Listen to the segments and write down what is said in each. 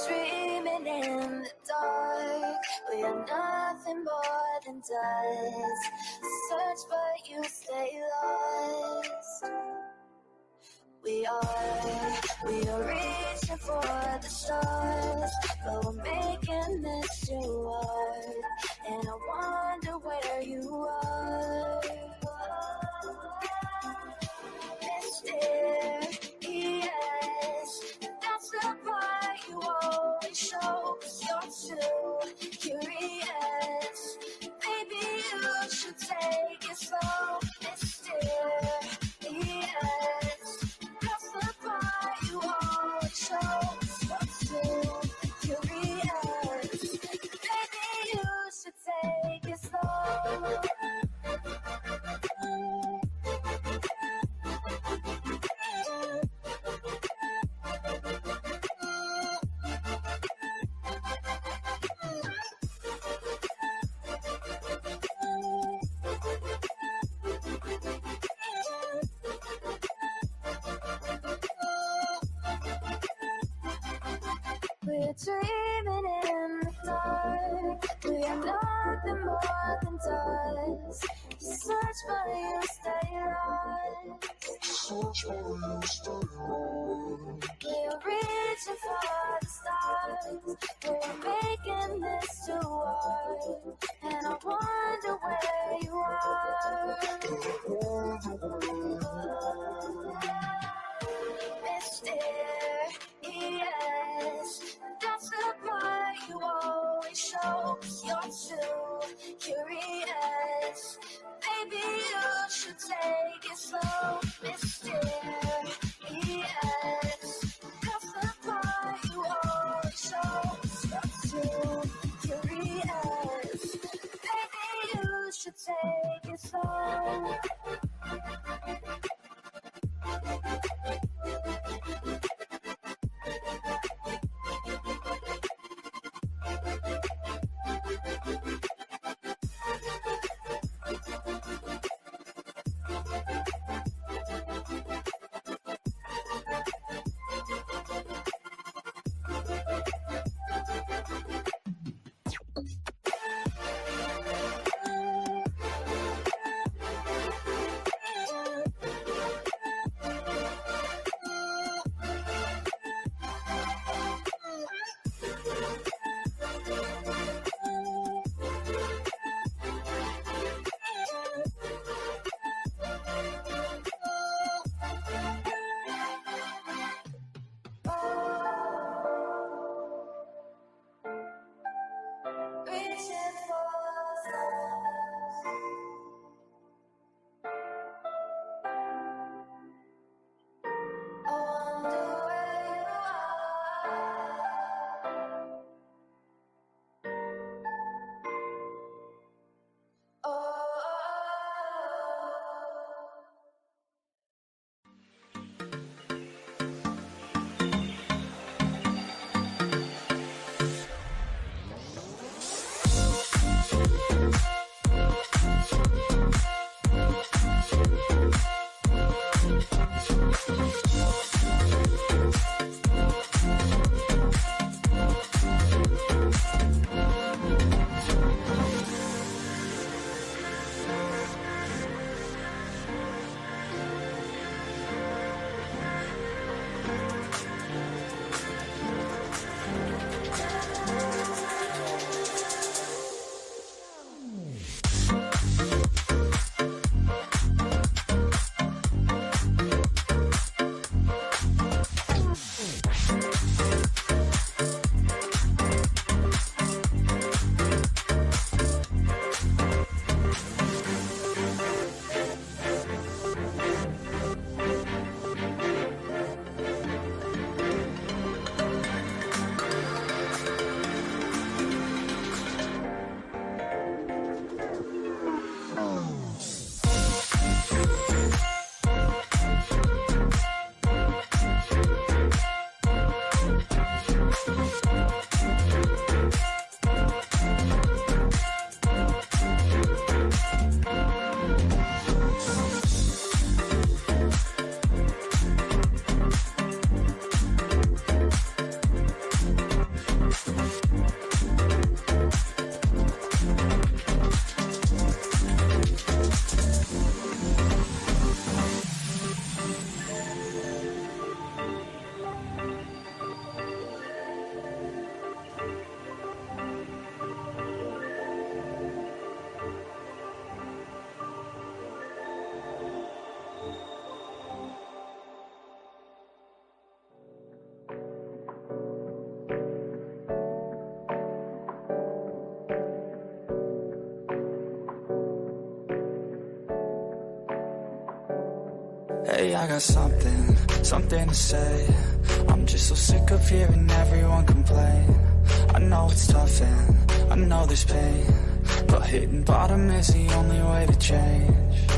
Dreaming in the dark, we are nothing more than dust. Search but you stay lost. We are reaching for the stars, but we're making this too hard. And I wonder where you are. Mysterious, that's the part you always show, 'cause you're too curious. Maybe you should take it slow. Mysterious, that's the part you always show, 'cause you're too curious. Maybe you should take it slow. We're dreaming in the dark, we are nothing more than dust. You search but you stay lost. We are reaching for the stars, we're making this too hard. And I wonder where you are. Mysterious, that's the part you always show, 'cause you're too curious. Maybe you should take it slow. Mysterious, that's the part you always show, 'cause you're too curious. Maybe you Hey, I got something to say. I'm just so sick of hearing everyone complain. I know it's tough and I know there's pain, but hitting bottom is the only way to change.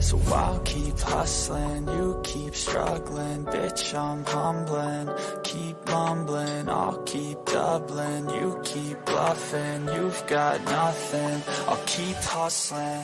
So I'll keep hustling, you keep struggling. Bitch, I'm humbling, keep mumbling. I'll keep doubling, you keep bluffing. You've got nothing, I'll keep hustling.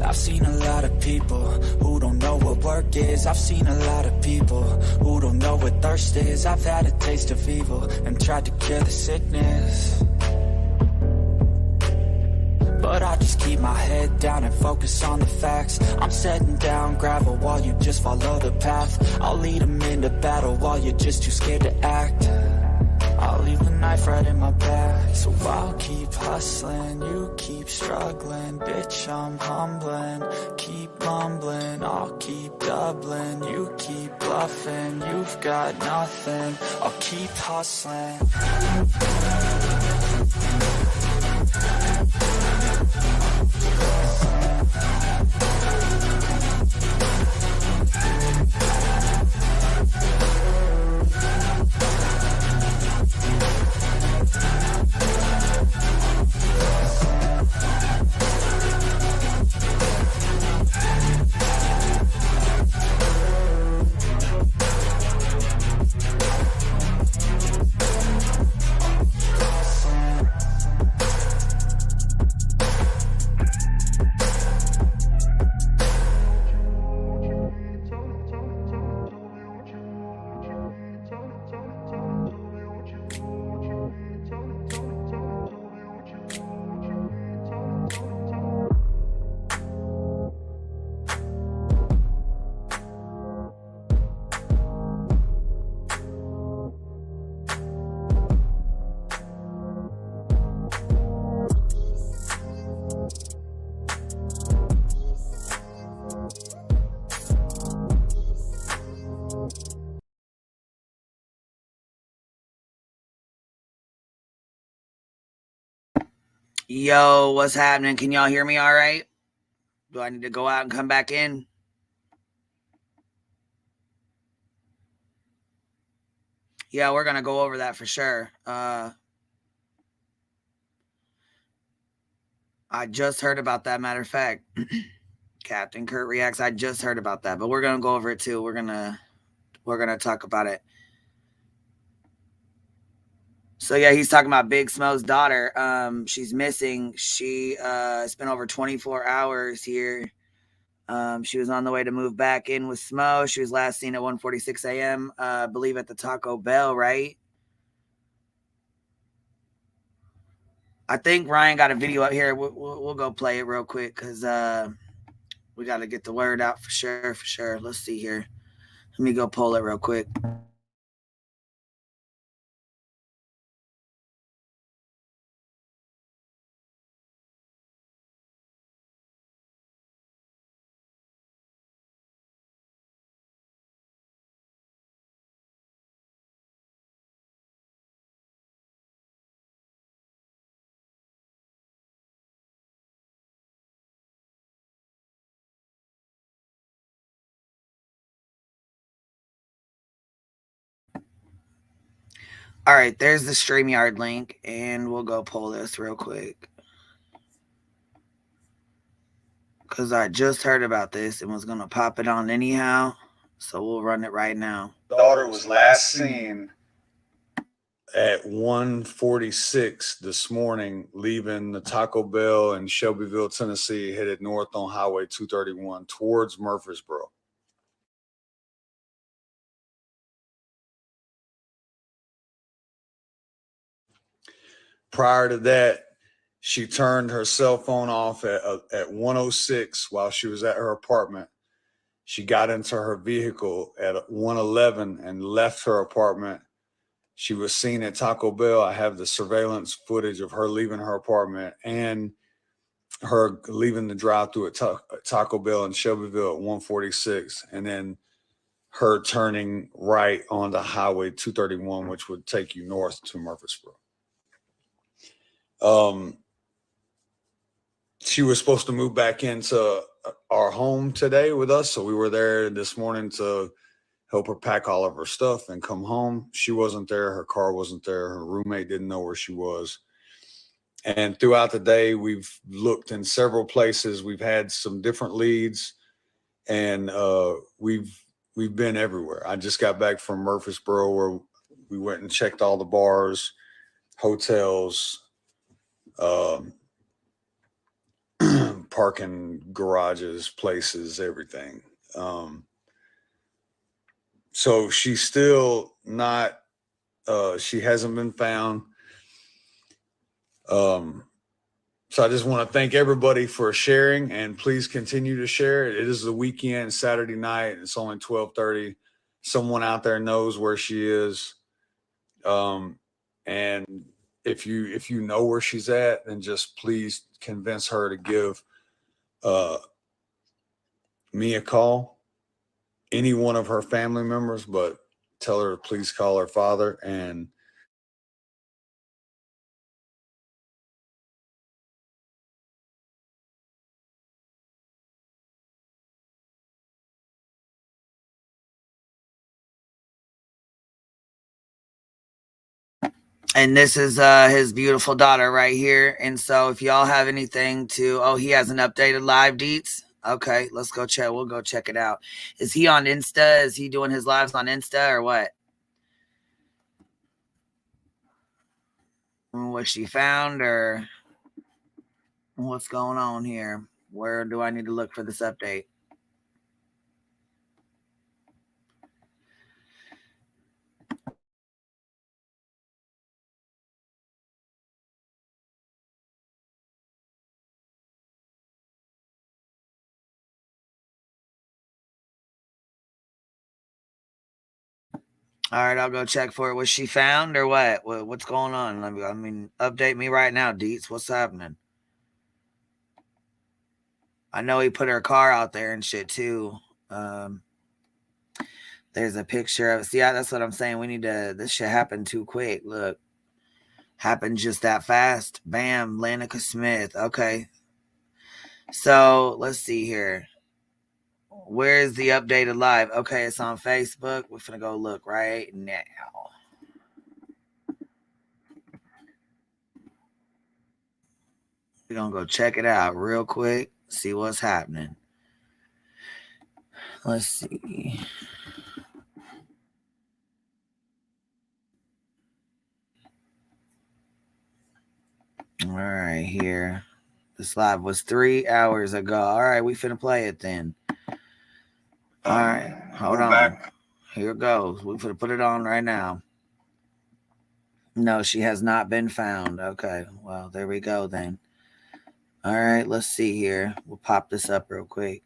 I've seen a lot of people who don't know what work is. I've seen a lot of people who don't know what thirst is. I've had a taste of evil and tried to cure the sickness, but I just keep my head down and focus on the facts. I'm setting down gravel while you just follow the path. I'll lead them into battle while you're just too scared to act. I'll leave the knife right in my back. So I'll keep hustling, you keep struggling. Bitch, I'm humbling, keep mumbling. I'll keep doubling, you keep bluffing. You've got nothing, I'll keep hustling. Yo, what's happening? Can y'all hear me all right? Do I need to go out and come back in? Yeah, we're going to go over that for sure. I just heard about that, matter of fact. Captain Kurt reacts. I just heard about that, but we're going to go over it too. We're going to talk about it. So yeah, he's talking about Big Smo's daughter. She's missing. She spent over 24 hours here. She was on the way to move back in with Smo. She was last seen at 1:46 a.m. I believe at the Taco Bell, right? I think Ryan got a video up here. We'll go play it real quick because we got to get the word out for sure. Let's see here. Let me go pull it real quick. All right, there's the StreamYard link, and we'll go pull this real quick. Because I just heard about this and was going to pop it on anyhow. So we'll run it right now. Daughter was last seen at 1:46 this morning, leaving the Taco Bell in Shelbyville, Tennessee, headed north on Highway 231 towards Murfreesboro. Prior to that, she turned her cell phone off at 1:06 while she was at her apartment. She got into her vehicle at 1:11 and left her apartment. She was seen at Taco Bell. I have the surveillance footage of her leaving her apartment and her leaving the drive-thru at Taco Bell in Shelbyville at 146, and then her turning right on the Highway 231, which would take you north to Murfreesboro. She was supposed to move back into our home today with us, so we were there this morning to help her pack all of her stuff and come home. She wasn't there. Her car wasn't there. Her roommate didn't know where she was. And throughout the day, we've looked in several places. We've had some different leads, and we've been everywhere. I just got back from Murfreesboro, where we went and checked all the bars, hotels, parking garages, places, everything. So she's still not, she hasn't been found. So I just want to thank everybody for sharing, and please continue to share. It is the weekend, Saturday night. It's only 12:30. Someone out there knows where she is. And if you know where she's at, then just please convince her to give me a call, any one of her family members, but tell her to please call her father. And this is his beautiful daughter right here. And so if y'all have anything to, he has an updated live deets. Okay, let's go check. We'll go check it out. Is he on Insta? Is he doing his lives on Insta or what? What she found or what's going on here? Where do I need to look for this update? All right, I'll go check for it. Was she found or what? What's going on? I mean, update me right now, Deets. What's happening? I know he put her car out there and shit too. There's a picture of. See, that's what I'm saying. We need to. This shit happened too quick. Look, happened just that fast. Bam, Lanica Smith. Okay. So let's see here. Where's the updated live? Okay, it's on Facebook. We're gonna go look right now. We're gonna go check it out real quick. See what's happening. Let's see. All right, here. This live was 3 hours ago. All right, we finna play it then. All right, hold on. Back. Here it goes. We finna put it on right now. No, she has not been found. Okay, well, there we go then. All right, let's see here. We'll pop this up real quick.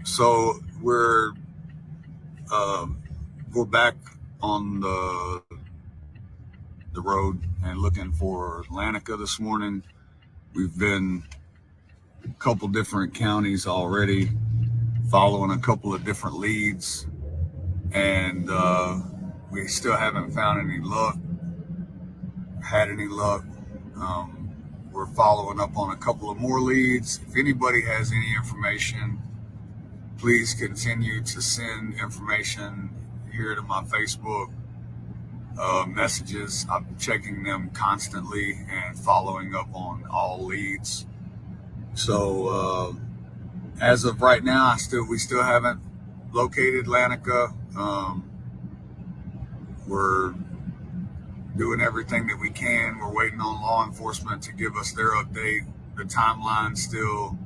So we're back on the road and looking for Lanica this morning. We've been a couple different counties already, following a couple of different leads, and we still haven't found any luck, had any luck. We're following up on a couple of more leads. If anybody has any information, please continue to send information here to my Facebook. messages. I'm checking them constantly and following up on all leads. So as of right now, we still haven't located Lanica. We're doing everything that we can. We're waiting on law enforcement to give us their update. The timeline still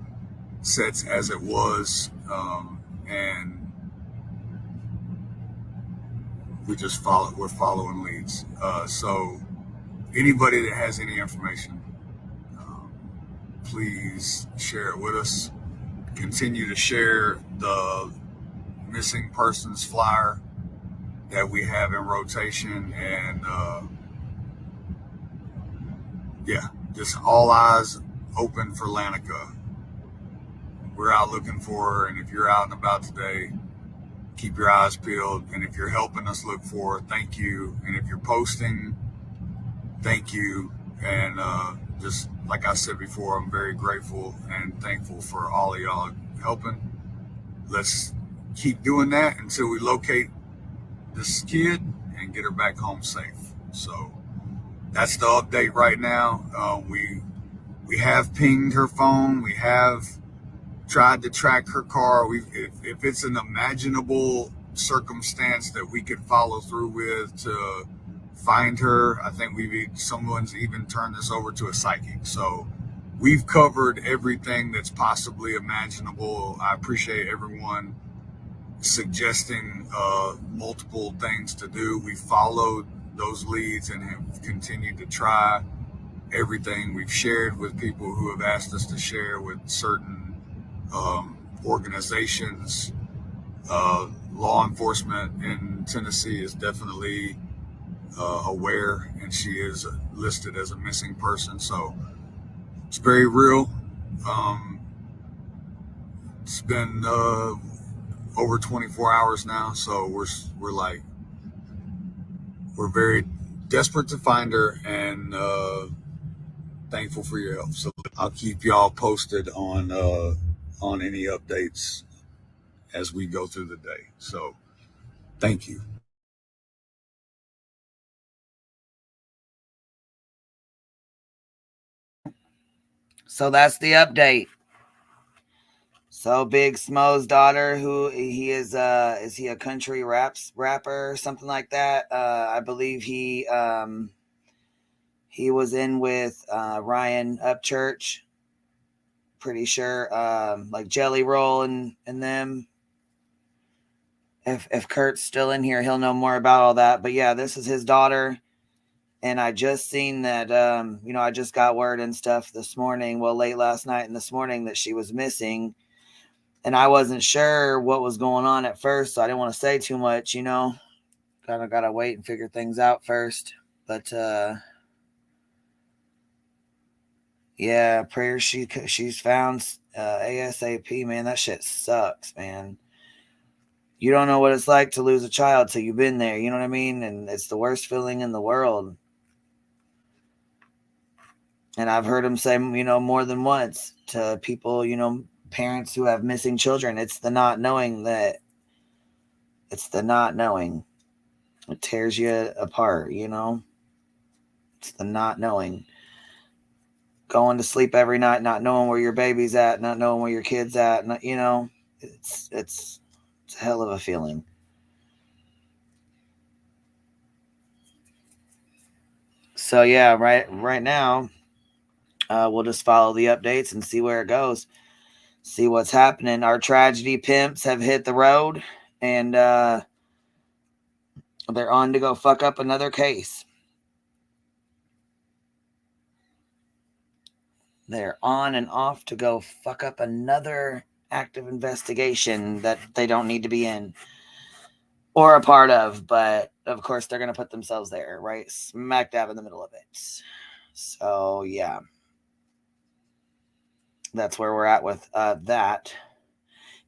sets as it was, and we're following leads. So anybody that has any information, please share it with us. Continue to share the missing persons flyer that we have in rotation, and just all eyes open for Lanica. We're out looking for her, and if you're out and about today, keep your eyes peeled. And if you're helping us look for her, thank you. And if you're posting, thank you. And just like I said before, I'm very grateful and thankful for all of y'all helping. Let's keep doing that until we locate this kid and get her back home safe. So that's the update right now. We have pinged her phone. We have tried to track her car. If it's an imaginable circumstance that we could follow through with to find her, I think someone's even turned this over to a psychic. So we've covered everything that's possibly imaginable. I appreciate everyone suggesting multiple things to do. We followed those leads and have continued to try everything. We've shared with people who have asked us to share with certain organizations. Law enforcement in Tennessee is definitely aware, and she is listed as a missing person. So it's very real. It's been over 24 hours now, so we're very desperate to find her, and thankful for your help. So I'll keep y'all posted on any updates as we go through the day. So thank you. So that's the update. So Big Smo's daughter, who he is he a country rapper or something like that? I believe he was in with Ryan Upchurch. Pretty sure, like Jelly Roll and them. If Kurt's still in here, he'll know more about all that. But yeah, this is his daughter. And I just seen that, I just got word and stuff this morning, late last night and this morning, that she was missing. And I wasn't sure what was going on at first, so I didn't want to say too much, Kind of got to wait and figure things out first. But, yeah, prayers she's found ASAP, man. That shit sucks, man. You don't know what it's like to lose a child till you've been there, you know what I mean? And it's the worst feeling in the world. And I've heard him say, more than once to people, parents who have missing children. It's the not knowing that. It's the not knowing. It tears you apart, It's the not knowing. Going to sleep every night, not knowing where your baby's at, not knowing where your kid's at, it's a hell of a feeling. So yeah, right now, we'll just follow the updates and see where it goes. See what's happening. Our Tragedy Pimps have hit the road, and they're on to go fuck up another case. They're on and off to go fuck up another active investigation that they don't need to be in or a part of, but of course they're going to put themselves there, right? Smack dab in the middle of it. So yeah, that's where we're at with that.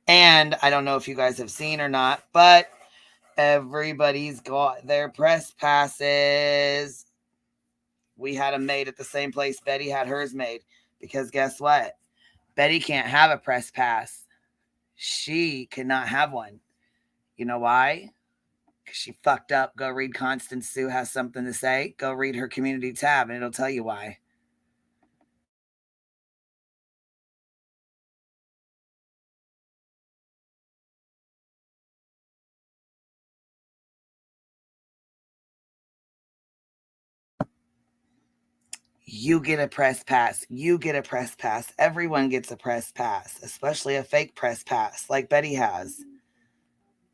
And I don't know if you guys have seen or not, but everybody's got their press passes. We had them made at the same place Betty had hers made, because guess what? Betty can't have a press pass. She cannot have one. You know why? because she fucked up. Go read Constance Sue has something to say. Go read her community tab and it'll tell you why. You get a press pass. You get a press pass. Everyone gets a press pass, especially a fake press pass like Betty has.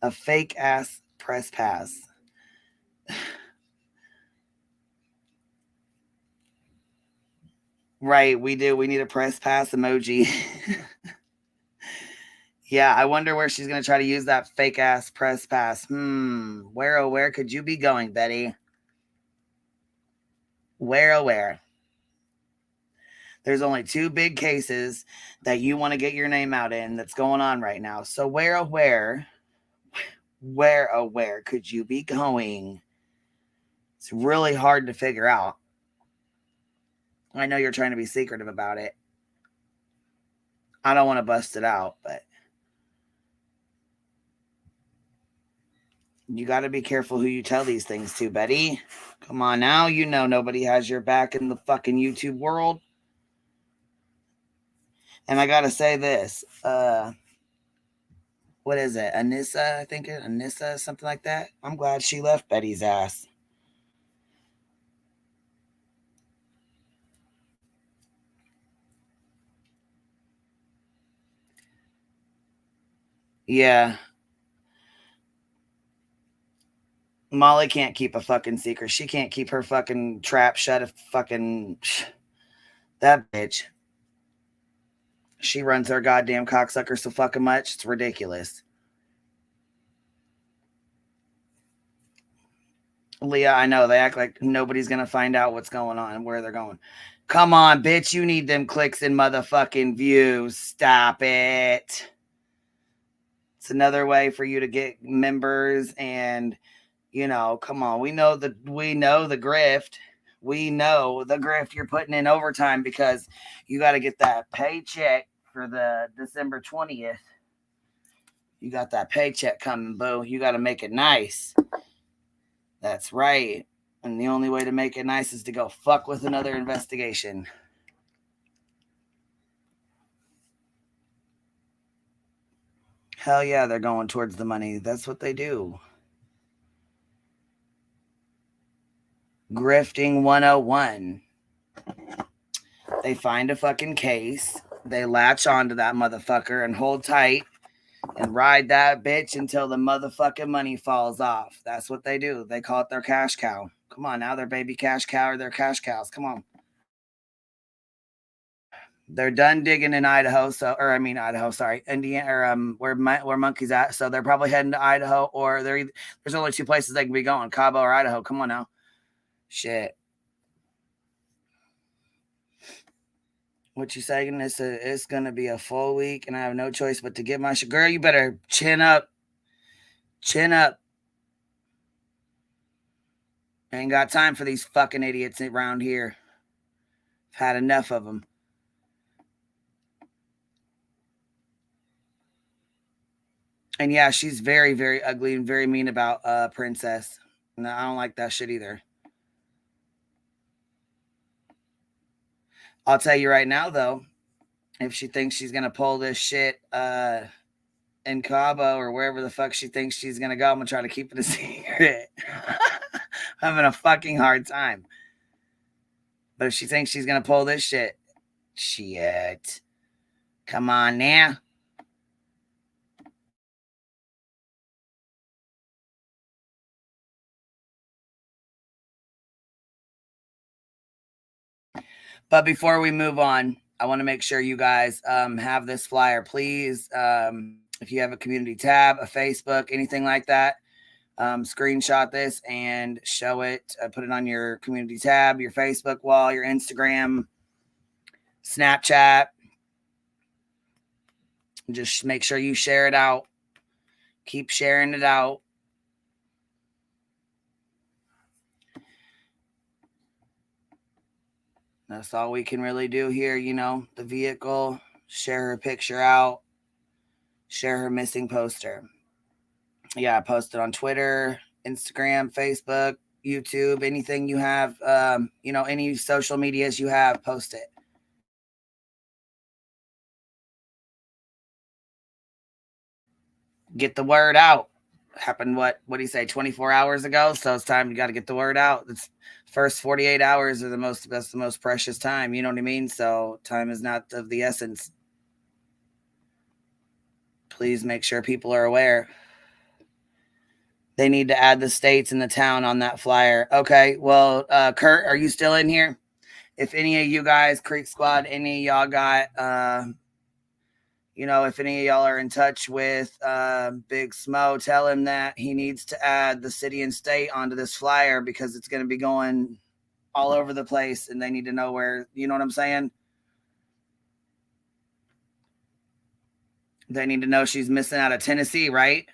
A fake ass press pass. Right, we do. We need a press pass emoji. Yeah, I wonder where she's going to try to use that fake ass press pass. Where, oh, where could you be going, Betty? Where, oh, where? There's only 2 big cases that you want to get your name out in that's going on right now. So where, oh, where could you be going? It's really hard to figure out. I know you're trying to be secretive about it. I don't want to bust it out, but you got to be careful who you tell these things to, Betty. Come on now. You know nobody has your back in the fucking YouTube world. And I got to say this. What is it? Anissa, I think it. Anissa, something like that. I'm glad she left Betty's ass. Yeah. Molly can't keep a fucking secret. She can't keep her fucking trap shut. That bitch. She runs her goddamn cocksucker so fucking much. It's ridiculous. Leah, I know. They act like nobody's going to find out what's going on and where they're going. Come on, bitch. You need them clicks and motherfucking views. Stop it. It's another way for you to get members and, come on. We know the grift. We know the grift you're putting in overtime because you got to get that paycheck for the December 20th. You got that paycheck coming, boo. You got to make it nice. That's right. And the only way to make it nice is to go fuck with another investigation. Hell yeah, they're going towards the money. That's what they do. Grifting 101. They find a fucking case. They latch onto that motherfucker and hold tight and ride that bitch until the motherfucking money falls off. That's what they do. They call it their cash cow. Come on now, their baby cash cow or their cash cows. Come on. They're done digging in Idaho. Indiana, or where Monkey's at. So they're probably heading to Idaho, or there's only 2 places they can be going, Cabo or Idaho. Come on now. Shit. What you saying? It's going to be a full week and I have no choice but to get my shit. Girl, you better chin up. Chin up. I ain't got time for these fucking idiots around here. I've had enough of them. And yeah, she's very, very ugly and very mean about Princess. No, I don't like that shit either. I'll tell you right now, though, if she thinks she's going to pull this shit in Cabo or wherever the fuck she thinks she's going to go, I'm going to try to keep it a secret. I'm having a fucking hard time. But if she thinks she's going to pull this shit, come on now. But before we move on, I want to make sure you guys have this flyer. Please, if you have a community tab, a Facebook, anything like that, screenshot this and show it. Put it on your community tab, your Facebook wall, your Instagram, Snapchat. Just make sure you share it out. Keep sharing it out. That's all we can really do here, the vehicle, share her picture out, share her missing poster. Yeah, I posted on Twitter, Instagram, Facebook, YouTube, anything you have, any social medias you have, post it. Get the word out. Happened what do you say, 24 hours ago? So it's time, you got to get the word out. It's first 48 hours are that's the most precious time, you know what I mean? So time is not of the essence. Please make sure people are aware. They need to add the states and the town on that flyer. Okay, well, Kurt, are you still in here? If any of you guys, Creek Squad, any of y'all got, if any of y'all are in touch with Big Smo, tell him that he needs to add the city and state onto this flyer because it's going to be going all over the place and they need to know where, you know what I'm saying? They need to know she's missing out of Tennessee, right?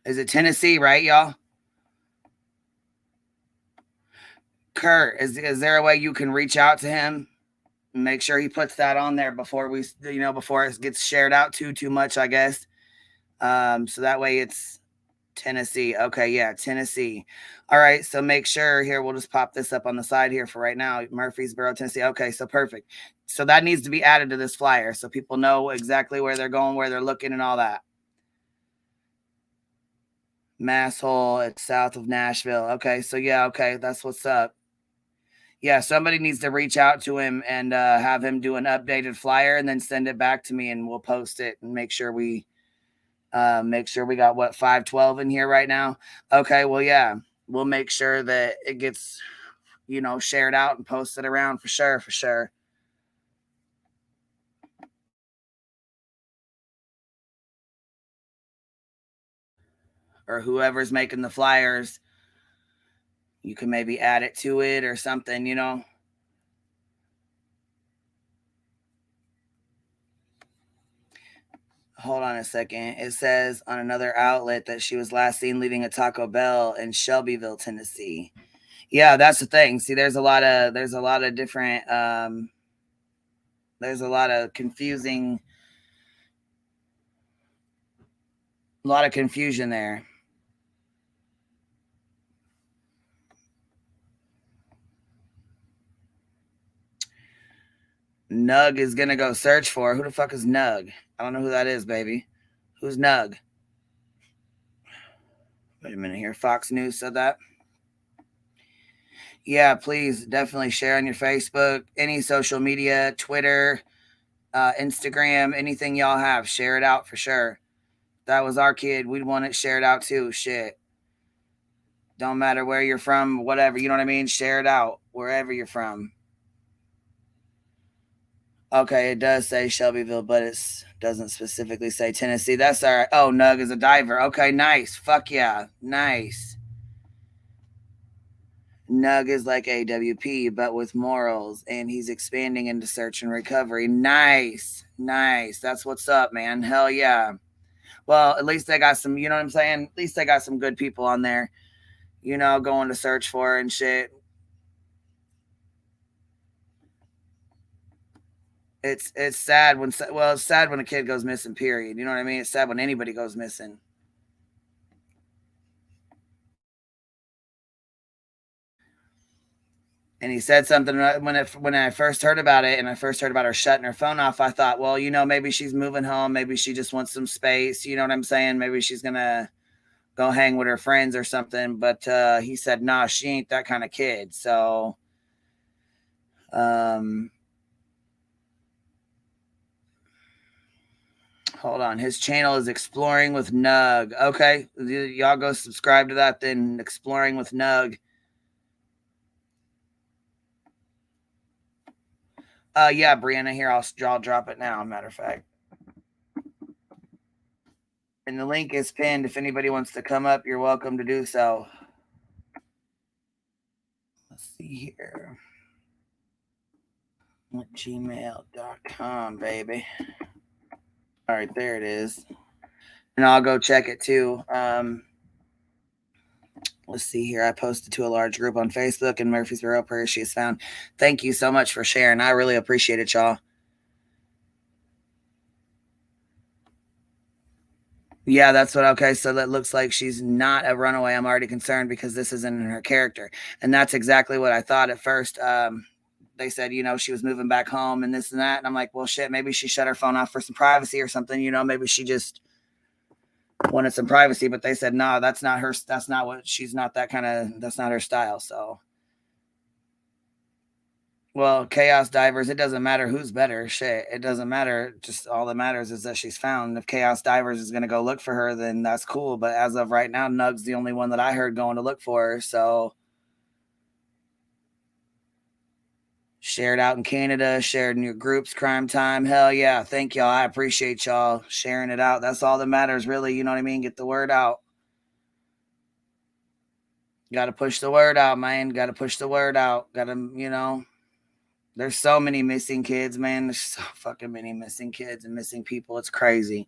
Is it Tennessee, right, y'all? Kurt, is there a way you can reach out to him? Make sure he puts that on there before before it gets shared out too much, I guess. So that way it's Tennessee. Okay, yeah, Tennessee. All right, so make sure here, we'll just pop this up on the side here for right now. Murfreesboro, Tennessee. Okay, so perfect. So that needs to be added to this flyer so people know exactly where they're going, where they're looking, and all that. Masshole, it's south of Nashville. Okay, so yeah, okay, that's what's up. Yeah, somebody needs to reach out to him and have him do an updated flyer and then send it back to me and we'll post it and make sure we got 512 in here right now. Okay, well, yeah, we'll make sure that it gets, shared out and posted around for sure. Or whoever's making the flyers, you can maybe add it to it or something, Hold on a second. It says on another outlet that she was last seen leaving a Taco Bell in Shelbyville, Tennessee. Yeah, that's the thing. See, there's a lot of different there's a lot of confusion there. Nug is gonna go search for her. Who the fuck is Nug? I don't know who that is, baby. Who's Nug? Wait a minute here. Fox News said that. Yeah, please definitely share on your Facebook, any social media, Twitter, Instagram, anything y'all have. Share it out for sure. If that was our kid, we'd want it shared out too. Shit. Don't matter where you're from, whatever. You know what I mean? Share it out wherever you're from. Okay, it does say Shelbyville, but it doesn't specifically say Tennessee. That's all right. Oh, Nug is a diver. Okay, nice. Fuck yeah. Nice. Nug is like AWP, but with morals, and he's expanding into search and recovery. Nice. That's what's up, man. Hell yeah. Well, at least they got some, you know what I'm saying? At least they got some good people on there, going to search for and shit. It's sad it's sad when a kid goes missing, period. You know what I mean? It's sad when anybody goes missing. And he said something when I first heard about it and I first heard about her shutting her phone off. I thought, well, maybe she's moving home. Maybe she just wants some space. You know what I'm saying? Maybe she's going to go hang with her friends or something. But he said, nah, she ain't that kind of kid. So, hold on. His channel is Exploring with Nug. Okay. Y'all go subscribe to that then. Exploring with Nug. Yeah, Brianna, here, I'll drop it now, matter of fact. And the link is pinned. If anybody wants to come up, you're welcome to do so. Let's see here. Gmail.com, baby. All right, there it is. And I'll go check it too. Let's see here. I posted to a large group on Facebook in Murfreesboro where she is found. Thank you so much for sharing. I really appreciate it, y'all. Yeah, that's what. Okay, so that looks like she's not a runaway. I'm already concerned because this isn't in her character, and that's exactly what I thought at first. They said, she was moving back home and this and that, and I'm like, well, shit, maybe she shut her phone off for some privacy or something. Maybe she just wanted some privacy. But they said, no, that's not her. That's not what. She's not that kind of. That's not her style. So. Well, chaos divers, it doesn't matter who's better. Shit, it doesn't matter. Just all that matters is that she's found. If chaos divers is going to go look for her, then that's cool. But as of right now, Nug's the only one that I heard going to look for her. So shared out in Canada, shared in your groups, Crime Time. Hell yeah. Thank y'all. I appreciate y'all sharing it out. That's all that matters, really. You know what I mean? Get the word out. Got to push the word out, man. Got to push the word out. Got to, There's so many missing kids, man. There's so fucking many missing kids and missing people. It's crazy.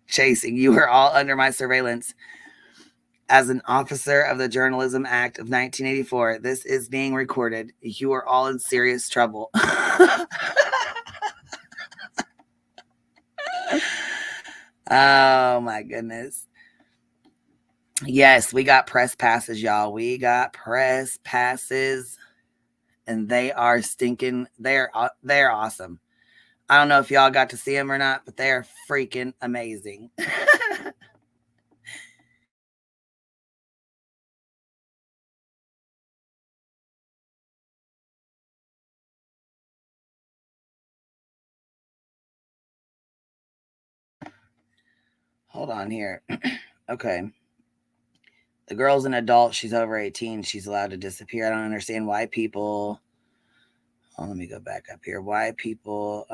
Chasing, you are all under my surveillance. As an officer of the Journalism Act of 1984, this is being recorded. You are all in serious trouble. Oh my goodness. Yes, we got press passes, y'all. We got press passes, and they are stinking. They're awesome. I don't know if y'all got to see them or not, but they are freaking amazing. Hold on here. Okay. The girl's an adult. She's over 18. She's allowed to disappear. I don't understand why people. Oh, let me go back up here. Why people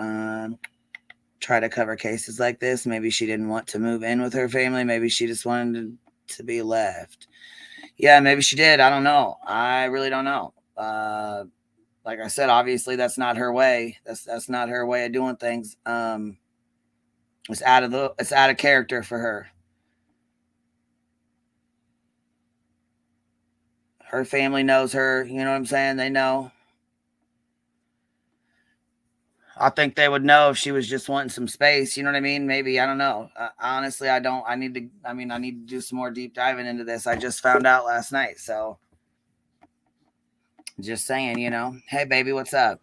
try to cover cases like this? Maybe she didn't want to move in with her family. Maybe she just wanted to be left. Yeah, maybe she did. I don't know. I really don't know. Like I said, obviously that's not her way. That's not her way of doing things. It's out of character for her. Her family knows her. You know what I'm saying? They know. I think they would know if she was just wanting some space. You know what I mean? Maybe. I don't know. Honestly, I don't. I need to do some more deep diving into this. I just found out last night. So just saying, hey, baby, what's up?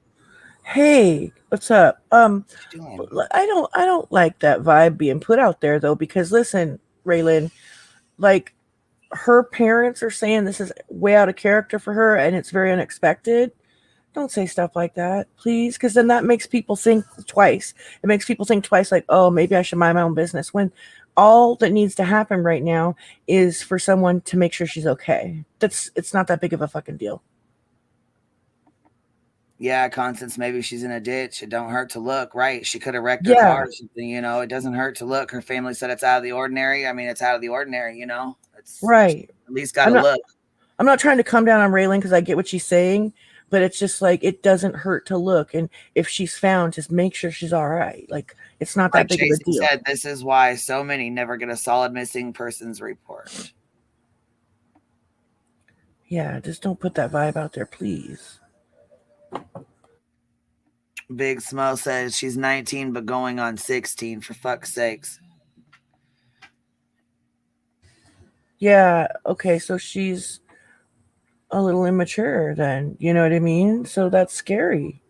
Hey, what's up? What you doing? I don't like that vibe being put out there though, because listen, Raylan, like her parents are saying this is way out of character for her and it's very unexpected. Don't say stuff like that, please, because then that makes people think twice. It makes people think twice, like, oh, maybe I should mind my own business. When all that needs to happen right now is for someone to make sure she's okay. It's not that big of a fucking deal. Yeah, Constance, maybe she's in a ditch. It don't hurt to look, right? She could have wrecked her car or something, It doesn't hurt to look. Her family said it's out of the ordinary. I mean, it's out of the ordinary, It's right. At least got to look. I'm not trying to come down on Raylan because I get what she's saying, but it's just like it doesn't hurt to look. And if she's found, just make sure she's all right. Like it's not that big of a deal. Said, this is why so many never get a solid missing persons report. Yeah, just don't put that vibe out there, please. Big Smo says she's 19 but going on 16, for fuck's sakes. Yeah, okay, so she's a little immature then, you know what I mean? So that's scary.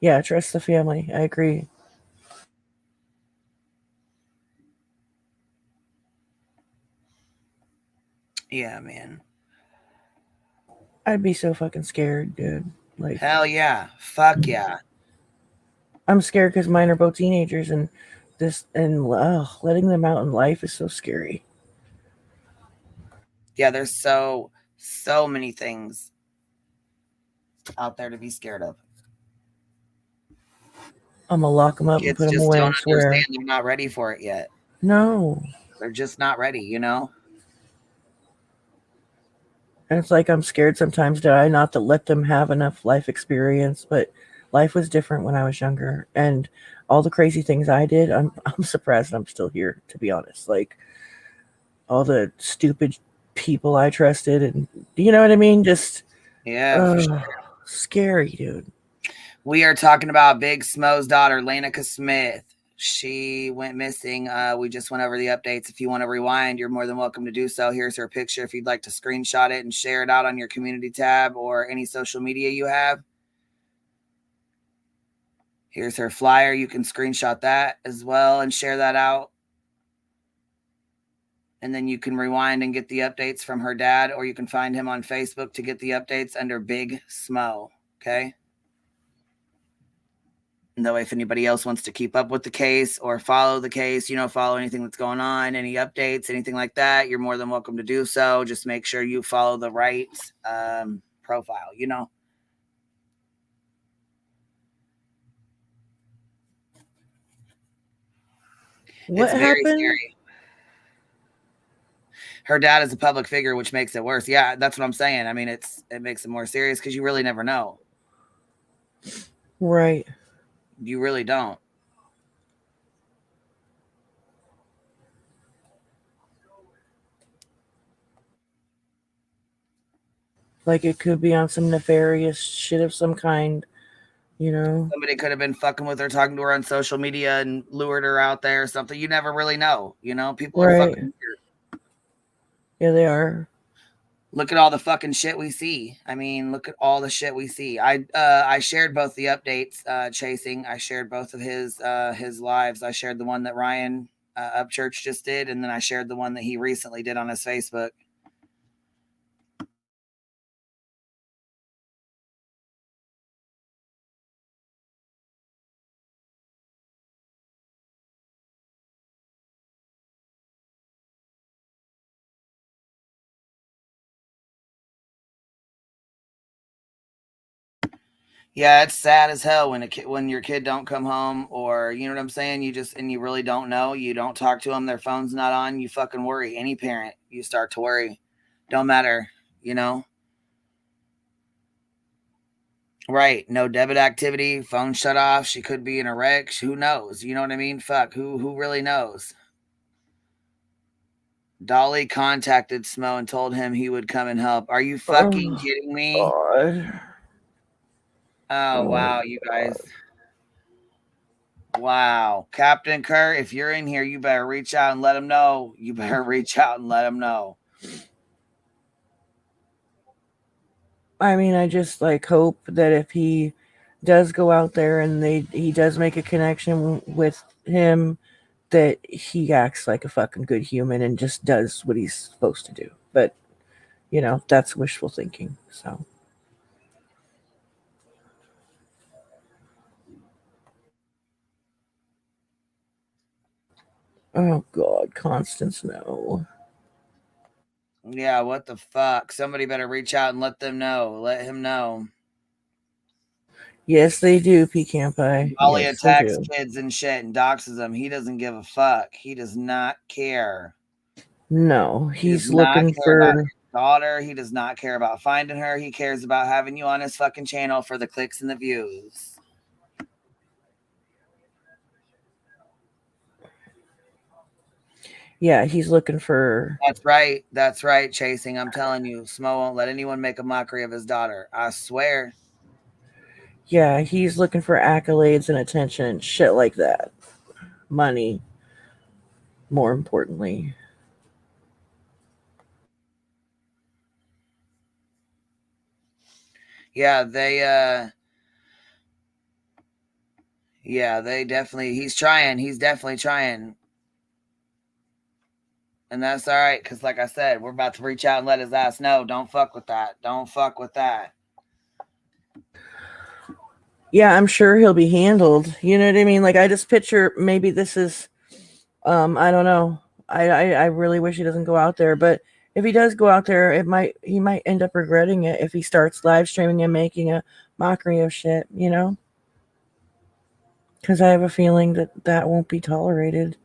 Yeah, trust the family. I agree. Yeah, man. I'd be so fucking scared, dude. Like, hell yeah. Fuck yeah. I'm scared because mine are both teenagers, and letting them out in life is so scary. Yeah, there's so many things out there to be scared of. I'm gonna lock them up and put them away. I swear. They're not ready for it yet. No, they're just not ready. And it's like I'm scared sometimes, not to let them have enough life experience, but life was different when I was younger, and all the crazy things I did, I'm surprised I'm still here, to be honest. Like all the stupid people I trusted, and you know what I mean? Just Yeah, for sure. Scary, dude. We are talking about Big Smo's daughter, Lanica Smith. She went missing. We just went over the updates. If you want to rewind, you're more than welcome to do so. Here's her picture if you'd like to screenshot it and share it out on your community tab or any social media you have. Here's her flyer. You can screenshot that as well and share that out. And then you can rewind and get the updates from her dad, or you can find him on Facebook to get the updates under Big Smo. Okay. And that way, if anybody else wants to keep up with the case or follow the case, follow anything that's going on, any updates, anything like that, you're more than welcome to do so. Just make sure you follow the right profile, What It's very happened? scary. Her dad is a public figure, which makes it worse. Yeah, that's what I'm saying. I mean, it makes it more serious because you really never know. Right. You really don't. Like it could be on some nefarious shit of some kind, Somebody could have been fucking with her, talking to her on social media and lured her out there or something. You never really know. People are fucking weird. Yeah, they are. Look at all the fucking shit we see. I mean, look at all the shit we see. I shared both the updates, Chasing. I shared both of his lives. I shared the one that Ryan Upchurch just did, and then I shared the one that he recently did on his Facebook. Yeah, it's sad as hell when your kid don't come home, or you know what I'm saying. You really don't know. You don't talk to them. Their phone's not on. You fucking worry. Any parent, you start to worry. Don't matter, Right? No debit activity. Phone shut off. She could be in a wreck. Who knows? You know what I mean? Fuck. Who really knows? Dolly contacted Smo and told him he would come and help. Are you fucking kidding me? God. Oh, wow, you guys. Wow. Captain Kerr, if you're in here, you better reach out and let him know. You better reach out and let him know. I mean, I just hope that if he does go out there and he does make a connection with him, that he acts like a fucking good human and just does what he's supposed to do. But, that's wishful thinking. So. Oh, God, Constance, no. Yeah, what the fuck? Somebody better reach out and let them know. Let him know. Yes, they do, Pecan Pie. Ollie Yes, attacks kids and shit and doxes them. He doesn't give a fuck. He does not care. No, He's looking for about his daughter. He does not care about finding her. He cares about having you on his fucking channel for the clicks and the views. Yeah, he's looking for. That's right. That's right, Chasing. I'm telling you, Smo won't let anyone make a mockery of his daughter. I swear. Yeah, he's looking for accolades and attention and shit like that. Money, more importantly. Yeah, they definitely, he's definitely trying. And that's all right, because like I said, we're about to reach out and let his ass know. Don't fuck with that. Don't fuck with that. Yeah, I'm sure he'll be handled. You know what I mean? Like, I just picture maybe this is, I don't know. I really wish he doesn't go out there, but if he does go out there, he might end up regretting it if he starts live streaming and making a mockery of shit, Because I have a feeling that won't be tolerated.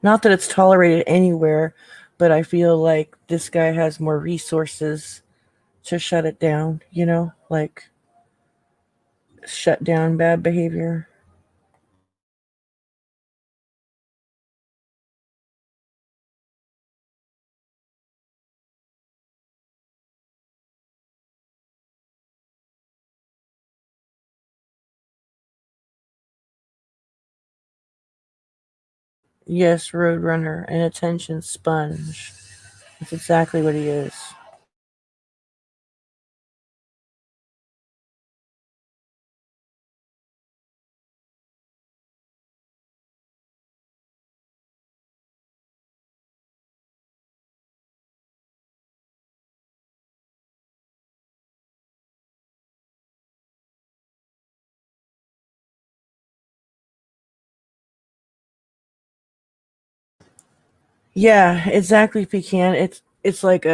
Not that it's tolerated anywhere, but I feel like this guy has more resources to shut it down, like shut down bad behavior. Yes, Roadrunner, an attention sponge. That's exactly what he is. Yeah, exactly, Pecan. It's like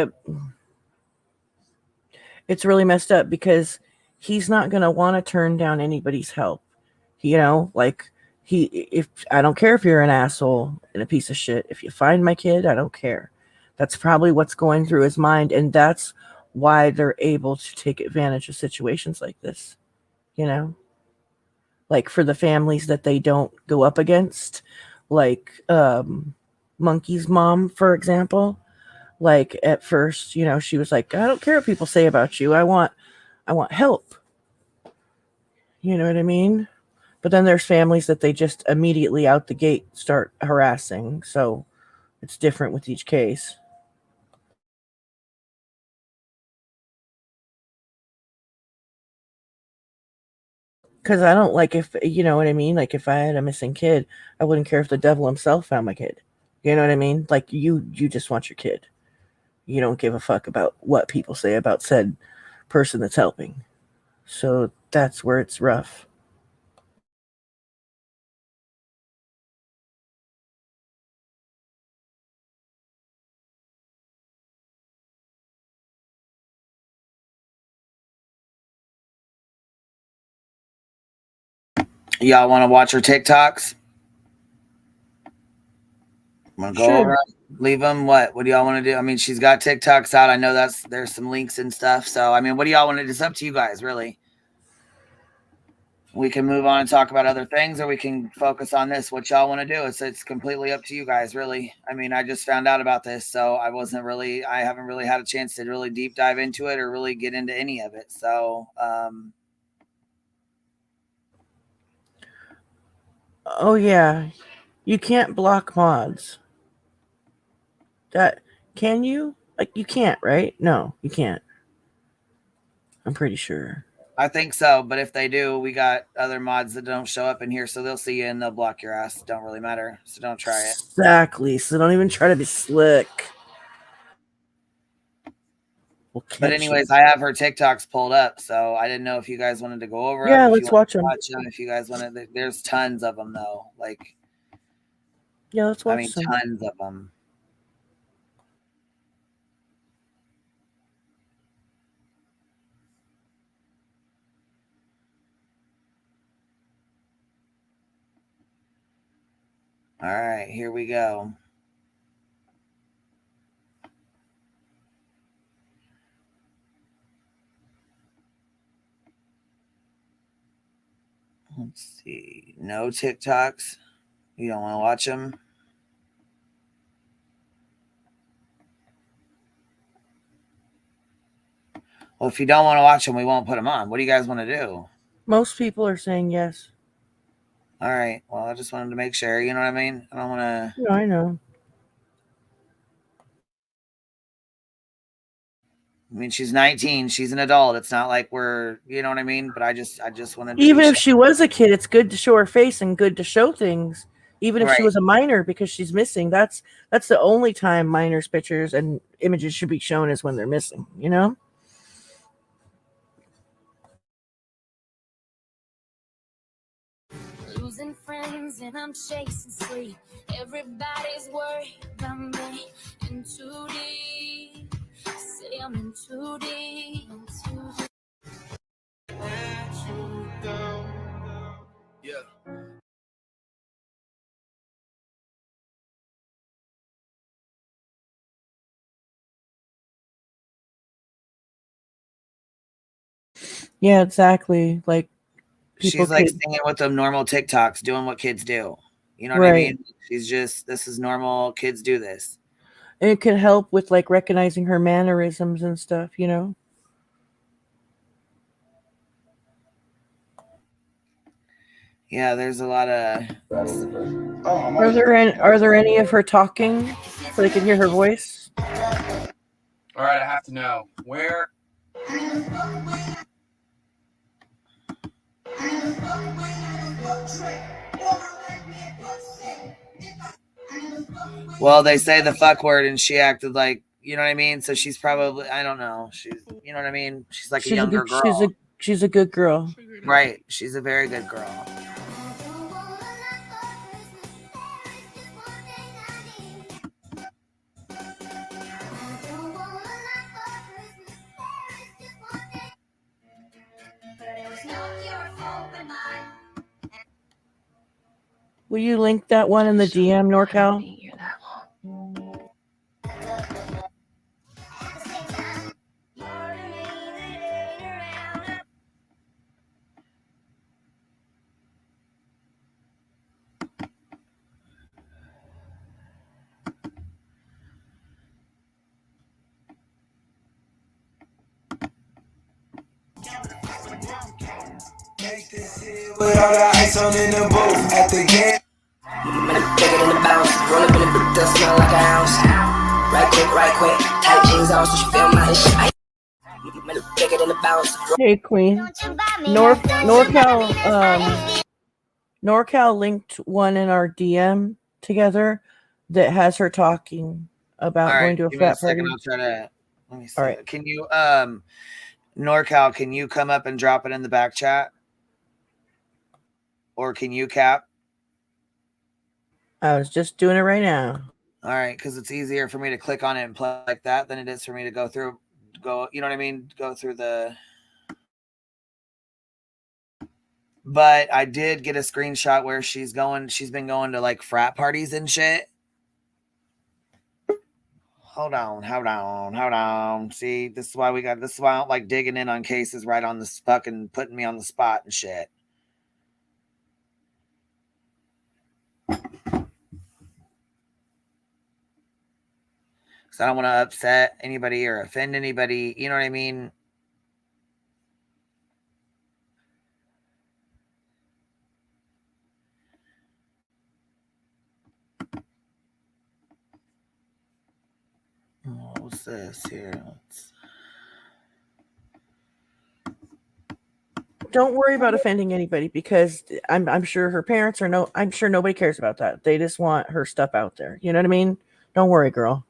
it's really messed up because he's not gonna want to turn down anybody's help. Like if I don't care if you're an asshole and a piece of shit. If you find my kid, I don't care. That's probably what's going through his mind, and that's why they're able to take advantage of situations like this. You know, like for the families that they don't go up against, like Monkey's mom, for example. Like at first, she was like, I don't care what people say about you. I want help. You know what I mean? But then there's families that they just immediately out the gate start harassing. So it's different with each case. Because I don't like, if you know what I mean, like if I had a missing kid, I wouldn't care if the devil himself found my kid. You know what I mean? Like you just want your kid. You don't give a fuck about what people say about said person that's helping. So that's where it's rough. Y'all want to watch her TikToks? Want to go over Sure. them? Leave them? What do y'all want to do? I mean, she's got TikToks out. I know there's some links and stuff. So, I mean, what do y'all want to do? It's up to you guys, really. We can move on and talk about other things, or we can focus on this. What y'all want to do? It's completely up to you guys, really. I mean, I just found out about this, so I haven't really had a chance to really deep dive into it or really get into any of it. So, Oh yeah, you can't block mods. That can you? Like you can't, right? No, you can't. I'm pretty sure. I think so, but if they do, we got other mods that don't show up in here, so they'll see you and they'll block your ass. Don't really matter, so don't try it. Exactly. So don't even try to be slick. We'll But catch you. anyways, I have her TikToks pulled up, so I didn't know if you guys wanted to go over them, Yeah, if you let's want watch to them. watch them, if you guys wanted. There's tons of them though. Like, Yeah, let's I watch mean, some. tons of them. All right, here we go. Let's see. No TikToks. You don't want to watch them? Well, if you don't want to watch them, we won't put them on. What do you guys want to do? Most people are saying yes. All right. Well, I just wanted to make sure. You know what I mean? I don't want to. No, I know. I mean, she's 19. She's an adult. It's not like you know what I mean? But I just wanted to be Even if sure. she was a kid, it's good to show her face and good to show things. Even if she Right. was a minor, because she's missing. That's the only time minors' pictures and images should be shown is when they're missing. Losing friends and I'm chasing sleep. Everybody's worried about me. In too deep. Say I'm in too deep. Yeah. Yeah, exactly. Like people She's like could, singing with them normal TikToks, doing what kids do. You know what I right. mean? She's just, this is normal. Kids do this. And it could help with like recognizing her mannerisms and stuff, you know? Yeah, there's a lot of. Are there any of her talking so they can hear her voice? All right, I have to know where. Well, they say the fuck word, and she acted like, you know what I mean. So she's probably, I don't know. She's, you know what I mean. She's like a younger girl, she's a good girl. right? She's a very good girl. Will you link that one in the DM, NorCal? With all the ice on in the booth at the game. Bigger than the bounce, roll up in the big dust, smell like an ounce. Right quick, tight jeans on, so she feel my shit. Bigger than the bounce. Hey, Queen. NorCal linked one in our DM together that has her talking about going to a give me a frat party. second. I'll try to. Let me see. All right. Can you, NorCal? Can you come up and drop it in the back chat, or can you, Cap? I was just doing it right now. All right, because it's easier for me to click on it and play like that than it is for me to go through. You know what I mean? Go through the. But I did get a screenshot where she's been going to like frat parties and shit. Hold on. See, this is why I don't like digging in on cases right on this fucking putting me on the spot and shit. Because I don't want to upset anybody or offend anybody. You know what I mean? What's this here? Don't worry about offending anybody because I'm sure her parents I'm sure nobody cares about that. They just want her stuff out there. You know what I mean? Don't worry, girl.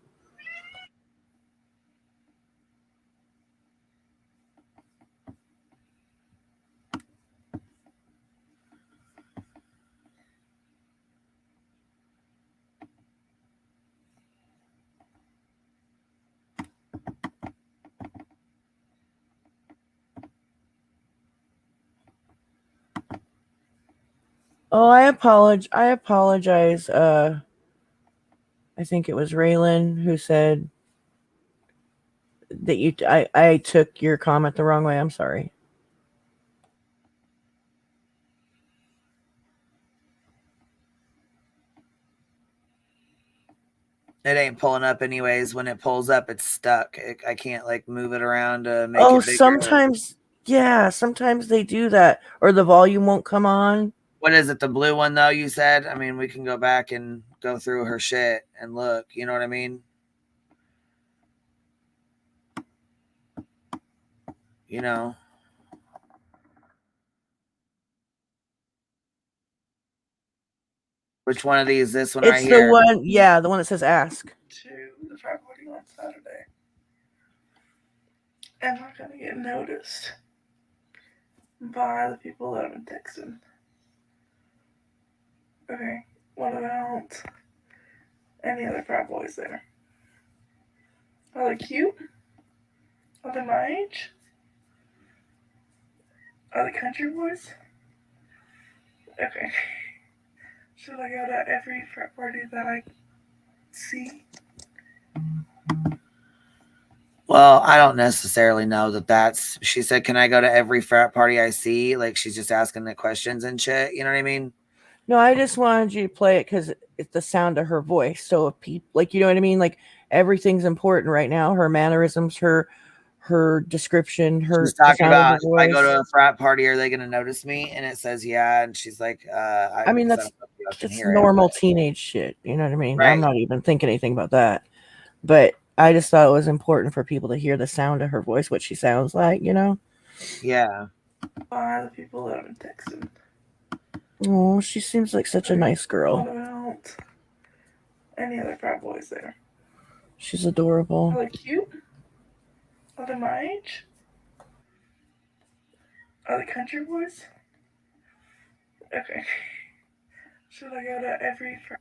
Oh, I apologize. I think it was Raylan who said that I took your comment the wrong way. I'm sorry. It ain't pulling up anyways. When it pulls up, it's stuck. I can't like move it around to make it bigger. Sometimes they do that, or the volume won't come on. What is it? The blue one though? You said. I mean, we can go back and go through her shit and look. You know what I mean? You know. Which one of these? This one right here. It's the one, the one that says ask. To the frat party on Saturday. Am I gonna get noticed by the people that I've been texting? Okay, what about any other frat boys there? Are they cute? Are they my age? Are they country boys? Okay. Should I go to every frat party that I see? Well, I don't necessarily know that's. She said, "Can I go to every frat party I see?" Like she's just asking the questions and shit. You know what I mean? No, I just wanted you to play it because it's the sound of her voice. So if people, like, you know what I mean? Like everything's important right now. Her mannerisms, her description, She's the talking sound of about her if I go voice. to a frat party, are they going to notice me? And it says, yeah. And she's like, I mean, because I that's don't know if you can just hear normal it, teenage shit. You know what I mean? but, I'm right. not even thinking anything about that. But I just thought it was important for people to hear the sound of her voice, what she sounds like, you know? Yeah. The people that have been texting. Oh, she seems like such a nice girl. What about any other frat boys there? She's adorable. Are they cute? Are they my age? Are they country boys? Okay. Should I go to every frat?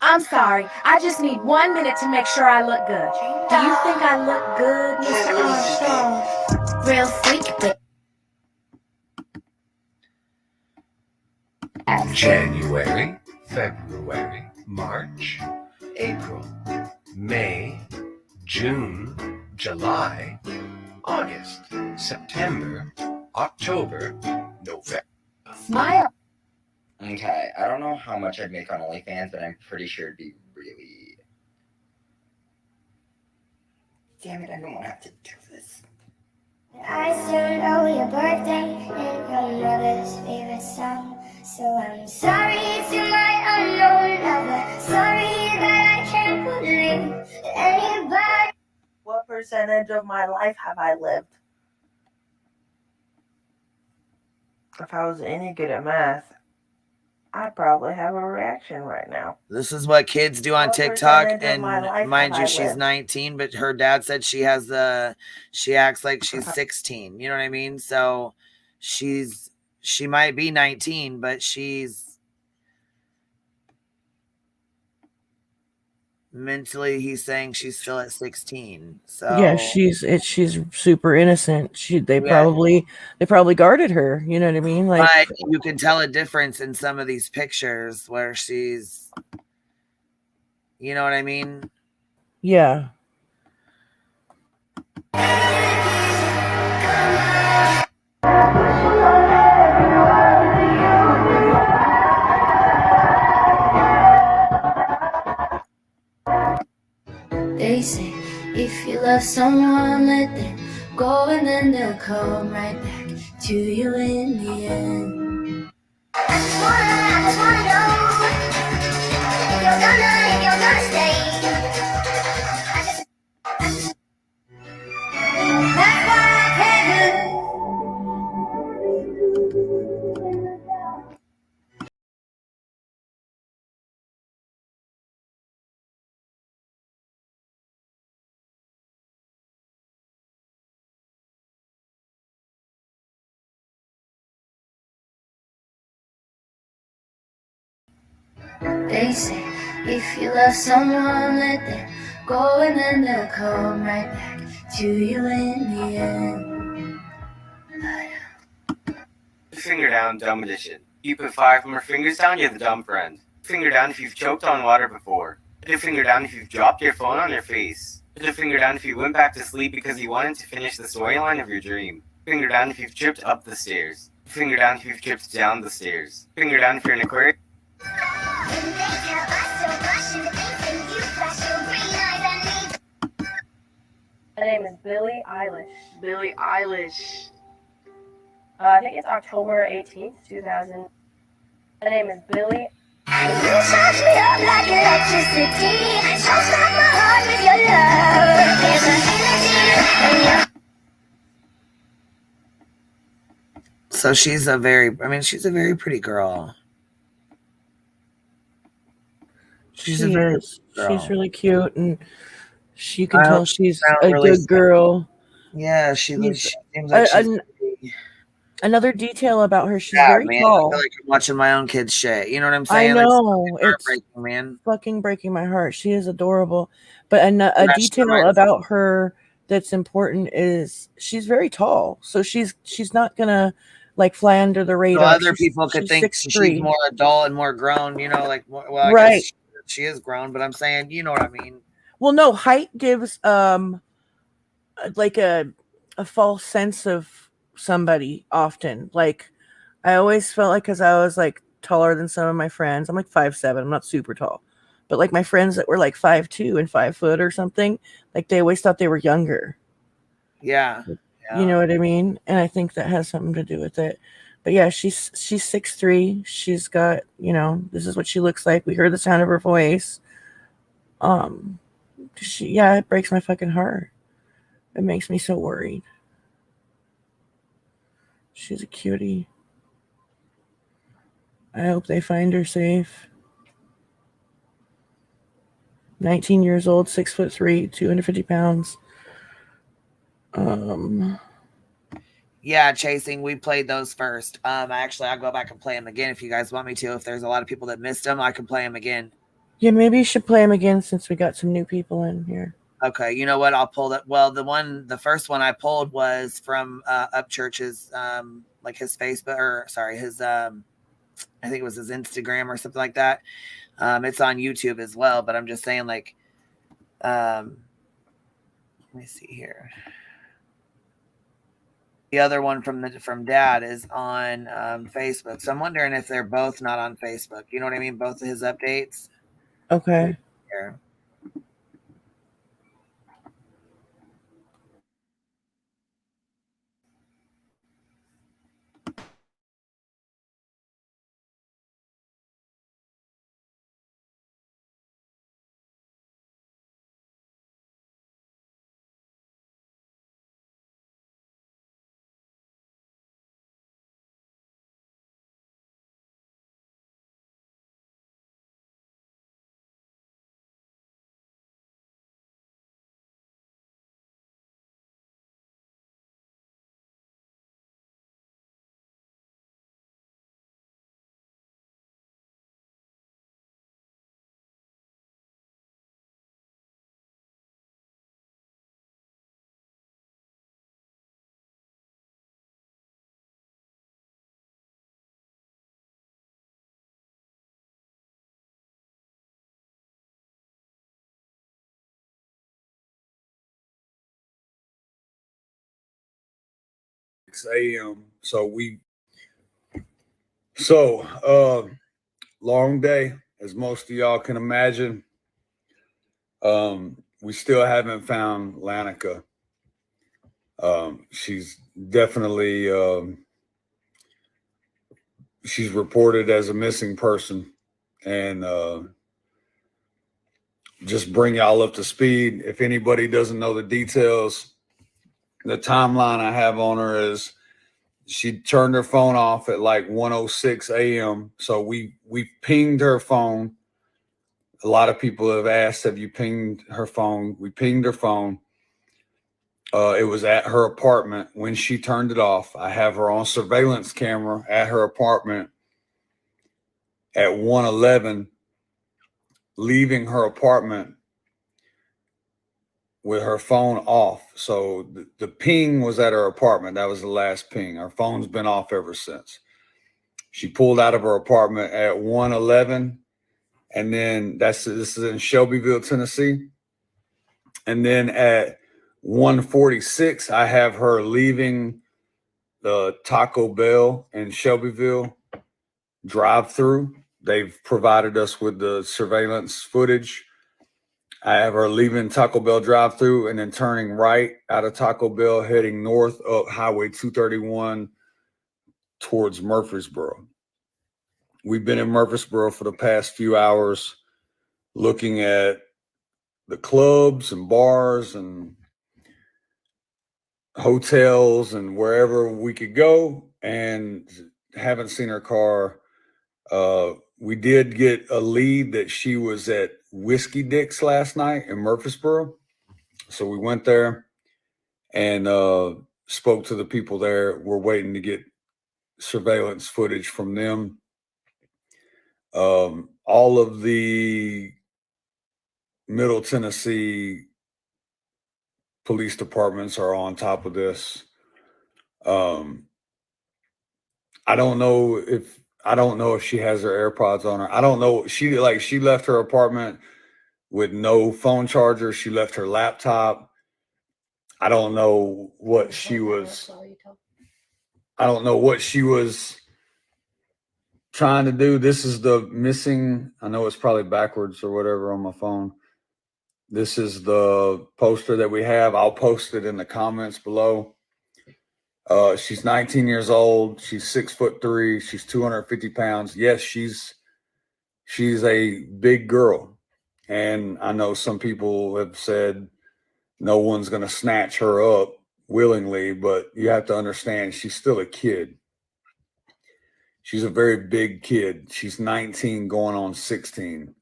I'm sorry. I just need 1 minute to make sure I look good. Do you think I look good, Mr. Armstrong? Real freak, but January, February, March, April, May, June, July, August, September, October, November. Smile. Okay, I don't know how much I'd make on OnlyFans, but I'm pretty sure it'd be really... Damn it, I don't want to have to do this. I still know your birthday and your mother's favorite song. So I'm sorry to my unknown lover. Sorry that I can't believe that anybody. What percentage of my life have I lived? If I was any good at math, I'd probably have a reaction right now. This is what kids do on What TikTok, percentage of and my life mind have you, I she's lived? 19, but her dad said she acts like she's 16. You know what I mean? So she might be 19, but mentally, he's saying she's still at 16. So yeah, she's super innocent. They Yeah. probably guarded her. You know what I mean? Like, but you can tell a difference in some of these pictures where she's, you know what I mean? yeah. They say if you love someone, let them go, and then they'll come right back to you in the end. I just wanna know if you're gonna stay. That's why I can't do. They say if you love someone, let them go, and then they'll come right back to you in the end. Finger down, dumb edition. You put 5 more fingers down, you're the dumb friend. Finger down if you've choked on water before. Put a finger down if you've dropped your phone on your face. Put a finger down if you went back to sleep because you wanted to finish the storyline of your dream. Finger down if you've tripped up the stairs. Finger down if you've tripped down the stairs. Finger down if you're in a aquarium. My name is Billie Eilish. Billie Eilish. I think it's October 18th, 2000. My name is Billie. You charge me up like electricity. Jumpstart my heart with your love. There's an energy in your. So she's a very pretty girl. She's really cute, and you can tell she's a good girl. Yeah, seems like another detail about her. She's very tall. I feel like I'm watching my own kid's shit. You know what I'm saying? I know, it's heartbreaking, man. Fucking breaking my heart. She is adorable, but a detail about her that's important is she's very tall. So she's not gonna like fly under the radar. So other people could think 6'3". she's more adult and more grown. You know, like I right. guess she is grown, but I'm saying, you know what I mean. Well, no, height gives like a false sense of somebody often. Like I always felt like, because I was like taller than some of my friends. I'm like 5'7". I'm not super tall. But like my friends that were like 5'2" and 5 foot or something, like they always thought they were younger. Yeah. You know what I mean? And I think that has something to do with it. But yeah, she's 6'3". She's got, this is what she looks like. We heard the sound of her voice. It breaks my fucking heart. It makes me so worried. She's a cutie. I hope they find her safe. 19 years old, 6'3", 250 pounds. Yeah, chasing. We played those first. Actually, I'll go back and play them again if you guys want me to. If there's a lot of people that missed them, I can play them again. Yeah, maybe you should play them again since we got some new people in here. Okay, you know what? I'll pull that. Well, the first one I pulled was from Upchurch's, like his Facebook, or sorry, his I think it was his Instagram or something like that. It's on YouTube as well, but I'm just saying, like, let me see here. The other one from Dad is on Facebook, so I'm wondering if they're both not on Facebook. You know what I mean? Both of his updates. Okay. Here. a.m. Long day, as most of y'all can imagine. We still haven't found Lanica. She's definitely she's reported as a missing person, and just bring y'all up to speed. If anybody doesn't know the details, the timeline I have on her is she turned her phone off at like 1:06 a.m. So we pinged her phone. A lot of people have asked, have you pinged her phone? We pinged her phone. It was at her apartment when she turned it off. I have her on surveillance camera at her apartment at 1:11, leaving her apartment with her phone off. So the ping was at her apartment. That was the last ping. Her phone's been off ever since. She pulled out of her apartment at 1:11, and then this is in Shelbyville, Tennessee. And then at 1:46, I have her leaving the Taco Bell in Shelbyville drive-through. They've provided us with the surveillance footage. I have her leaving Taco Bell drive-through and then turning right out of Taco Bell, heading north up Highway 231 towards Murfreesboro. We've been in Murfreesboro for the past few hours looking at the clubs and bars and hotels and wherever we could go, and haven't seen her car. We did get a lead that she was at Whiskey Dick's last night in Murfreesboro. So we went there and spoke to the people there. We're waiting to get surveillance footage from them. All of the Middle Tennessee police departments are on top of this. I don't know if she has her AirPods on her. I don't know. She left her apartment with no phone charger. She left her laptop. I don't know what she was. I don't know what she was trying to do. This is the missing. I know it's probably backwards or whatever on my phone. This is the poster that we have. I'll post it in the comments below. She's 19 years old. She's 6'3". She's 250 pounds. Yes, she's a big girl. And I know some people have said no one's going to snatch her up willingly, but you have to understand she's still a kid. She's a very big kid. She's 19 going on 16.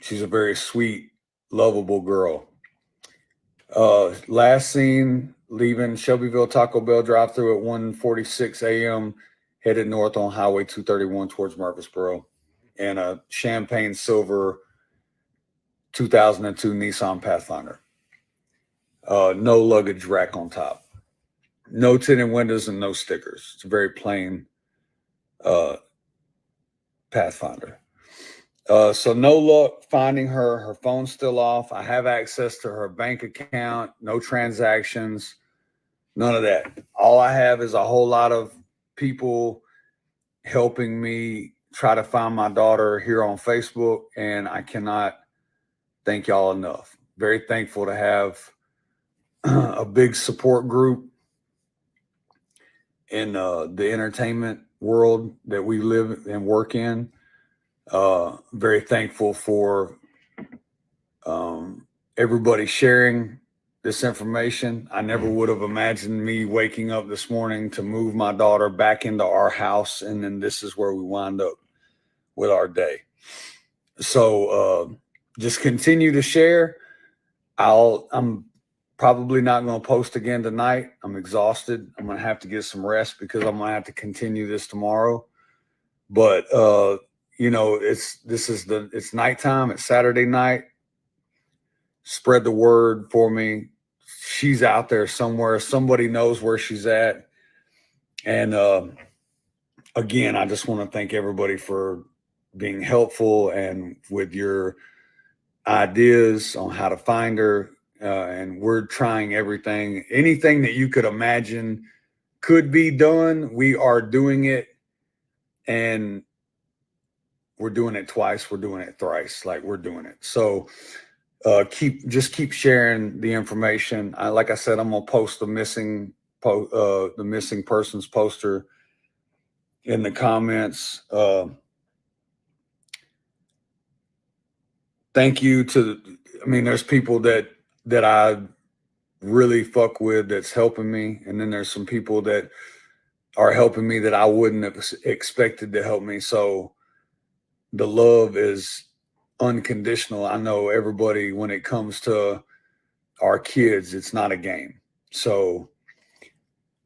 She's a very sweet, lovable girl. Last seen leaving Shelbyville Taco Bell drive-thru at 1:46 a.m., headed north on Highway 231 towards Murfreesboro, and a champagne silver 2002 Nissan Pathfinder. No luggage rack on top. No tinted windows and no stickers. It's a very plain Pathfinder. So no luck finding her. Her phone's still off. I have access to her bank account. No transactions. None of that. All I have is a whole lot of people helping me try to find my daughter here on Facebook, and I cannot thank y'all enough. Very thankful to have a big support group in the entertainment world that we live and work in. Very thankful for everybody sharing this information. I never would have imagined me waking up this morning to move my daughter back into our house, and then this is where we wind up with our day. So just continue to share. I'm probably not going to post again tonight. I'm exhausted. I'm going to have to get some rest because I'm going to have to continue this tomorrow. But you know, it's nighttime. It's Saturday night. Spread the word for me. She's out there somewhere. Somebody knows where she's at. And again, I just want to thank everybody for being helpful and with your ideas on how to find her. And we're trying everything. Anything that you could imagine could be done, we are doing it. And we're doing it twice. We're doing it thrice. Like, we're doing it. So keep sharing the information. Like I said, I'm gonna post the missing persons poster in the comments. Thank you to. I mean, there's people that I really fuck with that's helping me, and then there's some people that are helping me that I wouldn't have expected to help me. So the love is unconditional. I know everybody, when it comes to our kids, it's not a game. So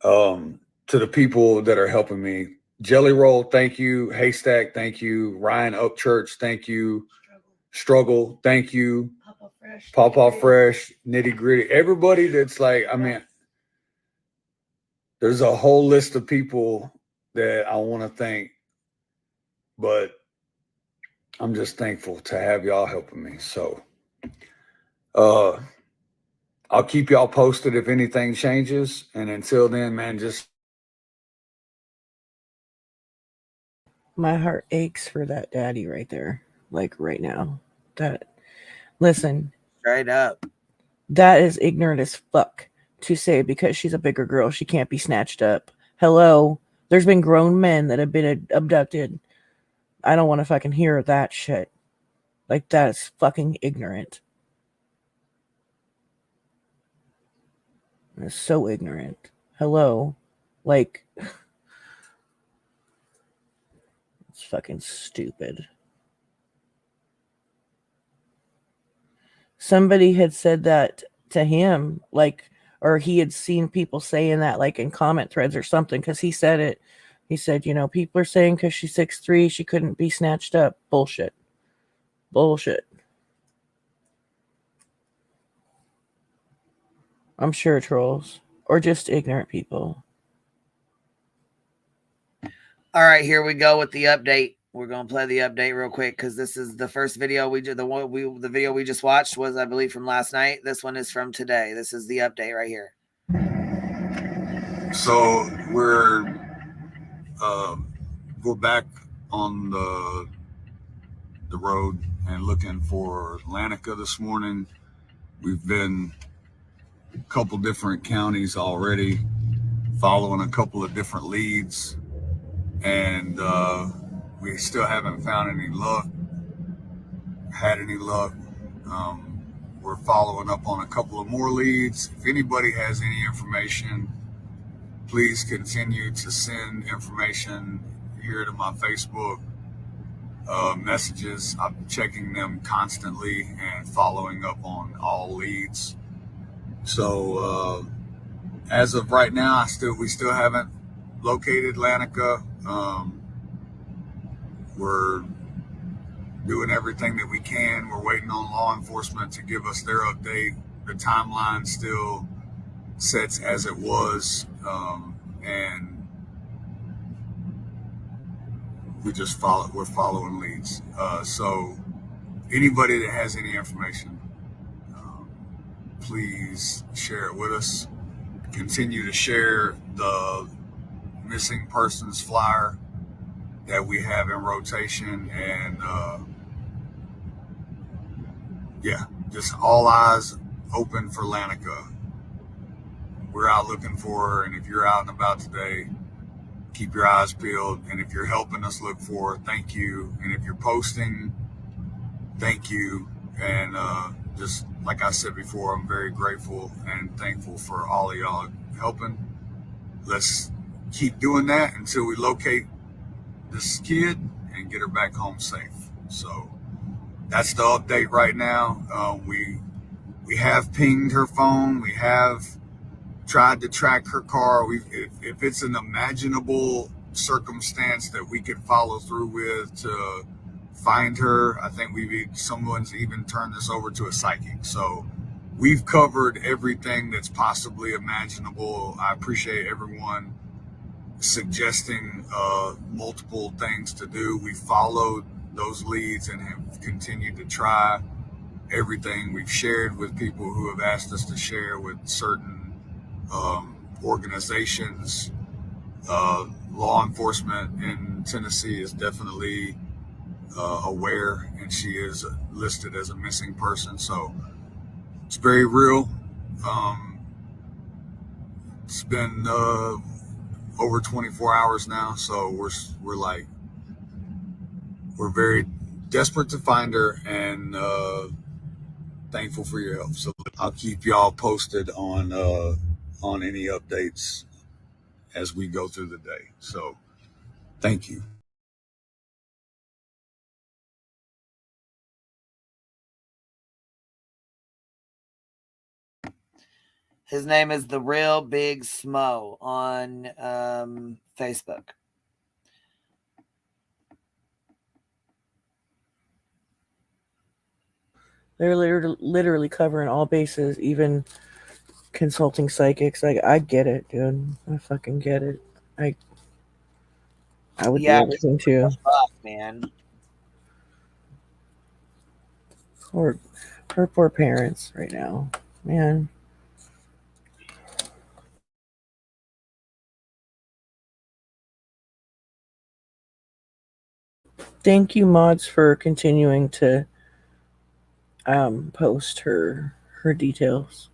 to the people that are helping me, Jelly Roll, thank you. Haystack, thank you. Ryan Upchurch, thank you. Struggle, thank you. Papa Fresh, Nitty Gritty, everybody that's like, I mean, there's a whole list of people that I want to thank, but I'm just thankful to have y'all helping me. So I'll keep y'all posted if anything changes. And until then, man, just. My heart aches for that daddy right there. Like right now. Listen. Straight up. That is ignorant as fuck to say because she's a bigger girl, she can't be snatched up. Hello? There's been grown men that have been abducted. I don't want to fucking hear that shit. Like, that's fucking ignorant. It's so ignorant. Hello? Like, it's fucking stupid. Somebody had said that to him, like, or he had seen people saying that, like, in comment threads or something, because he said it. He said, you know, people are saying because she's 6'3", she couldn't be snatched up. Bullshit. Bullshit. I'm sure trolls. Or just ignorant people. All right, here we go with the update. We're gonna play the update real quick because this is the first video we did. The video we just watched was, I believe, from last night. This one is from today. This is the update right here. So we're back on the road and looking for Lanica this morning. We've been a couple different counties already, following a couple of different leads, and we still haven't found any luck, had any luck. We're following up on a couple of more leads. If anybody has any information, please continue to send information here to my Facebook messages. I'm checking them constantly and following up on all leads. So as of right now, we still haven't located Lanica. We're doing everything that we can. We're waiting on law enforcement to give us their update. The timeline still sets as it was, and we're following leads. So anybody that has any information, please share it with us. Continue to share the missing persons flyer that we have in rotation, and just all eyes open for Lanica. We're out looking for her, and if you're out and about today, keep your eyes peeled. And if you're helping us look for her, thank you. And if you're posting, thank you. And just like I said before, I'm very grateful and thankful for all of y'all helping. Let's keep doing that until we locate this kid and get her back home safe. So that's the update right now. We have pinged her phone. We have tried to track her car. If it's an imaginable circumstance that we could follow through with to find her, I think someone's even turned this over to a psychic. So we've covered everything that's possibly imaginable. I appreciate everyone suggesting multiple things to do. We followed those leads and have continued to try everything. We've shared with people who have asked us to share with certain organizations. Law enforcement in Tennessee is definitely aware, and she is listed as a missing person. So it's very real. It's been over 24 hours now, so we're very desperate to find her, and thankful for your help. So I'll keep y'all posted on any updates as we go through the day. So thank you. His name is The Real Big Smo on Facebook. They're literally covering all bases, even consulting psychics. Like, I get it, dude. I fucking get it. I would do everything too. Fuck, man. Or her poor parents right now, man. Thank you, mods, for continuing to post her details.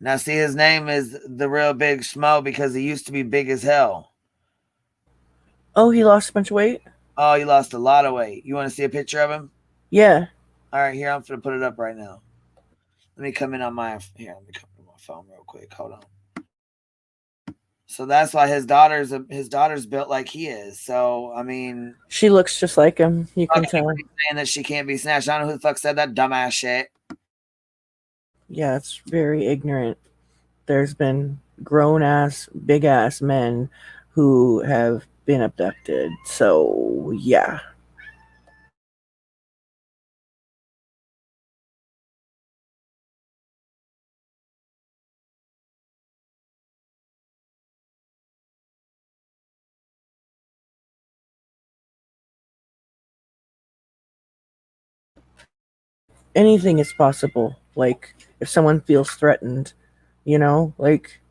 Now, see, his name is The Real Big Smo because he used to be big as hell. Oh, he lost a bunch of weight? Oh, he lost a lot of weight. You want to see a picture of him? Yeah. All right, here, I'm going to put it up right now. Let me come in on let me come to my phone real quick. Hold on. So that's why his daughter's built like he is. So, I mean, she looks just like him. You can tell. Saying that she can't be snatched. I don't know who the fuck said that dumbass shit. Yeah, it's very ignorant. There's been grown-ass, big-ass men who have been abducted. So, yeah. anything is possible. Like if someone feels threatened, like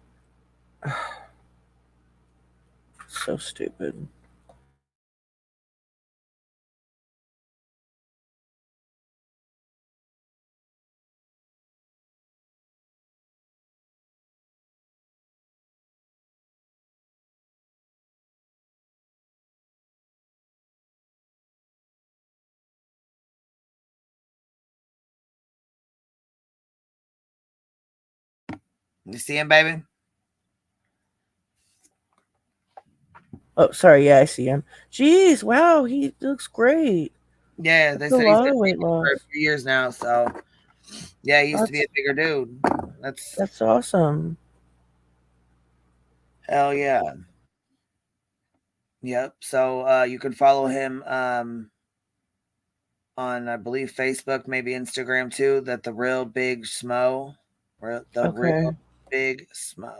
so stupid. You see him, baby? Oh, sorry. Yeah, I see him. Jeez, wow, he looks great. Yeah, they That's a said he's lot been of weight vegan for loss. a few years now. So yeah, he used to be That's a bigger dude. That's that's awesome. hell yeah. Yep. So you can follow him on I believe Facebook, maybe Instagram too. That the real big smo, the real Okay. big smo.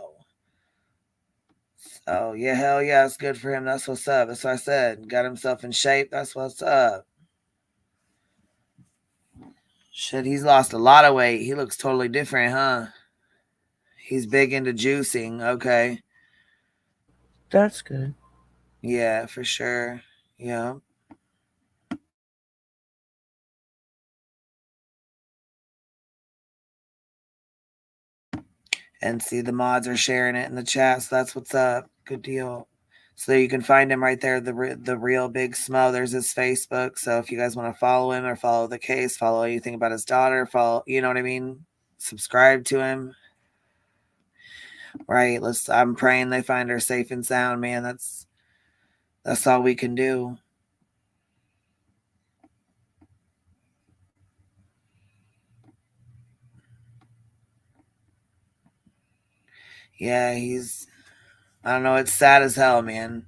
So yeah, hell yeah, it's good for him. That's what's up. That's what I said. Got himself in shape. That's what's up. Shit, he's lost a lot of weight. He looks totally different, huh? He's big into juicing. Okay. That's good. Yeah, for sure. Yeah. And see, the mods are sharing it in the chat. So that's what's up. Good deal. So you can find him right there, the real big smo. There's his Facebook. So if you guys want to follow him or follow the case, follow anything about his daughter, follow, you know what I mean? Subscribe to him. Right. I'm praying they find her safe and sound, man. That's all we can do. Yeah, I don't know, it's sad as hell, man.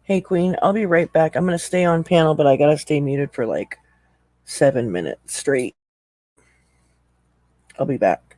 Hey, Queen, I'll be right back. I'm gonna stay on panel, but I gotta stay muted for like 7 minutes straight. I'll be back.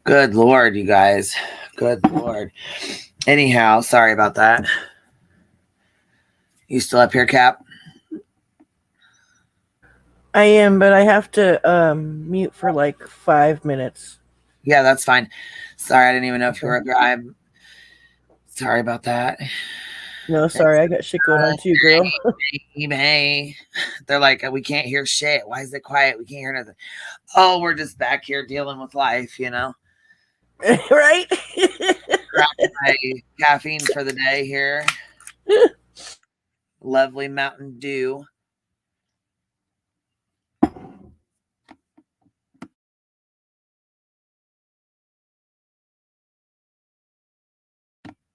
Good Lord, you guys. Good Lord. Anyhow, sorry about that. You still up here, Cap? I am, but I have to mute for like 5 minutes. Yeah, that's fine. Sorry, I didn't even know if you were up here. I'm sorry about that. No, sorry, I got shit going on too, girl. Hey. They're like, we can't hear shit. Why is it quiet? We can't hear nothing. Oh, we're just back here dealing with life, you know? Right? Grabbing my caffeine for the day here. Lovely Mountain Dew.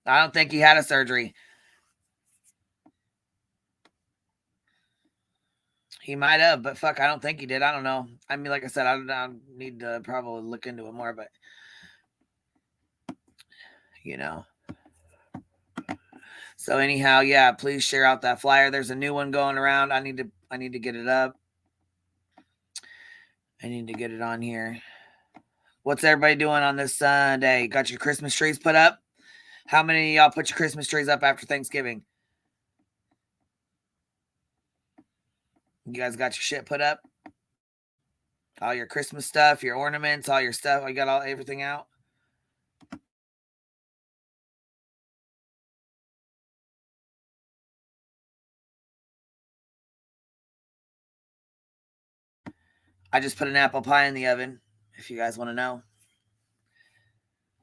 I don't think he had a surgery. He might have, but fuck, I don't think he did. I don't know. I mean, like I said, I need to probably look into it more, but you know. So anyhow, yeah, please share out that flyer. There's a new one going around. I need to get it up. I need to get it on here. What's everybody doing on this Sunday? Got your Christmas trees put up? How many of y'all put your Christmas trees up after Thanksgiving? You guys got your shit put up? All your Christmas stuff, your ornaments, all your stuff. I got everything out. I just put an apple pie in the oven, if you guys want to know.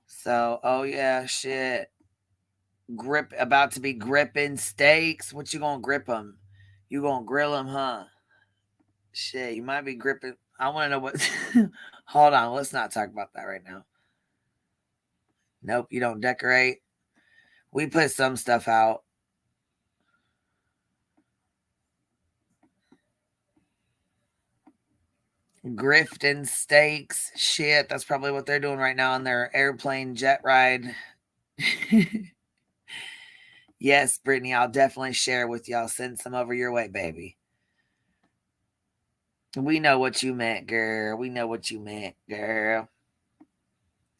So, oh yeah, shit. About to be gripping steaks. What you gonna grip them? You gonna grill them, huh? Shit, you might be gripping. I want to know what. Hold on, let's not talk about that right now. Nope, you don't decorate. We put some stuff out. Grifting steaks. Shit, that's probably what they're doing right now on their airplane jet ride. Yes, Brittany, I'll definitely share with y'all. Send some over your way, baby. We know what you meant, girl. We know what you meant, girl.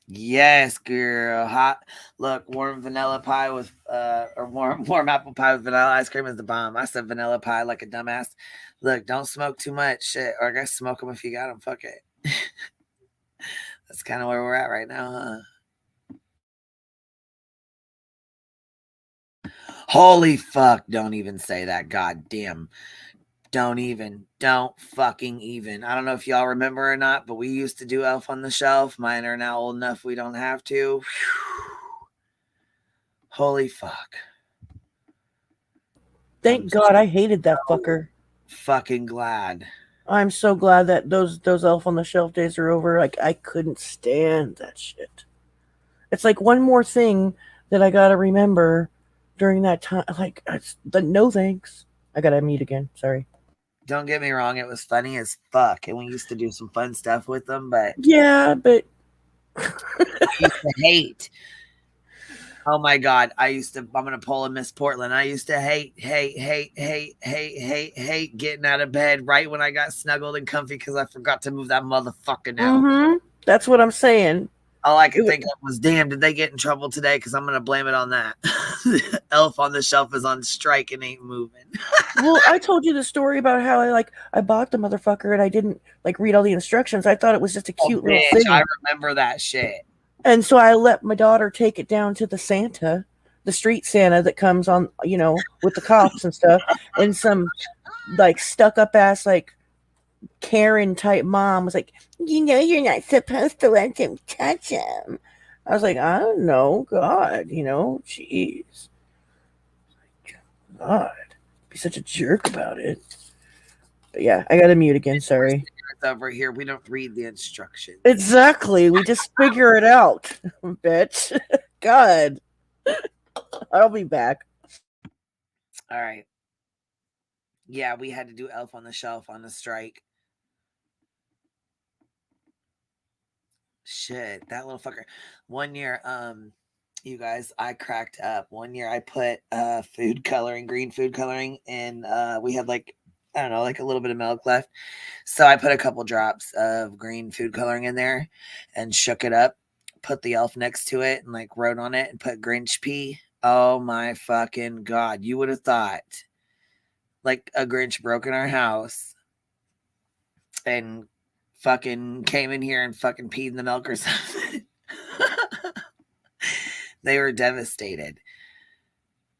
Yes, girl. Hot. Look, warm vanilla pie with or warm apple pie with vanilla ice cream is the bomb. I said vanilla pie like a dumbass. Look, don't smoke too much shit, or I guess smoke them if you got them. Fuck it. That's kind of where we're at right now, huh? Holy fuck! Don't even say that. God damn. Don't fucking even. I don't know if y'all remember or not, but we used to do Elf on the Shelf. Mine are now old enough we don't have to. Whew. Holy fuck. Thank God I hated that fucker. Fucking glad. I'm so glad that those Elf on the Shelf days are over. Like, I couldn't stand that shit. It's like one more thing that I gotta remember during that time. Like, no thanks. I gotta mute again. Sorry. Don't get me wrong, it was funny as fuck, and we used to do some fun stuff with them, but yeah, but I used to hate. Oh my God, I'm gonna pull a Miss Portland. I used to hate getting out of bed right when I got snuggled and comfy because I forgot to move that motherfucker now. Mm-hmm. That's what I'm saying. All I could think of was, damn, did they get in trouble today? Because I'm gonna blame it on that. Elf on the Shelf is on strike and ain't moving. Well, I told you the story about how I bought the motherfucker and I didn't read all the instructions. I thought it was just a cute little thing. I remember that shit. And so I let my daughter take it down to the Santa, the street Santa that comes on, with the cops and stuff, and some stuck up ass Karen type mom was like, you're not supposed to let them touch him. I was like, I don't know, God, jeez. God, be such a jerk about it. But yeah, I gotta mute again. Sorry. Over here, we don't read the instructions. Exactly. We just figure it out, bitch. God. I'll be back. All right. Yeah, we had to do Elf on the Shelf on the strike. Shit, that little fucker. One year, you guys, I cracked up. One year I put green food coloring, and we had I don't know, a little bit of milk left. So I put a couple drops of green food coloring in there and shook it up. put the elf next to it and like wrote on it and put Grinch pee. Oh my fucking God. You would have thought like a Grinch broke in our house and fucking came in here and fucking peed in the milk or something. They were devastated.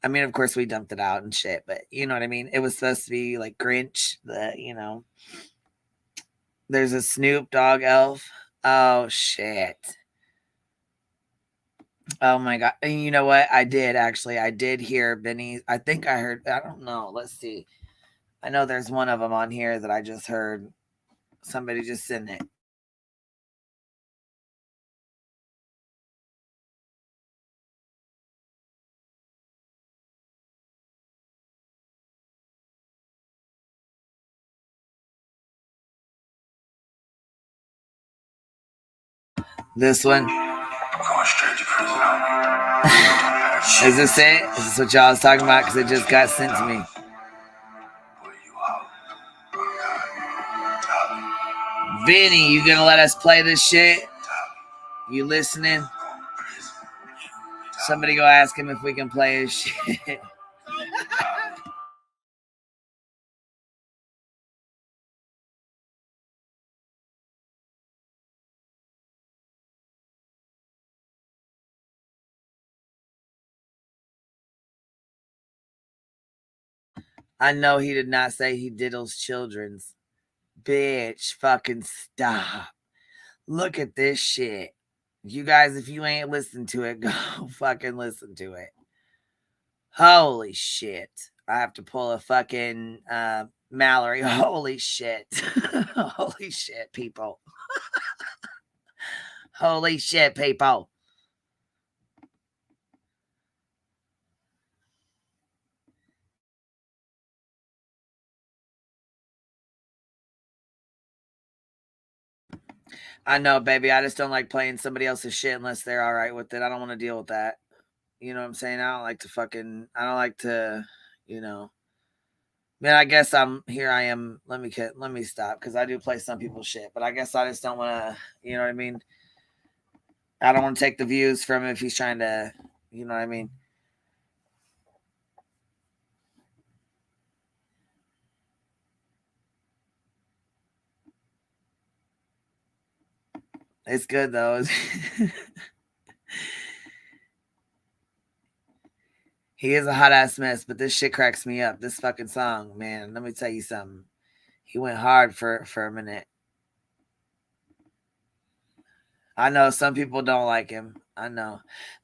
I mean, of course we dumped it out and shit, but you know what I mean? It was supposed to be like Grinch, there's a Snoop Dogg elf. Oh shit. Oh my God. And you know what? I did hear Benny. I think I heard, I don't know. Let's see. I know there's one of them on here that I just heard. Somebody just sent it. This one. Is this it? Is this what y'all was talking about? Because it just got sent to me. Benny, you gonna let us play this shit? You listening? Somebody go ask him if we can play his shit. I know he did not say he diddles children's. Bitch, fucking stop. Look at this shit. You guys, if you ain't listened to it, go fucking listen to it. Holy shit. I have to pull a fucking Mallory. Holy shit. Holy shit, people. Holy shit, people. I know, baby. I just don't like playing somebody else's shit unless they're all right with it. I don't want to deal with that. You know what I'm saying? I don't like to, Man, I guess I am. Let me stop because I do play some people's shit, but I guess I just don't want to, you know what I mean? I don't want to take the views from him if he's trying to, you know what I mean? It's good though. He is a hot ass mess, but this shit cracks me up. This fucking song, man. Let me tell you something. He went hard for a minute. I know some people don't like him. I know.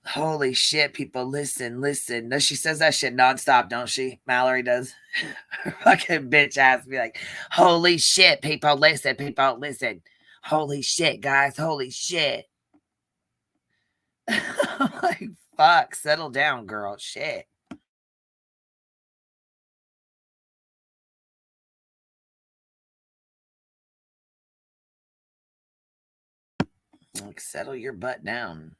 Holy shit, people, listen. No, she says that shit nonstop, don't she? Mallory does. Fucking bitch ass be like, holy shit, people, listen. Holy shit, guys, holy shit. I'm like, fuck, settle down, girl. Shit. Like, settle your butt down.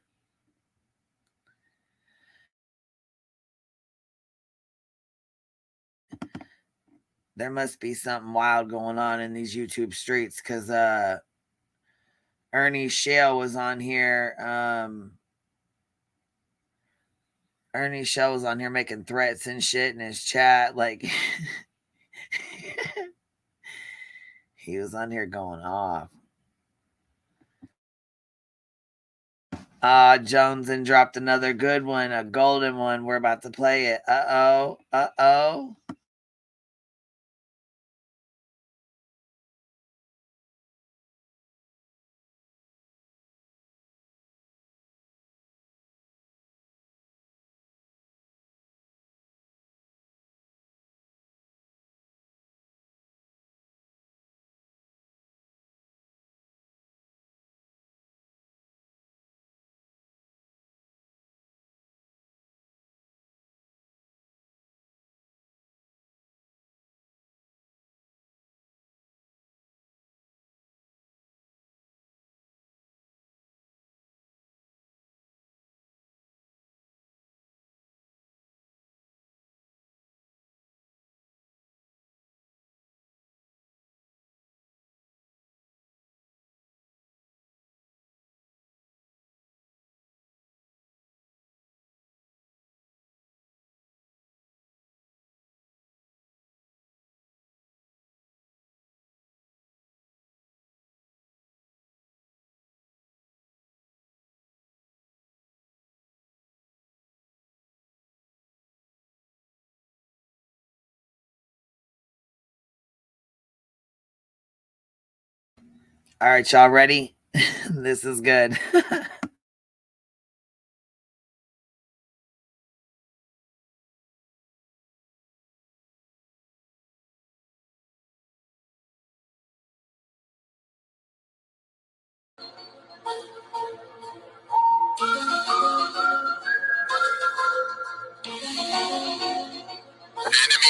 There must be something wild going on in these YouTube streets because Ernie Shale was on here. Ernie Shale was on here making threats and shit in his chat. Like, he was on here going off. Jones and dropped another good one, a golden one. We're about to play it. Uh-oh. All right, y'all ready? This is good. Enemy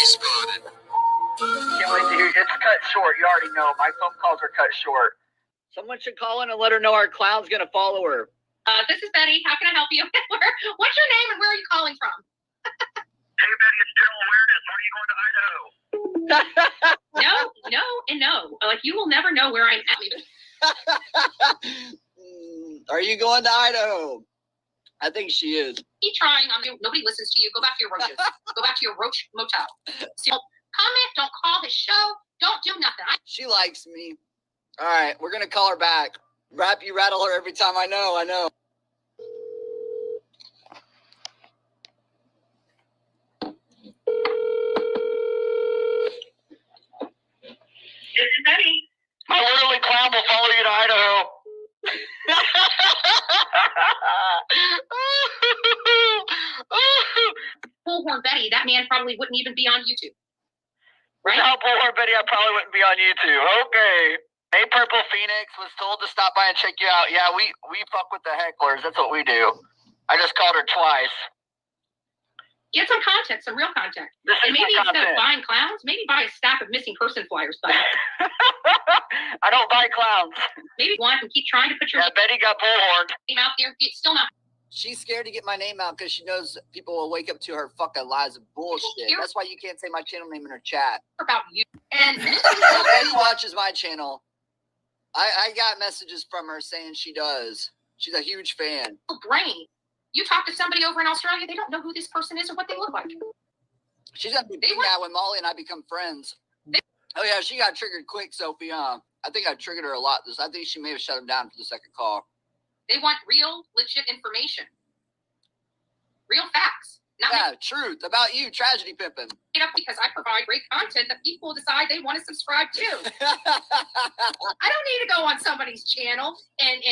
spotted. Can't wait to hear. It's cut short. You already know. My phone calls are cut short. Someone should call in and let her know our clown's gonna follow her. This is Betty. How can I help you? What's your name and where are you calling from? Hey Betty, it's general awareness. Where are you going to Idaho? No, and no. Like, you will never know where I'm at. Are you going to Idaho? I think she is. Keep trying on you. Nobody listens to you. Go back to your roaches. Go back to your roach motel. So, don't comment. Don't call his show. Don't do nothing. She likes me. All right, we're gonna call her back. You rattle her every time. I know. This is Betty. My literally clown will follow you to Idaho. Bullhorn Betty, that man probably wouldn't even be on YouTube. Right? No, Bullhorn Betty, I probably wouldn't be on YouTube. Okay. Hey, Purple Phoenix was told to stop by and check you out. Yeah, we fuck with the hecklers. That's what we do. I just called her twice. Get some content, some real content. And maybe instead of buying clowns, maybe buy a stack of missing person flyers. I don't buy clowns. Maybe one and keep trying to put your Betty got bullhorned. name out there. It's still not. She's scared to get my name out because she knows people will wake up to her fucking lies of bullshit. That's why you can't say my channel name in her chat. About you. And Betty watches my channel. I got messages from her saying she does. She's a huge fan. Brain. You talk to somebody over in Australia, they don't know who this person is or what they look like. She's gonna be big now when Molly and I become friends. Oh yeah, she got triggered quick, Sophie. I think I triggered her a lot. I think she may have shut him down for the second call. They want real, legit information. Real facts. Not truth about you, Tragedy Pimpin'. Because I provide great content that people decide they want to subscribe to. I don't need to go on somebody's channel and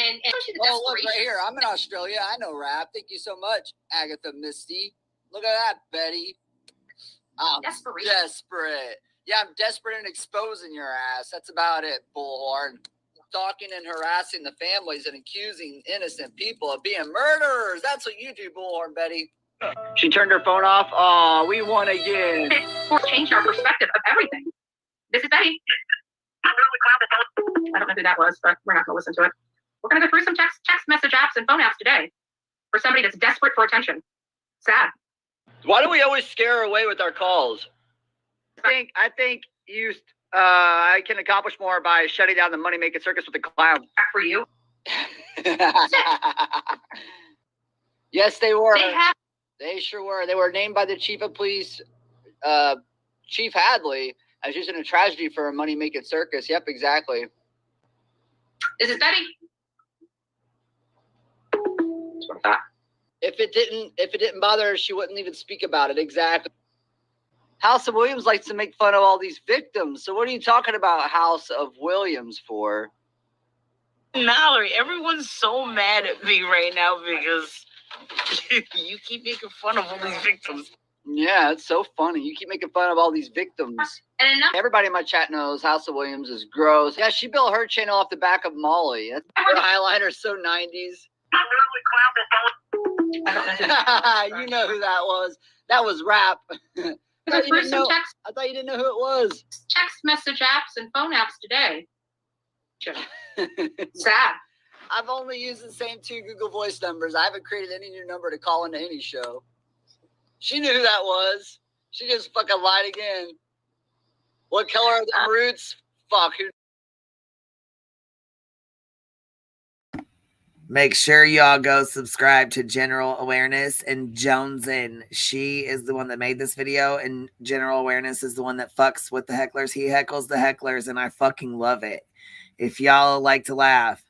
oh, look right here. I'm in Australia. I know rap. Thank you so much, Agatha Misty. Look at that, Betty. I'm desperate. Yeah, I'm desperate in exposing your ass. That's about it, Bullhorn. Stalking and harassing the families and accusing innocent people of being murderers. That's what you do, Bullhorn Betty. She turned her phone off. Oh, we won again. Change our perspective of everything. This is Betty. I don't know who that was, but we're not going to listen to it. We're going to go through some text message apps and phone apps today for somebody that's desperate for attention. Sad. Why do we always scare her away with our calls? I think I can accomplish more by shutting down the money-making circus with the clown. For you? Yes, they were. They sure were. They were named by the chief of police, Chief Hadley, as using a tragedy for a money-making circus. Yep, exactly. This is Betty. If it didn't bother her, she wouldn't even speak about it. Exactly. House of Williams likes to make fun of all these victims. So what are you talking about House of Williams for? Mallory, everyone's so mad at me right now because you keep making fun of all these victims. Yeah, it's so funny. You keep making fun of all these victims. Everybody in my chat knows House of Williams is gross. Yeah, she built her channel off the back of Molly. Her highlighter's so 90s. You know who that was. That was rap. I thought you didn't know who it was. Text message apps and phone apps today. Sad. I've only used the same 2 Google Voice numbers. I haven't created any new number to call into any show. She knew who that was. She just fucking lied again. What color are the roots? Fuck. Who? Make sure y'all go subscribe to General Awareness and Jonesin. She is the one that made this video, and General Awareness is the one that fucks with the hecklers. He heckles the hecklers, and I fucking love it. If y'all like to laugh,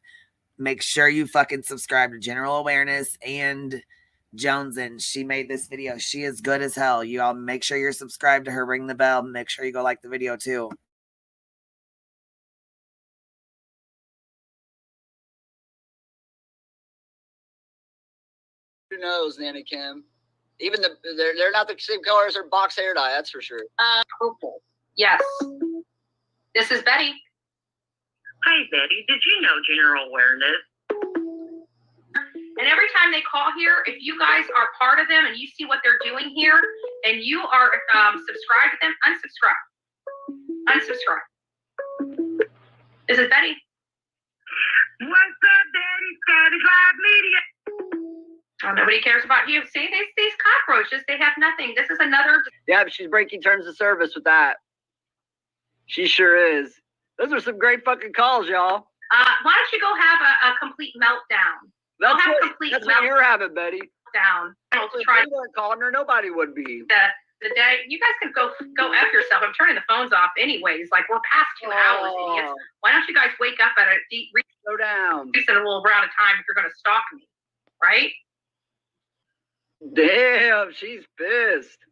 make sure you fucking subscribe to General Awareness and Jonesin. She made this video. She is good as hell. You all make sure you're subscribed to her. Ring the bell. Make sure you go like the video too. Who knows, Nanny Kim? Even they're not the same color as her box hair dye, that's for sure. Purple. Yes. This is Betty. Hi, Betty. Did you know general awareness? And every time they call here, if you guys are part of them and you see what they're doing here and you are subscribed to them, unsubscribe. Unsubscribe. This is Betty. What's up, Daddy? Static Live Media. Oh, nobody cares about you. See, these cockroaches, they have nothing. This is another. Yeah, but she's breaking terms of service with that. She sure is. Those are some great fucking calls, y'all. Why don't you go have a complete meltdown? That's what you're having, Betty. Down. If you weren't calling her, nobody would be. The day you guys can go F yourself. I'm turning the phones off anyways. Like, we're past 2 hours, idiots. Why don't you guys wake up at a slow down, decent little round of time if you're going to stalk me, right? Damn, she's pissed.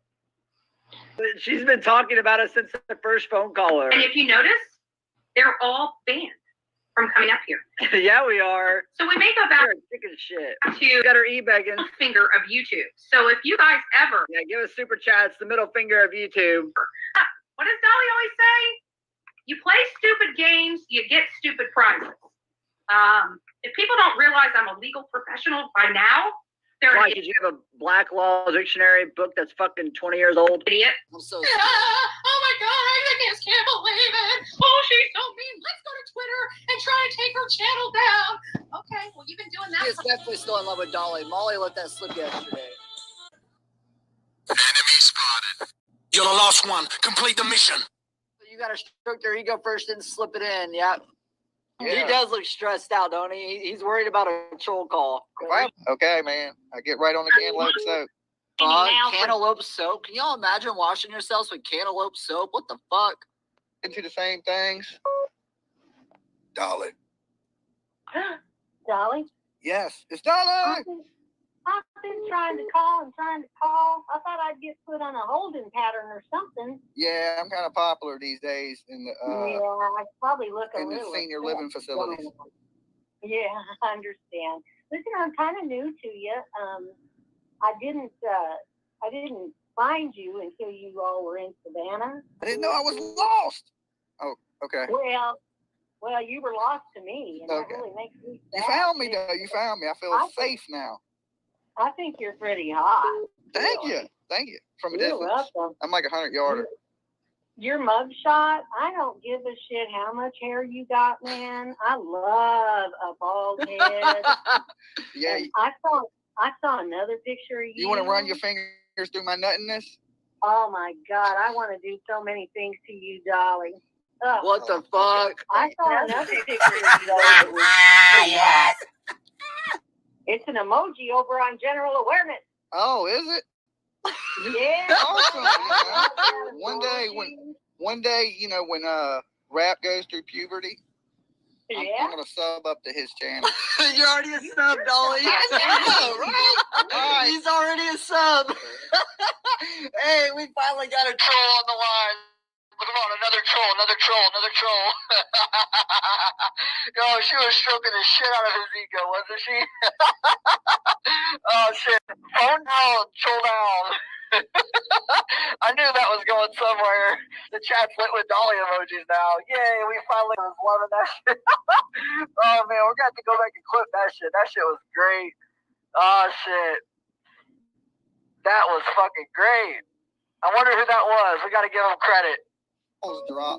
She's been talking about it since the first phone call. And if you notice, they're all banned from coming up here. Yeah, we are. So we may go back sick as shit. to got her e-begging finger of YouTube. So if you guys ever give us super chats, the middle finger of YouTube. What does Dolly always say? You play stupid games, you get stupid prizes. If people don't realize I'm a legal professional by now, they're why? Did you have a Black Law Dictionary book that's fucking 20 years old? Idiot. I'm so oh my God, I just can't believe it. Oh, she's so mean. Let's go to Twitter and try and take her channel down. Okay, well, you've been doing that. She is definitely still in love with Dolly. Molly let that slip yesterday. Enemy spotted. You're the last one. Complete the mission. You gotta stroke their ego first and slip it in. Yeah. He does look stressed out, don't he? He's worried about a troll call. Okay, man. I get right on the cantaloupe soap. Cantaloupe soap? Can y'all imagine washing yourselves with cantaloupe soap? What the fuck? Into the same things. Dolly. Dolly? Yes, it's Dolly. I've been trying to call. I thought I'd get put on a holding pattern or something. Yeah, I'm kind of popular these days in the yeah, I probably look a in the little senior living facilities. Yeah, I understand. Listen, I'm kind of new to you. I didn't find you until you all were in Savannah. I didn't know I was lost. Oh, okay. Well, you were lost to me, and that really makes me sad. You found me, though. You found me. I feel safe now. I think you're pretty hot. Thank you. From a distance. You're welcome. I'm like 100-yarder. Your mugshot, I don't give a shit how much hair you got, man. I love a bald head. Yeah. And I saw another picture of you. You want to run your fingers through my nuttiness? Oh my God, I want to do so many things to you, Dolly. What the fuck? I saw another picture of you, though. Yes. It's an emoji over on general awareness. Oh, is it? Yeah. Awesome. One day, you know, when rap goes through puberty, I'm gonna sub up to his channel. You're already a sub, Dolly. Right. He's already a sub. Hey, we finally got a troll on the line. Come on, another troll. Oh, she was stroking the shit out of his ego, wasn't she? Oh, shit. Phone down, troll down. I knew that was going somewhere. The chat's lit with Dolly emojis now. Yay, we finally was loving that shit. Oh, man, we're going to have to go back and clip that shit. That shit was great. Oh, shit. That was fucking great. I wonder who that was. We got to give him credit. Drop,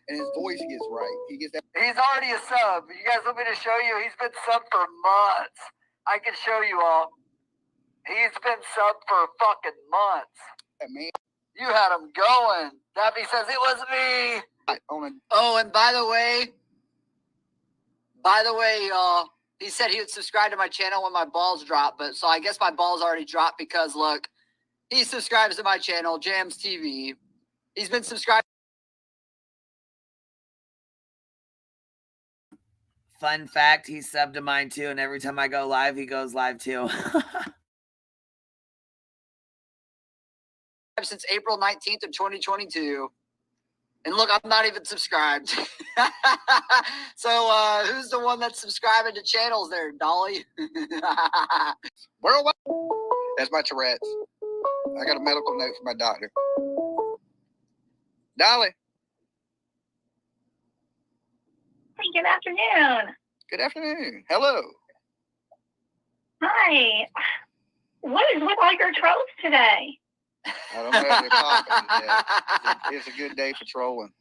and his voice gets right. He's already a sub. You guys want me to show you? He's been sub for months. I can show you all. He's been sub for fucking months. Man. You had him going. Daffy says it was me. Oh, and by the way, y'all, he said he would subscribe to my channel when my balls drop, but so I guess my balls already dropped because look, he subscribes to my channel, Jams TV. He's been subscribed. Fun fact, he subbed to mine too, and every time I go live, he goes live too. Since April 19th of 2022. And look, I'm not even subscribed. So who's the one that's subscribing to channels there, Dolly? Worldwide. That's my Tourette's. I got a medical note from my doctor. Dolly. Hey, good afternoon. Good afternoon. Hello. Hi. What is with all your trolls today? I don't know if they're popping yet. It's a good day for trolling.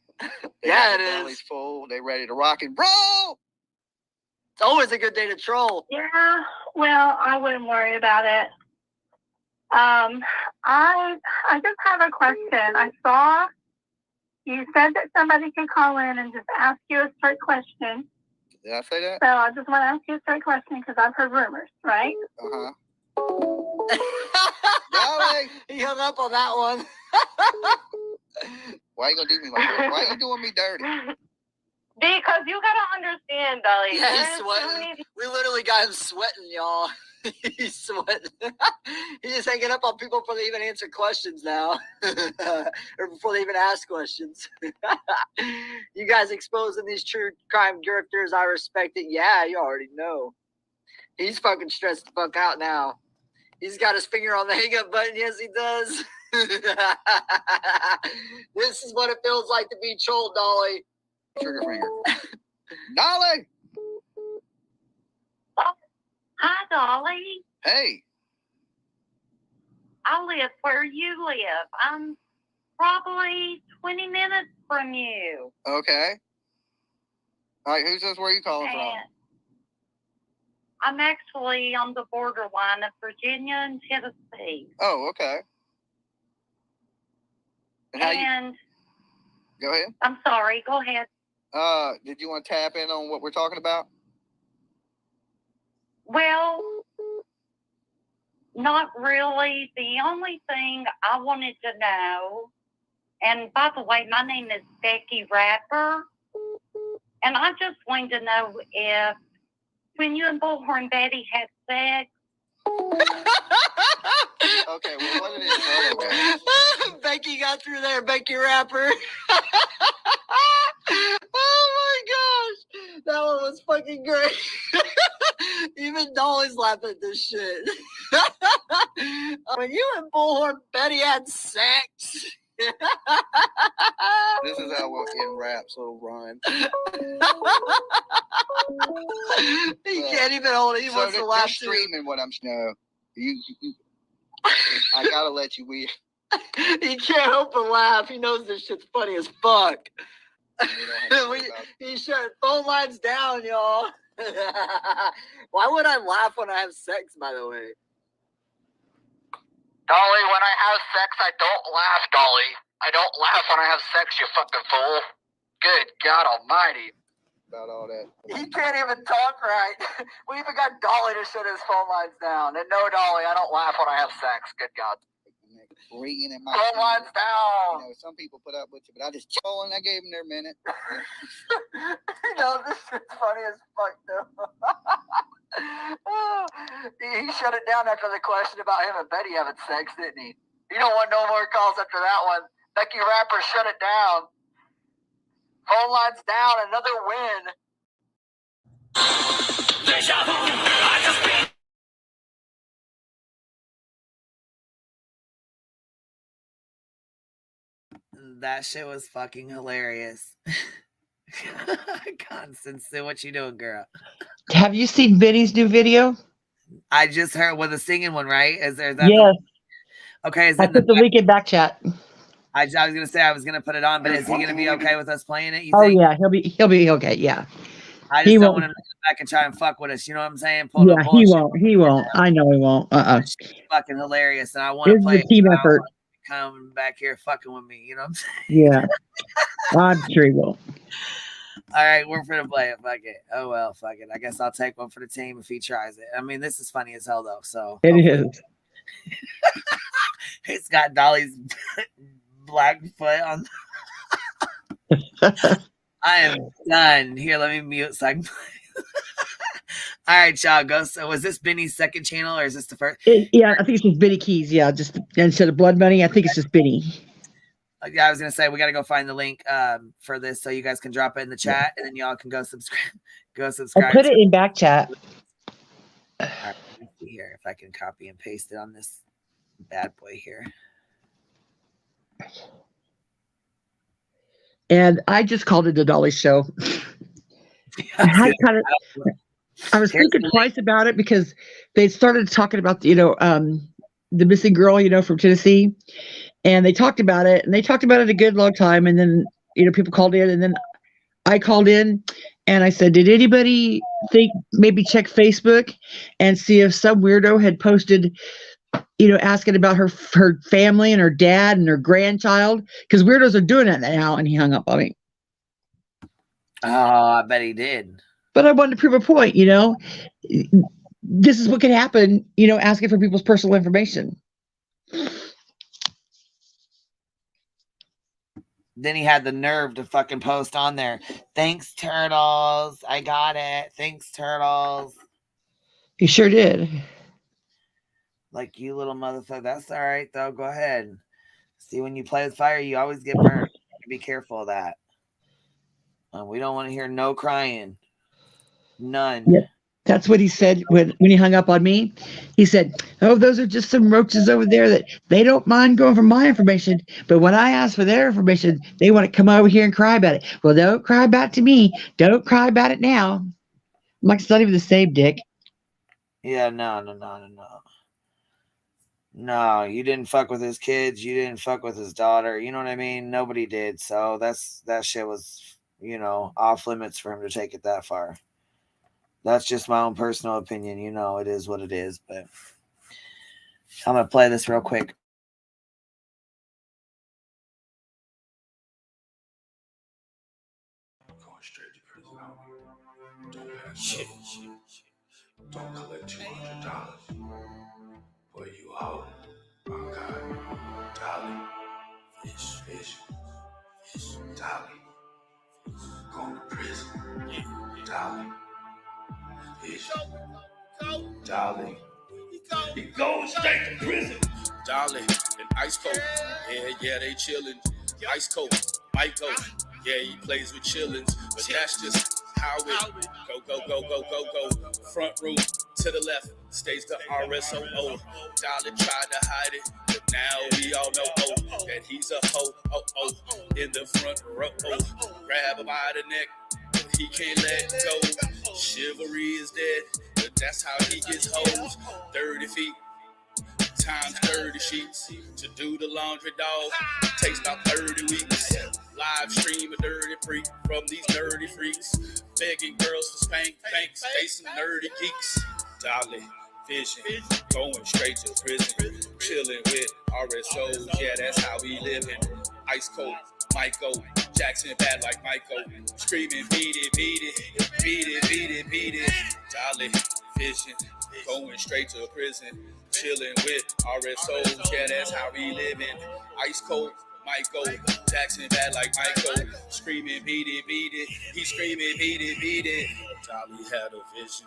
Yeah, it is. Belly's full. They ready to rock and roll. It's always a good day to troll. Yeah, well, I wouldn't worry about it. I just have a question. I saw you said that somebody can call in and just ask you a straight question. Did I say that? So I just want to ask you a straight question because I've heard rumors, right? Uh-huh. He hung up on that one. Why you gonna do me like that? Why you doing me dirty? Because you gotta understand, Dolly. Yeah, he's sweating. We literally got him sweating, y'all. He's sweating. He's hanging up on people before they even answer questions now. Or before they even ask questions. You guys exposing these true crime grifters, I respect it. Yeah, you already know. He's fucking stressed the fuck out now. He's got his finger on the hang up button. Yes, he does. This is what it feels like to be trolled, Dolly. Trigger finger. Dolly! Hi, Dolly. Hey. I live where you live. I'm probably 20 minutes from you. Okay. All right, who's this? Where are you calling from? I'm actually on the borderline of Virginia and Tennessee. Oh, okay. And go ahead. I'm sorry. Go ahead. Did you want to tap in on what we're talking about? Well, not really. The only thing I wanted to know, and by the way, my name is Becky Rapper, and I just wanted to know if when you and Bullhorn Betty had sex. Okay, well, what it is? Becky got through there, Becky Rapper. Oh my gosh, that one was fucking great. Even Dolly's laughing at this shit. When you and Bullhorn Betty had sex. This is how we'll end raps, little rhyme. He can't even hold it. He wants to laugh too. You're streaming what I'm no. I gotta let you weird. He can't help but laugh. He knows this shit's funny as fuck. He shut phone lines down, y'all. Why would I laugh when I have sex, by the way? Dolly, when I have sex, I don't laugh, Dolly. I don't laugh when I have sex, you fucking fool. Good God almighty. About all that. He can't even talk right. We even got Dolly to shut his phone lines down. And no, Dolly, I don't laugh when I have sex. Good God. Ringing in my phone lines down. You know, some people put up with it, but I just chill and I gave them their minute. You know, this shit's funny as fuck, though. He shut it down after the question about him and Betty having sex, didn't he? You don't want no more calls after that one. Becky Rapper shut it down. Phone lines down, another win. Deja vu, I just been. That shit was fucking hilarious. Constance, what you doing, girl? Have you seen Benny's new video? I just heard with a singing one, right? Is there that? Yes. Okay, is I that put the link in back chat. I was gonna say I was gonna put it on, but is he gonna be okay with us playing it? You Oh think? yeah, he'll be okay. Yeah. I just don't want him to come back and try and fuck with us. You know what I'm saying? Pull Yeah, he won't. He won't. I know he won't. It's fucking hilarious, and I want to This play. is a team effort. Coming back here, fucking with me. You know what I'm saying? Yeah. I'm sure he will. All right, we're gonna play it. Fuck it. Oh well, fuck it. I guess I'll take one for the team if he tries it. I mean, this is funny as hell though. So it is. It's got Dolly's black foot on. I am done. Here, let me mute so I can play. All right, y'all, go. So was this Benny's second channel or is this the first? Yeah, I think it's just Benny Keys. Yeah, just instead of Blood Money, I think it's just Benny. Yeah, I was gonna say we gotta go find the link for this so you guys can drop it in the chat, and then y'all can go subscribe. I'll put it in back chat. All right, let's see here if I can copy and paste it on this bad boy here. And I just called it the Dolly Show. I was thinking twice about it because they started talking about the missing girl, from Tennessee, and they talked about it, a good long time, and then people called in, and then I called in, and I said, did anybody think maybe check Facebook and see if some weirdo had posted, asking about her family and her dad and her grandchild, because weirdos are doing it now, and he hung up on me. Oh, I bet he did. But I wanted to prove a point, this is what can happen, asking for people's personal information. Then he had the nerve to fucking post on there. Thanks, turtles. I got it. Thanks, turtles. He sure did. Like, you little motherfucker. That's all right, though. Go ahead. See, when you play with fire, you always get burned. Be careful of that. We don't want to hear no crying. None. Yep. That's what he said when he hung up on me. He said, oh, those are just some roaches over there that they don't mind going for my information. But when I ask for their information, they want to come over here and cry about it. Well, don't cry about it to me. Don't cry about it now. I'm like, it's not even the same, dick. Yeah, no. No, you didn't fuck with his kids. You didn't fuck with his daughter. You know what I mean? Nobody did. So that shit was, off limits for him to take it that far. That's just my own personal opinion. It is what it is. But I'm going to play this real quick. Shit. Don't collect $200. Boy, you hoe. Oh, God. Dolly. Fish. Dolly. Going to prison. Dolly. Fish. Dolly. He goes straight to prison. Dolly and Ice Cold. Yeah, they chillin'. Ice Cold. Michael. Yeah, he plays with chillins. But that's just how it go. Front room to the left stays the RSOO. Dolly tried to hide it, but now we all know that he's a hoe. In the front row. Grab him by the neck, but he can't let go. Chivalry is dead, but that's how he gets hoes. 30 feet times 30 sheets to do the laundry, dog. Takes about 30 weeks. Live stream a dirty freak from these dirty freaks. Begging girls for spank banks, facing nerdy geeks. Dolly, vision, going straight to prison. Chilling with RSOs, yeah, that's how we living. Ice Cold, Michael, Jackson bad like Michael. Screaming, beat it. Dolly, vision, going straight to prison. Chilling with RSOs, yeah, that's how we living. Ice Cold, Michael, Jackson bad like Michael. Screaming, beat it. He screaming, beat it. Dolly had a vision.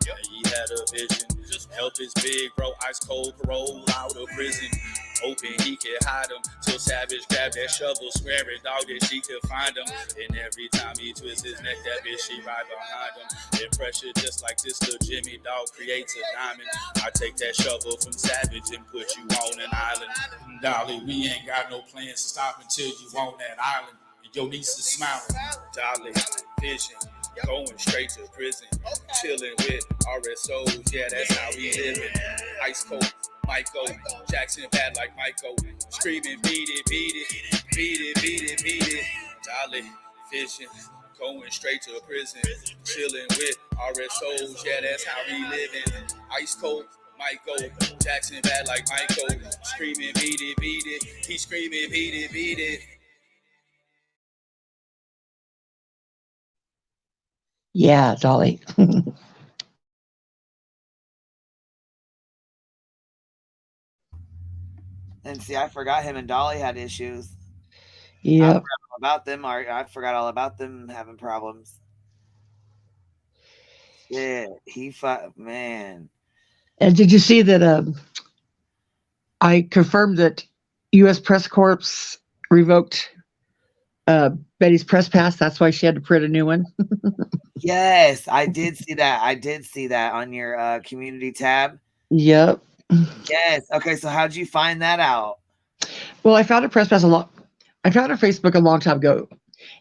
Yeah, he had a vision. Help his big bro, Ice Cold, parole out of prison. Hoping he could hide him till Savage grabbed that shovel, swearing dog that she could find him. And every time he twists his neck, that bitch she right behind him. And pressure just like this little Jimmy dog creates a diamond. I take that shovel from Savage and put you on an island. Dolly, we ain't got no plans to stop until you on that island. And your niece is smiling. Dolly, vision. Going straight to prison, chilling with RSOs, yeah, that's how we living. Ice Cold, Michael, Jackson bad like Michael. Screaming, beat it. Dolly, vision, going straight to prison, chilling with RSOs, yeah, that's how we living. Ice Cold, Michael, Jackson bad like Michael. Screaming, beat it. He screaming, beat it. Yeah, Dolly. And see, I forgot him and Dolly had issues. Yep. I forgot all about them having problems. Yeah, man. And did you see that I confirmed that U.S. Press Corp's revoked Betty's press pass. That's why she had to print a new one. Yes, I did see that. I did see that on your community tab. Yep. Yes. Okay, so how'd you find that out? Well, I found a press pass I found her Facebook a long time ago,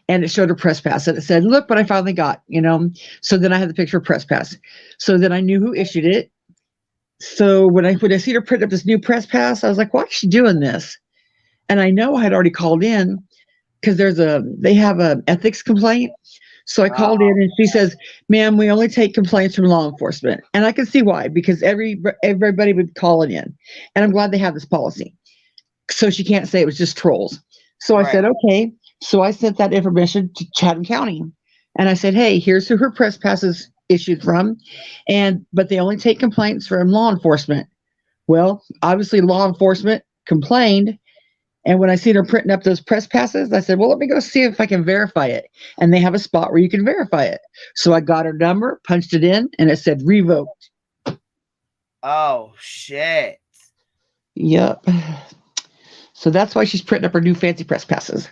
and it showed a press pass, and it said, "Look what I finally got." So then I had the picture of press pass. So then I knew who issued it. So when I see her print up this new press pass, I was like, "Why is she doing this?" And I know I had already called in because they have an ethics complaint. So I called in, and she says, "Ma'am, we only take complaints from law enforcement." And I can see why, because everybody would call it in. And I'm glad they have this policy. So she can't say it was just trolls. So I said, okay. So I sent that information to Chatham County. And I said, hey, here's who her press passes issued from. But they only take complaints from law enforcement. Well, obviously law enforcement complained. And when I seen her printing up those press passes, I said, well, let me go see if I can verify it. And they have a spot where you can verify it. So I got her number, punched it in, and it said revoked. Oh, shit. Yep. So that's why she's printing up her new fancy press passes.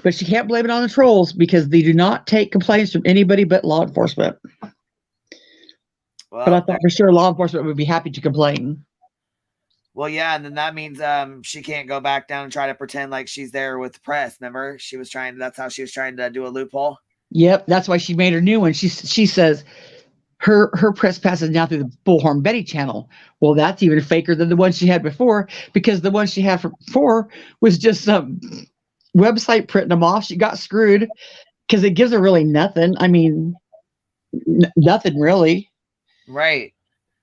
But she can't blame it on the trolls because they do not take complaints from anybody but law enforcement. Well, but I thought for sure law enforcement would be happy to complain. Well, yeah, and then that means she can't go back down and try to pretend like she's there with the press. Remember, that's how she was trying to do a loophole. Yep, that's why she made her new one. She says her press pass is now through the Bullhorn Betty channel. Well, that's even faker than the one she had before, because the one she had before was just some website printing them off. She got screwed because it gives her really nothing. I mean, nothing really. Right.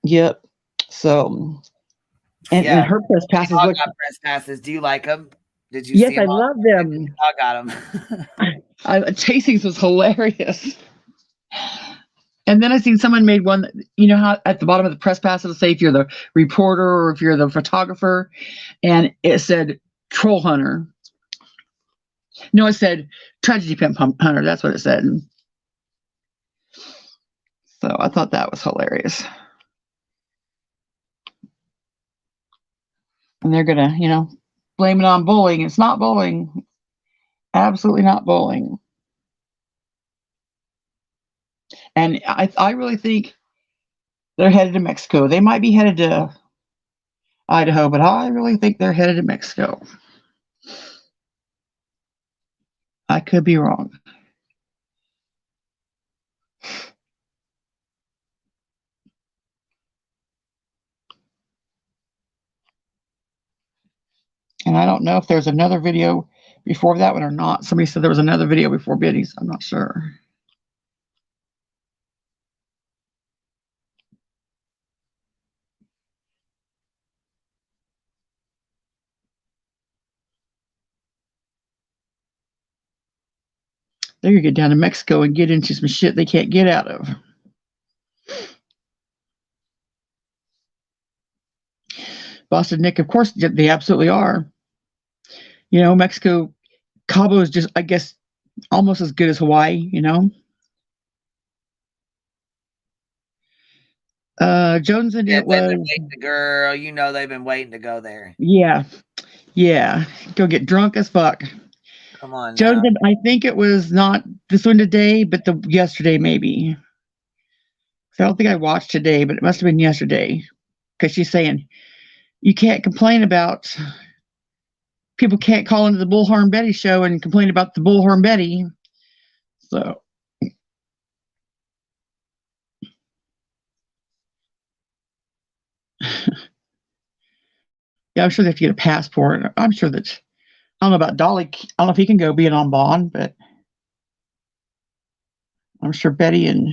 Yep. So, and her press passes look. look. Press passes. Do you like them? Did you? Yes, see I them love them. I got them. Chasing's was hilarious. And then I seen someone made one that, how at the bottom of the press pass it'll say if you're the reporter or if you're the photographer, and it said troll hunter. No, it said tragedy pimp hunter. That's what it said. So I thought that was hilarious. And they're gonna, blame it on bullying. It's not bullying. Absolutely not bullying. And I really think they're headed to Mexico. They might be headed to Idaho, but I really think they're headed to Mexico. I could be wrong. And I don't know if there's another video before that one or not. Somebody said there was another video before Biddy's. I'm not sure. They're going to get down to Mexico and get into some shit they can't get out of. Boston Nick, of course, they absolutely are. Mexico, Cabo is just, I guess, almost as good as Hawaii, Jones and it was. Girl, they've been waiting to go there. Yeah. Go get drunk as fuck. Come on, Jones. I think it was not this one today, but yesterday maybe. I don't think I watched today, but it must have been yesterday, because she's saying you can't complain about. People can't call into the Bullhorn Betty show and complain about the Bullhorn Betty. So. Yeah, I'm sure they have to get a passport. I'm sure that, I don't know about Dolly. I don't know if he can go being on bond, but I'm sure Betty and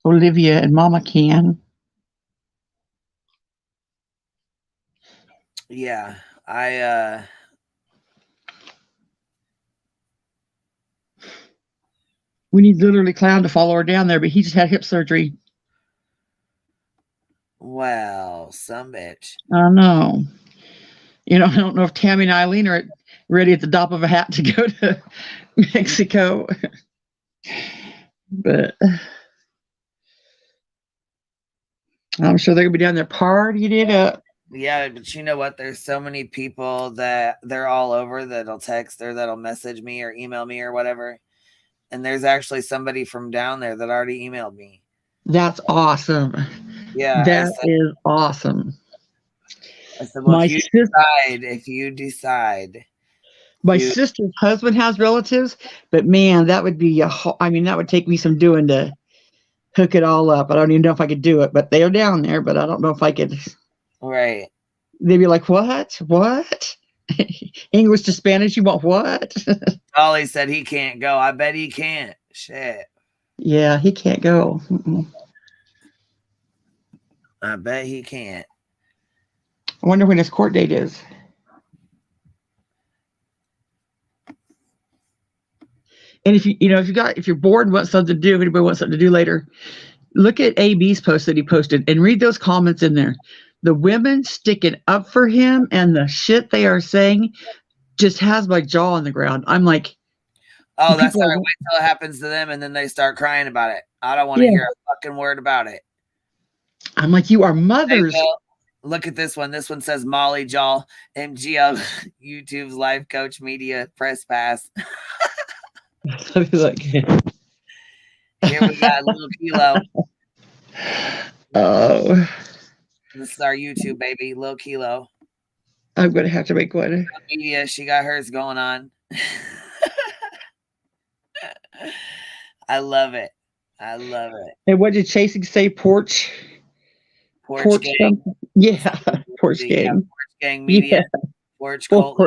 Olivia and Mama can. Yeah, we need literally Clown to follow her down there, but he just had hip surgery. Well, some bitch. I know. I don't know if Tammy and Eileen are ready at the top of a hat to go to Mexico. But I'm sure they're going to be down there partying it up. Yeah, but you know what? There's so many people that they're all over that'll text or that'll message me or email me or whatever. And there's actually somebody from down there that already emailed me. That's awesome. Yeah, That is awesome. I said, well, if you decide. My sister's husband has relatives, but man, that would be that would take me some doing to hook it all up. I don't even know if I could do it, but they're down there, but I don't know if I could. Right. They'd be like, what? English to Spanish, you want what? Ollie said he can't go. I bet he can't. Shit. Yeah, he can't go. Mm-mm. I bet he can't. I wonder when his court date is. And if you're bored and want something to do, if anybody wants something to do later, look at AB's post that he posted and read those comments in there. The women sticking up for him and the shit they are saying just has my jaw on the ground. I'm like, oh, that's all right. Wait till it happens to them and then they start crying about it. I don't want to hear a fucking word about it. I'm like, you are mothers. Look at this one. This one says Molly Jaw, MGO, YouTube's life coach media press pass. Like, here we got Little Kilo. Oh, this is our YouTube baby, Little Kilo. I'm gonna have to make one. Media, she got hers going on. I love it. I love it. And what did Chasing say? Porch gang. Yeah, porch gang. Yeah, porch gang media. Yeah. Porch cult.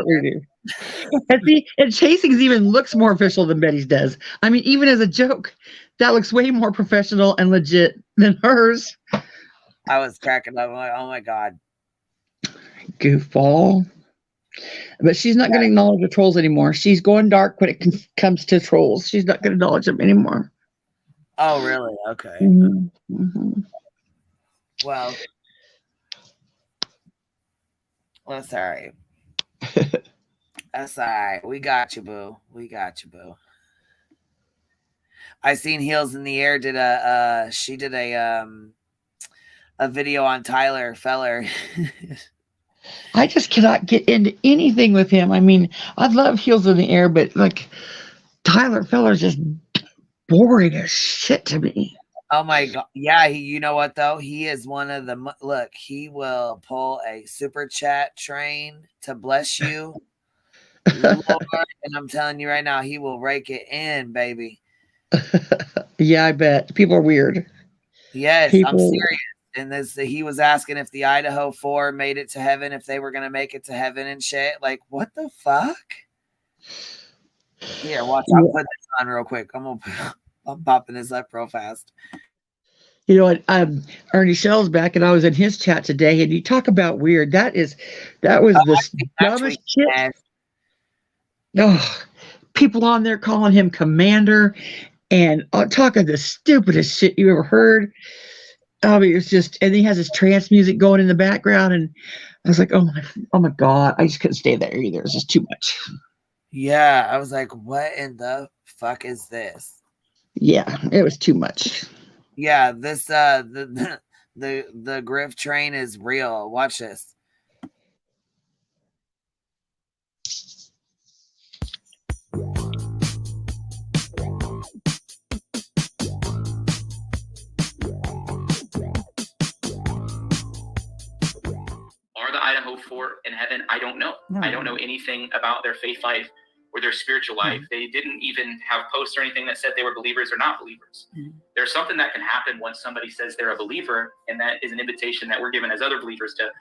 And see, and Chasing's even looks more official than Betty's does. I mean, even as a joke, that looks way more professional and legit than hers. I was cracking up. I'm like, oh my God. Goofball. But she's not going to acknowledge the trolls anymore. She's going dark when it comes to trolls. She's not going to acknowledge them anymore. Oh, really? Okay. Mm-hmm. Mm-hmm. Well, that's all right. That's all right. We got you, boo. We got you, boo. I seen Heels in the Air did a video on Tyler Feller. I just cannot get into anything with him. I mean, I love Heels in the Air, but like Tyler Feller's just boring as shit to me. Oh my God. Yeah, you know what though? He is one of the look, he will pull a super chat train to bless you. Lord, and I'm telling you right now, he will rake it in, baby. Yeah, I bet. People are weird. Yes, I'm serious. And he was asking if the Idaho 4 made it to heaven, if they were going to make it to heaven and shit. Like, what the fuck? Here, watch. I'll put this on real quick. I'm popping this up real fast. You know what? Ernie Shell's back, and I was in his chat today, and you talk about weird. That was the dumbest shit. Oh, people on there calling him commander and talking the stupidest shit you ever heard. I mean, it's just, and he has his trance music going in the background, and I was like, oh my God, I just couldn't stay there either. It's just too much. Yeah, I was like, what in the fuck is this? Yeah, it was too much. Yeah, this the grift train is real. Watch this. Are the Idaho 4 in heaven? I don't know. No. I don't know anything about their faith life or their spiritual life. They didn't even have posts or anything that said they were believers or not believers. There's something that can happen once somebody says they're a believer, and that is an invitation that we're given as other believers to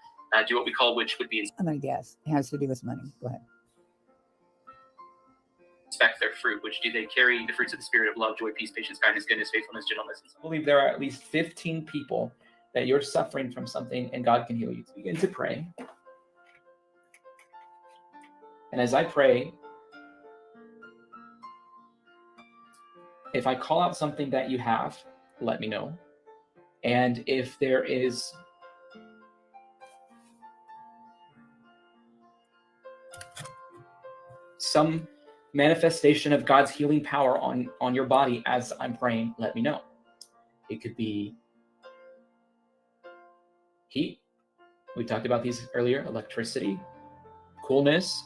do what we call, which would be I'm going to guess. It has to do with money. Go ahead. Inspect their fruit, which do they carry the fruits of the spirit of love, joy, peace, patience, kindness, goodness, faithfulness, gentleness. I believe there are at least 15 people that you're suffering from something and God can heal you. Begin to pray. And as I pray, if I call out something that you have, let me know. And if there is some manifestation of God's healing power on your body as I'm praying, let me know. It could be heat, We talked about these earlier: electricity, coolness,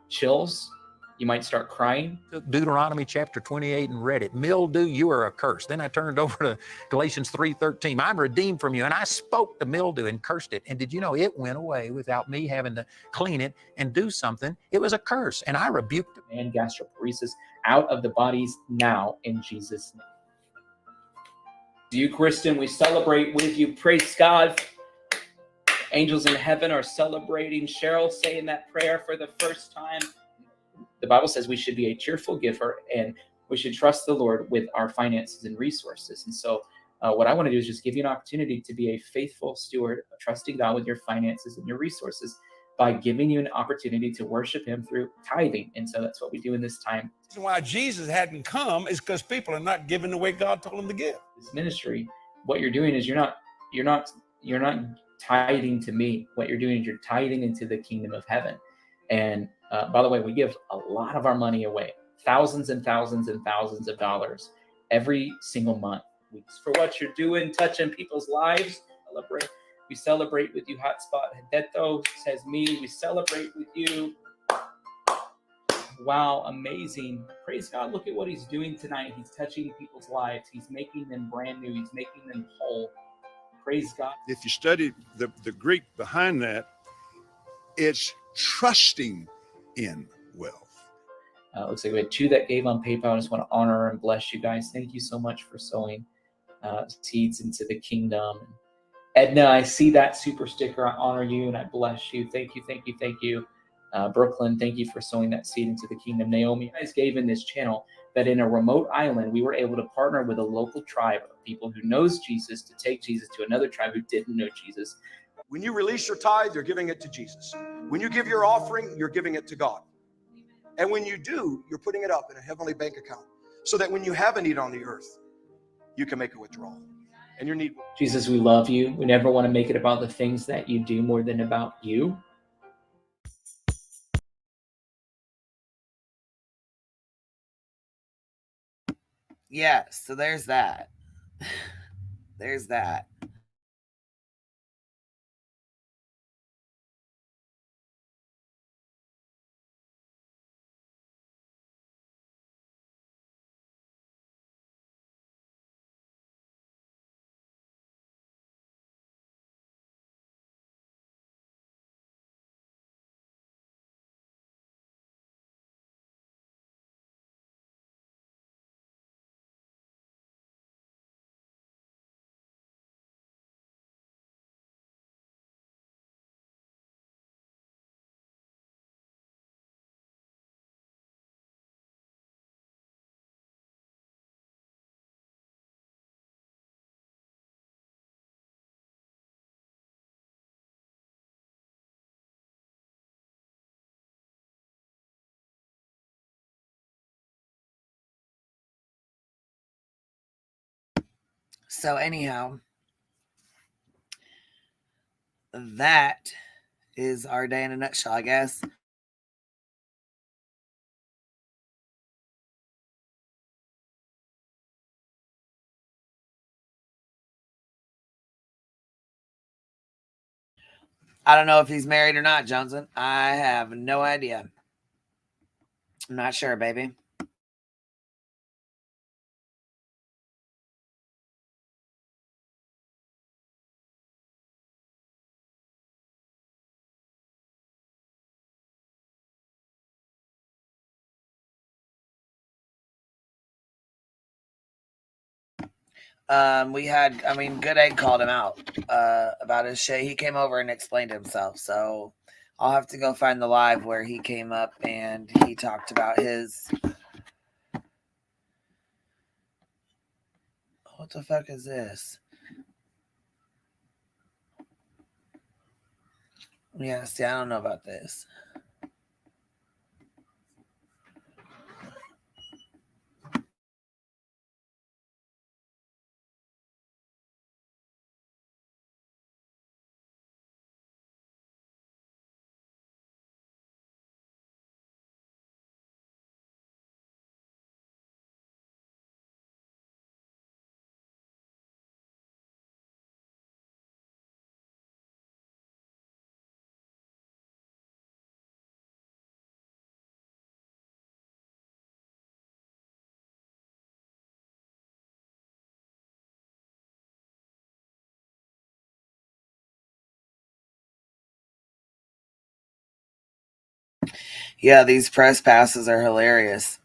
chills. You might start crying. Took Deuteronomy chapter 28 and read it. Mildew, you are a curse. Then I turned over to Galatians 3:13. I'm redeemed from you. And I spoke to mildew and cursed it. And did you know it went away without me having to clean it and do something? It was a curse. And I rebuked it. And gastroparesis out of the bodies now in Jesus' name. Eucharistan, we celebrate with you. Praise God. Angels in heaven are celebrating. Cheryl saying that prayer for the first time. The Bible says we should be a cheerful giver and we should trust the Lord with our finances and resources. And so what I want to do is just give you an opportunity to be a faithful steward, trusting God with your finances and your resources by giving you an opportunity to worship him through tithing. And so that's what we do in this time. The reason why Jesus hadn't come is because people are not giving the way God told them to give. This ministry, what you're doing is you're not tithing to me. What you're doing is you're tithing into the kingdom of heaven. And by the way, we give a lot of our money away, thousands and thousands and thousands of dollars every single month. For what you're doing, touching people's lives. We celebrate with you. Hotspot Hideto says me. We celebrate with you. Wow, amazing. Praise God. Look at what he's doing tonight. He's touching people's lives. He's making them brand new. He's making them whole. Praise God. If you study the Greek behind that, it's trusting in wealth. Looks like we had 2 that gave on PayPal. I just want to honor and bless you guys. Thank you so much for sowing seeds into the kingdom. Edna, I see that super sticker. I honor you and I bless you. Thank you, thank you, thank you. Brooklyn, thank you for sowing that seed into the kingdom. Naomi, you guys gave in this channel that in a remote island, we were able to partner with a local tribe of people who knows Jesus to take Jesus to another tribe who didn't know Jesus. When you release your tithe, you're giving it to Jesus. When you give your offering, you're giving it to God. And when you do, you're putting it up in a heavenly bank account so that when you have a need on the earth, you can make a withdrawal. And your need. Jesus, we love you. We never want to make it about the things that you do more than about you. Yeah, so there's that. There's that. So anyhow, that is our day in a nutshell, I guess. I don't know if he's married or not, Johnson. I have no idea. I'm not sure, baby. We had, Good Egg called him out about his shit. He came over and explained himself. So I'll have to go find the live where he came up and he talked about his. What the fuck is this? Yeah, see, I don't know about this. Yeah, these press passes are hilarious.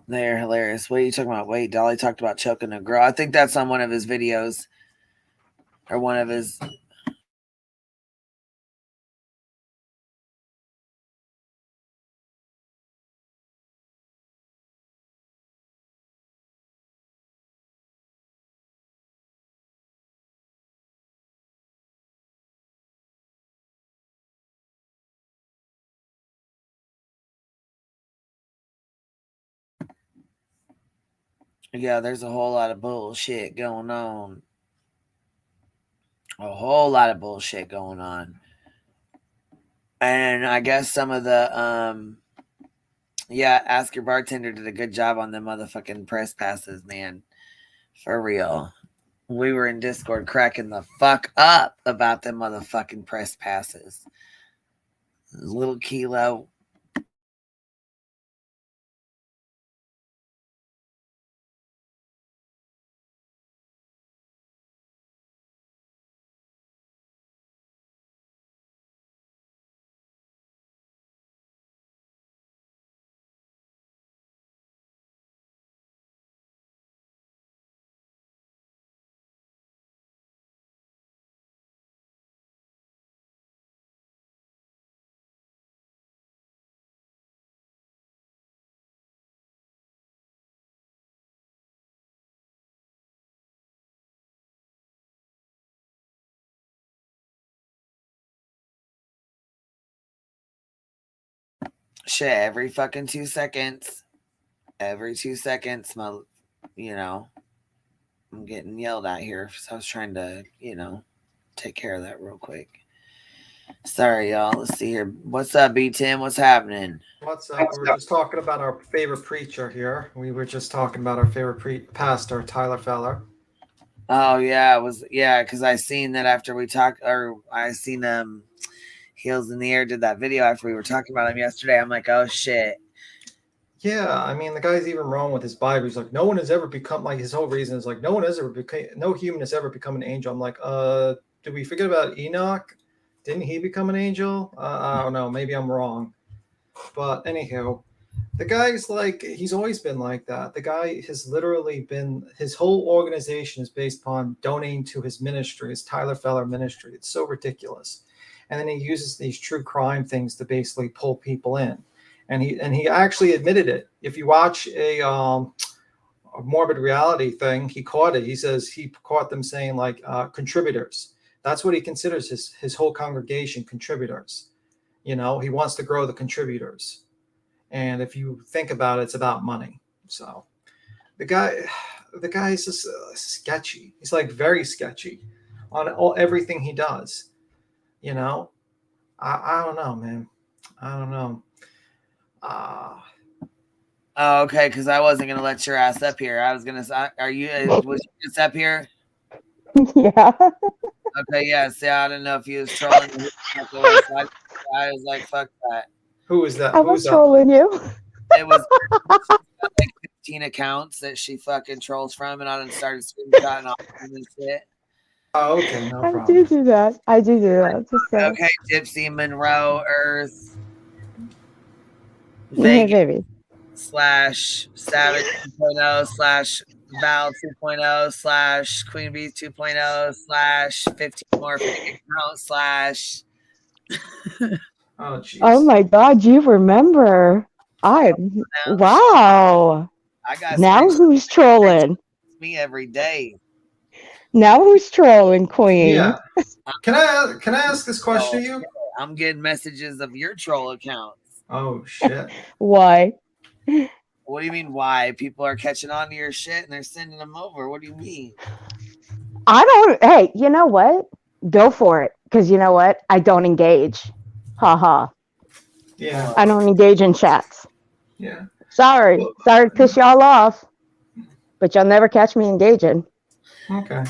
They are hilarious. What are you talking about? Wait, Dolly talked about choking a girl. I think that's on one of his videos. Or one of his... Yeah, there's a whole lot of bullshit going on. A whole lot of bullshit going on. And I guess some of the... Yeah, Ask Your Bartender did a good job on the motherfucking press passes, man. For real. We were in Discord cracking the fuck up about them motherfucking press passes. Little Kilo. Shit, every fucking 2 seconds. Every 2 seconds, I'm getting yelled at here. So I was trying to, take care of that real quick. Sorry, y'all. Let's see here. What's up, B10? What's happening? What's up? We were just talking about our favorite preacher here. We were just talking about our favorite pastor, Tyler Feller. Oh, yeah. Because I seen that after we talked, or I seen Heels in the Air did that video after we were talking about him yesterday. I'm like, oh, shit. Yeah, I mean, the guy's even wrong with his Bible. He's like, no one has ever become, like, his whole reason is like, no human has ever become an angel. I'm like, did we forget about Enoch? Didn't he become an angel? I don't know. Maybe I'm wrong. But anyhow, the guy's like, he's always been like that. The guy has literally been, his whole organization is based upon donating to his ministry, his Tyler Feller ministry. It's so ridiculous. And then he uses these true crime things to basically pull people in. And he actually admitted it. If you watch a morbid reality thing, he caught it. He says he caught them saying like contributors. That's what he considers his whole congregation contributors. He wants to grow the contributors. And if you think about it, it's about money. So the guy is just sketchy. He's like very sketchy on everything he does. I don't know, man. I don't know. Oh, okay, because I wasn't gonna let your ass up here. I was gonna say, was you just up here? Yeah. Okay, yeah. See, I didn't know if you was trolling. I was like, fuck that. Who is that? I was trolling you. It was like 15 accounts that she fucking trolls from, and I done started screenshotting off and shit. Oh, okay, no problem. I do that. Just okay, Gypsy, Monroe, Earth, Vegas, baby. /Savage 2.0 /Val 2.0 /Queen Bee 2.0 /15 more fake accounts Oh, geez. Oh my God, you remember? Wow. I got now who's trolling? Me every day. Now who's trolling, Queen? Yeah. Can I ask this question to you? I'm getting messages of your troll accounts. Oh shit. Why? What do you mean why? People are catching on to your shit and they're sending them over. What do you mean? Hey, you know what? Go for it. Because you know what? I don't engage. Haha. Yeah. I don't engage in chats. Yeah. Sorry to piss y'all off. But you'll never catch me engaging. Okay.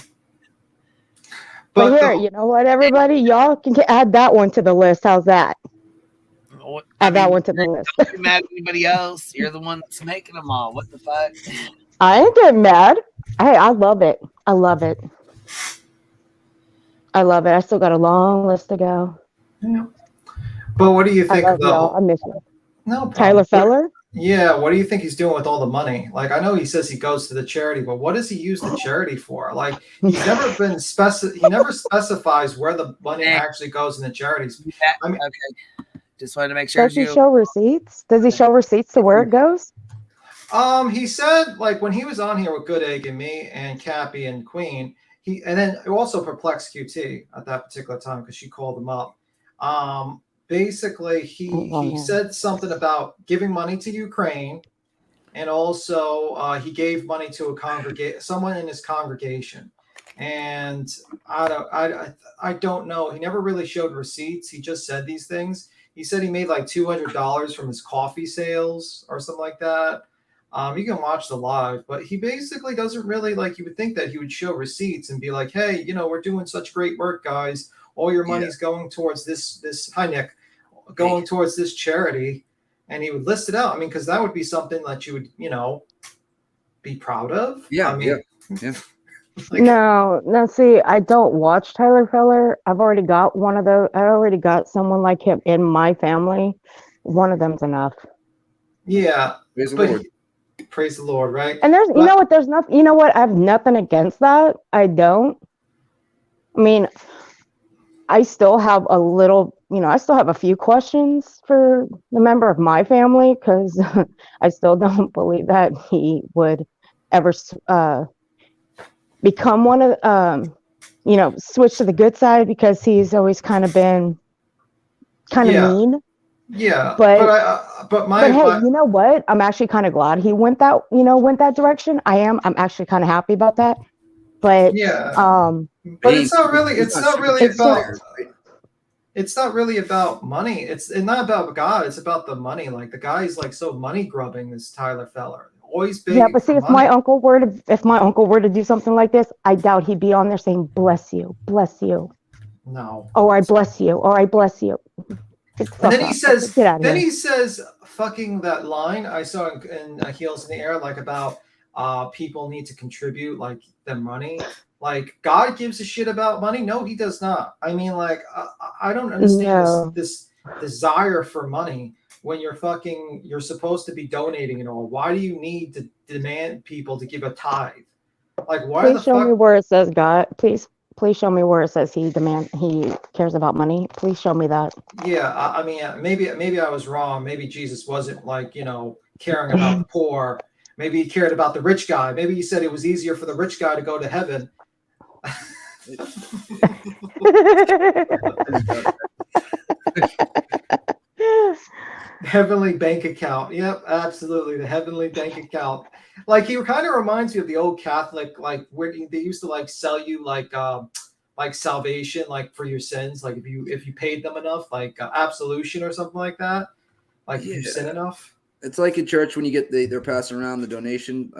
But here, you know what, everybody? Y'all can add that one to the list. How's that? Add that one to the list. Don't be mad at anybody else. You're the one that's making them all. What the fuck? I ain't getting mad. Hey, I love it. I love it. I still got a long list to go. Yeah. But what do you think I love y'all. about? I miss you. No problem. Tyler Feller? Yeah, what do you think he's doing with all the money? Like, I know he says he goes to the charity, but what does he use the charity for? Like, he's never been he never specifies where the money actually goes in the charities. I mean, okay. Just wanted to make sure Does he show receipts? Does he show receipts to where it goes? he said, like, when he was on here with Good Egg and me and Cappy and Queen, and then also Perplex QT at that particular time because she called him up. Basically, he said something about giving money to Ukraine, and also he gave money to someone in his congregation. And I don't know. He never really showed receipts. He just said these things. He said he made like $200 from his coffee sales or something like that. You can watch the live, but he basically doesn't really, like, you would think that he would show receipts and be like, hey, we're doing such great work, guys. All your money's going towards this. Hi, Nick. Going towards this charity. And he would list it out. I mean, because that would be something that you would, be proud of. Yeah. I mean, yeah. No, see, I don't watch Tyler Feller. I've already got one of those. I already got someone like him in my family. One of them's enough. Yeah. Praise the Lord. Praise the Lord, right? And there's, there's nothing, I have nothing against that. I don't. I mean, I still have a little, I still have a few questions for the member of my family because I still don't believe that he would ever become one of, switch to the good side because he's always kind of been mean. Yeah, but hey, you know what? I'm actually kind of glad he went that direction. I'm actually kind of happy about that. But but it's not really about money. It's not about God. It's about the money. Like, the guy's like so money grubbing, this Tyler Feller. Always big. Yeah, but see, if my uncle were to do something like this, I doubt he'd be on there saying bless you. No. Or I bless you. Or I bless you. And then he says fucking that line I saw in Heels in the Air, like, about people need to contribute, like, their money. Like, God gives a shit about money? No, he does not. I mean, like, I don't understand this desire for money when you're supposed to be donating and all. Why do you need to demand people to give a tithe? Like, why Please show me where it says God. Please show me where it says he cares about money. Please show me that. Yeah, I mean, maybe I was wrong. Maybe Jesus wasn't, like, caring about the poor. Maybe he cared about the rich guy. Maybe he said it was easier for the rich guy to go to heaven. Heavenly bank account. Yep, absolutely. The heavenly bank account. Like, he kind of reminds me of the old Catholic, like, where they used to, like, sell you like salvation, like, for your sins, like if you paid them enough, like absolution or something like that, like if you sin enough. It's like in church when you get they're passing around the donation,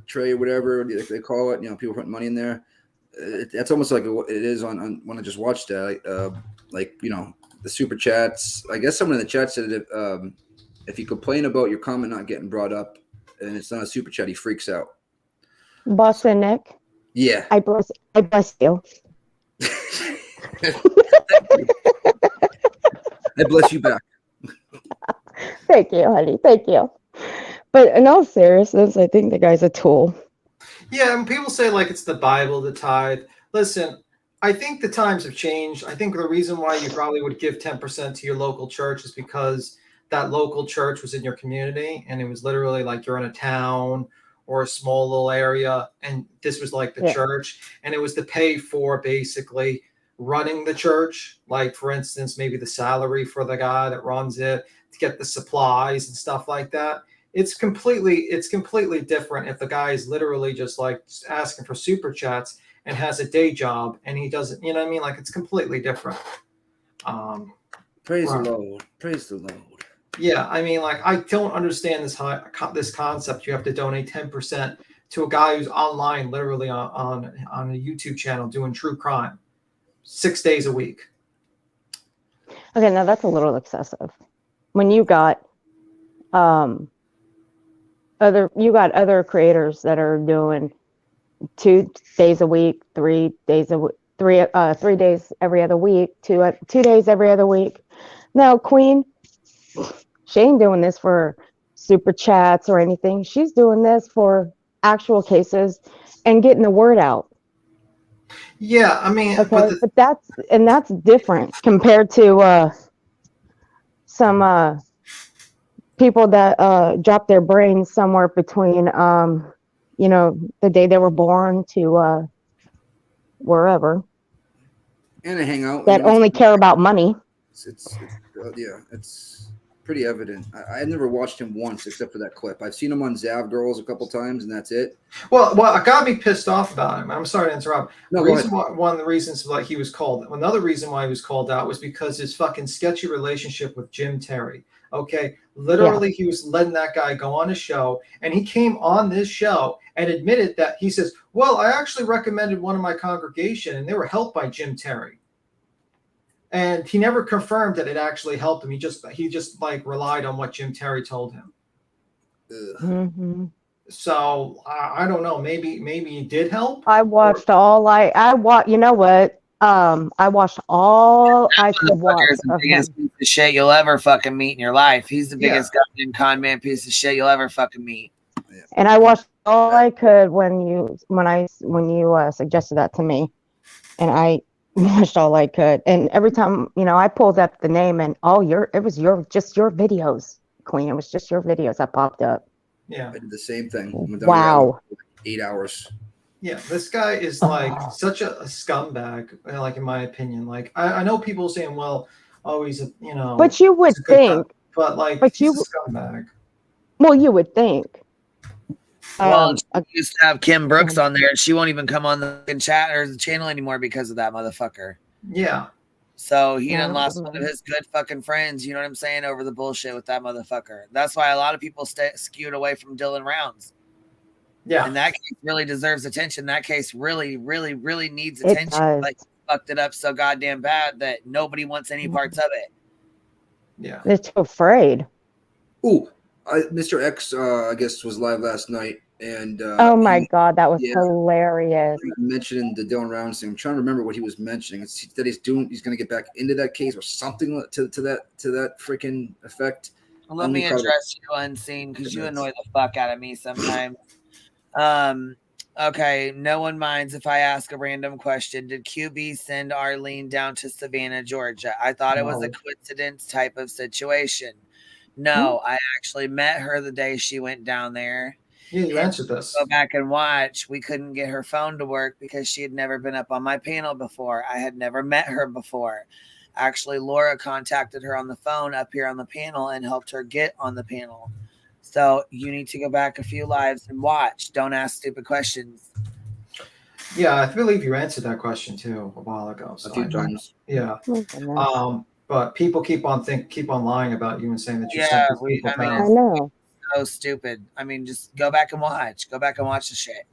tray or whatever they call it. People putting money in there. That's almost like it is on when I just watched that. The super chats. I guess someone in the chat said that if you complain about your comment not getting brought up and it's not a super chat, he freaks out. Boston Nick. Yeah. I bless you. I bless you back. Thank you, honey. Thank you. But in all seriousness, I think the guy's a tool. Yeah, and people say, like, it's the Bible, the tithe. Listen, I think the times have changed. I think the reason why you probably would give 10% to your local church is because that local church was in your community, and it was literally like you're in a town or a small little area, and this was like the church, and it was to pay for basically running the church. Like, for instance, maybe the salary for the guy that runs it, to get the supplies and stuff like that. It's completely different if the guy is literally just like asking for super chats and has a day job and he doesn't, you know what I mean? Like, it's completely different. Praise the Lord. Praise the Lord. Yeah, I mean, like, I don't understand this concept. You have to donate 10% to a guy who's online, literally on a YouTube channel doing true crime, 6 days a week. Okay, now that's a little excessive. When you got other creators that are doing 2 days a week, 3 days a week, 3 days every other week, 2 days every other week. Now, Queen, she ain't doing this for super chats or anything. She's doing this for actual cases and getting the word out. Yeah, I mean, Okay, but that's different compared to some people that drop their brains somewhere between the day they were born to wherever. And they hang out. That only care about money. It's pretty evident. I never watched him once except for that clip. I've seen him on Zav Girls a couple times, and that's it. Well, I gotta be pissed off about him. I'm sorry to interrupt. No, One of the reasons why he was called, another reason why he was called out was because his fucking sketchy relationship with Jim Terry. Okay, literally, he was letting that guy go on his show, and he came on this show and admitted that he says, "Well, I actually recommended one of my congregation, and they were helped by Jim Terry." And he never confirmed that it actually helped him. He just like relied on what Jim Terry told him. Mm-hmm. So I don't know. Maybe it did help. I watched you know what? I watched all I could watch. He's the biggest piece of shit you'll ever fucking meet in your life. He's the biggest goddamn con man piece of shit you'll ever fucking meet. And I watched all I could when you suggested that to me, and I watched all I could. And every time I pulled up the name, and it was just your videos, Queen. It was just your videos that popped up. Yeah, I did the same thing. Wow. 8 hours. Yeah, this guy is like such a scumbag. Like in my opinion, like I know people saying, "Well, he's a But you would think. But like, he's a scumbag. Well, you would think. Well, she used to have Kim Brooks on there, and she won't even come on the chat or the channel anymore because of that motherfucker. Yeah. So he done lost one of his good fucking friends, you know what I'm saying, over the bullshit with that motherfucker. That's why a lot of people skewed away from Dylan Rounds. Yeah. And that case really deserves attention. That case really, really, really needs attention. Does. Like, fucked it up so goddamn bad that nobody wants any parts of it. Yeah. They're too afraid. Ooh, Mr. X, I guess, was live last night. And oh my God, that was hilarious. Mentioning the Dylan Rounds thing. I'm trying to remember what he was mentioning. It's that he's going to get back into that case or something to that freaking effect. Well, let me address you unseen because you annoy the fuck out of me sometimes. Okay, no one minds if I ask a random question. Did QB send Arlene down to Savannah, Georgia? I thought it was a coincidence type of situation. No, I actually met her the day she went down there. Yeah, you answered this. Go back and watch. We couldn't get her phone to work because she had never been up on my panel before. I had never met her before. Actually, Laura contacted her on the phone up here on the panel and helped her get on the panel. So you need to go back a few lives and watch. Don't ask stupid questions. Yeah, I believe you answered that question too a while ago. So a few times. Yeah. But people keep on lying about you and saying that you yeah, sent these people down. I know. So stupid. I mean, just go back and watch. Go back and watch the shit.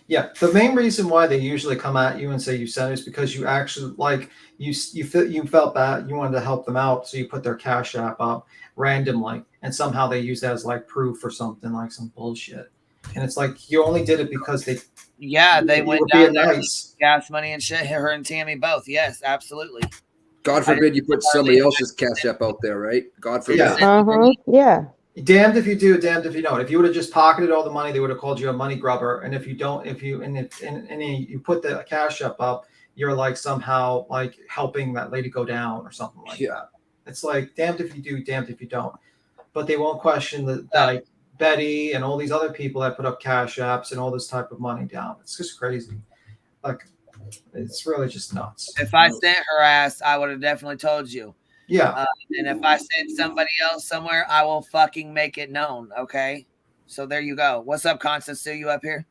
Yeah, the main reason why they usually come at you and say you sent it is because you actually you felt bad, you wanted to help them out, so you put their Cash App up randomly, and somehow they use that as like proof or something, like some bullshit. And it's like you only did it because they went down there, gas money and shit. Her and Tammy both. Yes, absolutely. God forbid you put somebody else's Cash App out there, right? God forbid. Yeah. Damned if you do, damned if you don't. If you would have just pocketed all the money, they would have called you a money grubber. And if you don't, you put the Cash App up, you're like somehow like helping that lady go down or something like that. It's like damned if you do, damned if you don't. But they won't question like Betty and all these other people that put up Cash Apps and all this type of money down. It's just crazy. Like it's really just nuts. If I sent her ass, I would have definitely told you. Yeah. And if I send somebody else somewhere, I will fucking make it known. Okay. So there you go. What's up, Constance? Sue, you up here?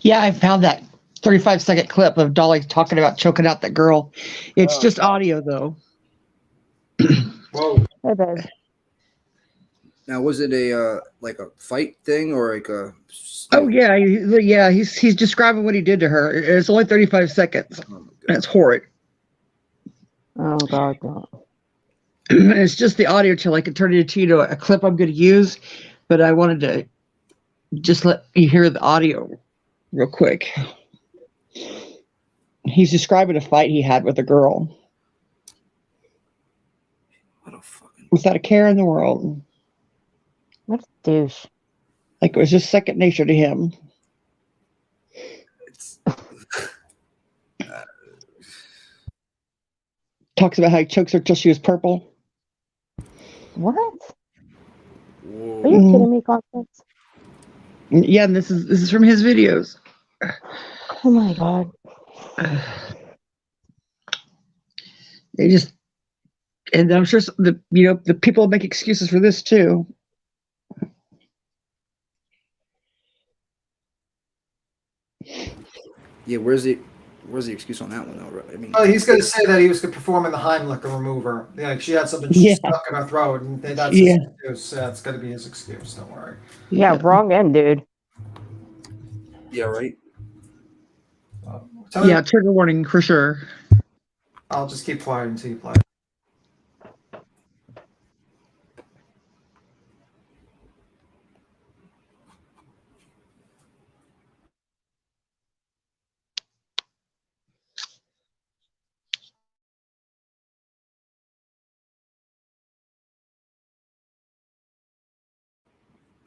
Yeah, I found that 35-second clip of Dolly talking about choking out that girl. It's just audio, though. Whoa. Hey, babe. Now, was it a like a fight thing or like a? Oh yeah, he's describing what he did to her. It's only 35 seconds. That's horrid. Oh God. It's just the audio till I can turn it into a clip I'm going to use, but I wanted to just let you hear the audio real quick. He's describing a fight he had with a girl. What a fucking. Without a care in the world. What a douche. Like it was just second nature to him. Talks about how he chokes her till she was purple. What? Whoa. Are you kidding me, Constance? Yeah, and this is from his videos. Oh my God. They just, and I'm sure the people make excuses for this too. Yeah, where's the excuse on that one though? I mean, He's going to say that he was going to perform in the Heimlich remover. Like she had something stuck in her throat, and that's his excuse. It's going to be his excuse. Don't worry. Yeah, wrong end, dude. Yeah, right. Yeah, trigger warning for sure. I'll just keep quiet until you play.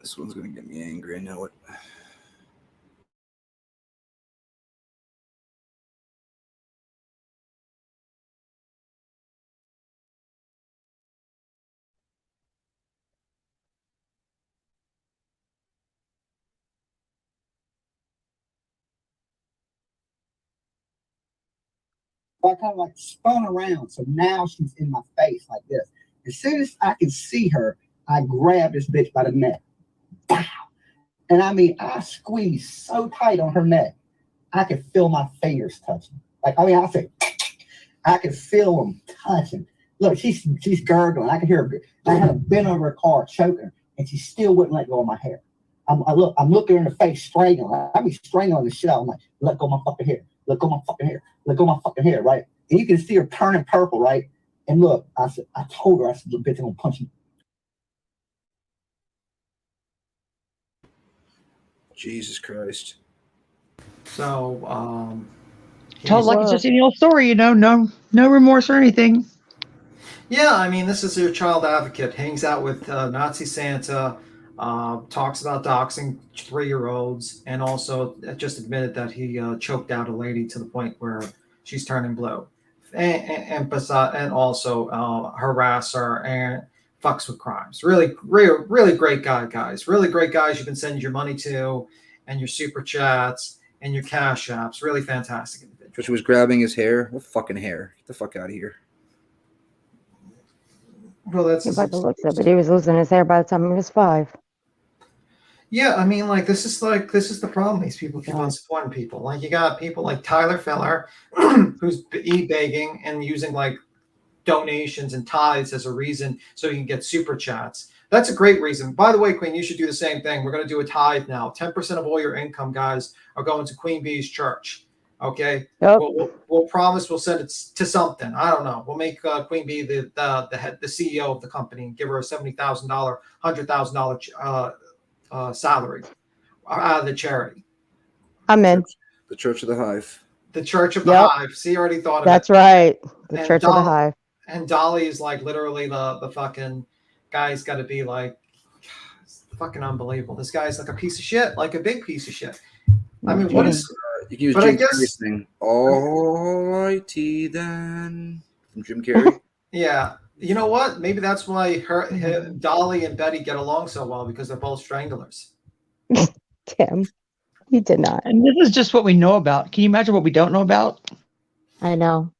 This one's gonna get me angry. I know it. I kind of like spun around, so now she's in my face like this. As soon as I can see her, I grab this bitch by the neck. Wow. And I mean, I squeezed so tight on her neck, I could feel my fingers touching. Like, I mean, I could feel them touching. Look, she's gurgling. I could hear her. I had her bent over her car, choking her, and she still wouldn't let go of my hair. I'm looking her in the face, strangling. I be strangling the shit out. I'm like, let go of my fucking hair. Let go of my fucking hair. Let go of my fucking hair, right? And you can see her turning purple, right? And look, I told her, the bitch, I'm gonna punch you. Jesus Christ. So, Tells like it's just any old story, no remorse or anything. yeah, I mean, this is your child advocate. Hangs out with Nazi Santa, talks about doxing 3-year-olds, and also just admitted that he choked out a lady to the point where she's turning blue, and also harasser and fucks with crimes. Really great guy, guys. Really great guys. You've been sending your money to, and your super chats and your cash apps. Really fantastic individual. She was grabbing his hair. What fucking hair? Get the fuck out of here. Well, that's by the looks of it. He was losing his hair by the time he was 5. Yeah, I mean, this is the problem. These people keep on supporting people. Like, you got people like Tyler Feller, who's e-begging and using like donations and tithes as a reason so he can get super chats. That's a great reason. By the way, Queen, you should do the same thing. We're going to do a tithe now. 10% of all your income, guys, are going to Queen Bee's church. Okay. Yep. We'll promise we'll send it to something. I don't know. We'll make Queen Bee the head, the CEO of the company, and give her a $70,000, $100,000 salary out of the charity. I'm in. The Church of the Hive. The Church of the Hive. See, you already thought of That's it. right. The Church of the Hive. And Dolly is like literally the fucking guy's got to be like, it's fucking unbelievable. This guy's like a piece of shit, like a big piece of shit. I mean, what is? You can use But Jim I guess- Carrey's thing. Alrighty then. From Jim Carrey. Yeah. You know what? Maybe that's why Dolly and Betty get along so well, because they're both stranglers. Tim, you did not. And this is just what we know about. Can you imagine what we don't know about? I know.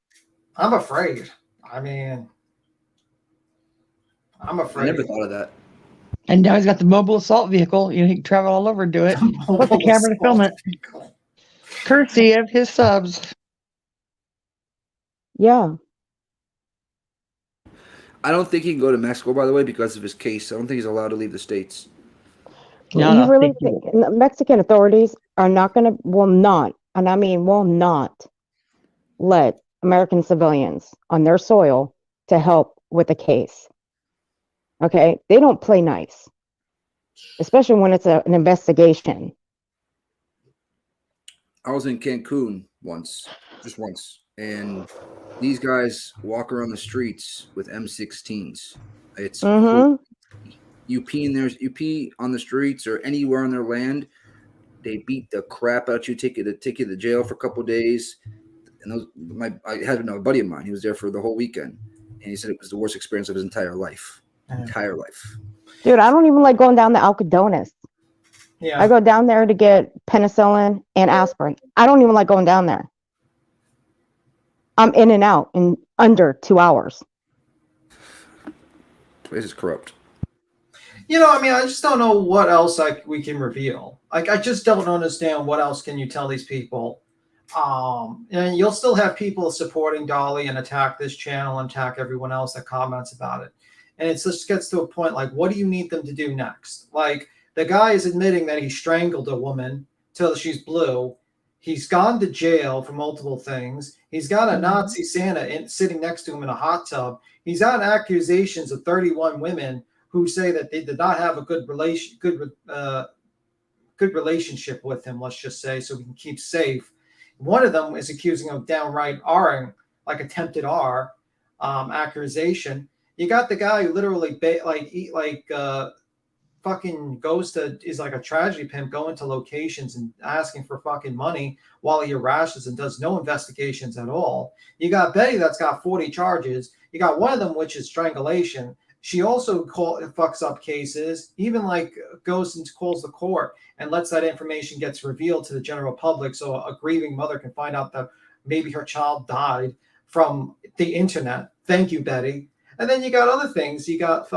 I'm afraid. I mean, I'm I afraid. never thought of that. And now he's got the mobile assault vehicle. He can travel all over and do it. Put the camera to film it. Courtesy of his subs. Yeah. I don't think he can go to Mexico, by the way, because of his case. I don't think he's allowed to leave the States. You really think the Mexican authorities are not going to, will not let American civilians on their soil to help with a case? Okay? They don't play nice, especially when it's an investigation. I was in Cancun once, just once, and these guys walk around the streets with M16s. It's cool. You pee on the streets or anywhere on their land, they beat the crap out you, take you to jail for a couple of days. And I had a buddy of mine. He was there for the whole weekend, and he said it was the worst experience of his entire life. Entire life. Dude, I don't even like going down to Alcodones. Yeah. I go down there to get penicillin and aspirin. I don't even like going down there. I'm in and out in under 2 hours. Place is corrupt. You know, I mean, I just don't know what else we can reveal. Like, I just don't understand what else can you tell these people. And you'll still have people supporting Dolly and attack this channel and attack everyone else that comments about it. And it just gets to a point like, what do you need them to do next? Like, the guy is admitting that he strangled a woman till she's blue. He's gone to jail for multiple things. He's got a Nazi Santa sitting next to him in a hot tub. He's got accusations of 31 women who say that they did not have a good relationship with him, let's just say, so we can keep safe. One of them is accusing him of downright R-ing, like attempted R accusation. You got the guy who literally fucking is like a tragedy pimp, going to locations and asking for fucking money while he harasses and does no investigations at all. You got Betty that's got 40 charges. You got one of them, which is strangulation. She also fucks up cases, even like goes and calls the court and lets that information gets revealed to the general public, so a grieving mother can find out that maybe her child died from the internet. Thank you, Betty. And then you got other things. You got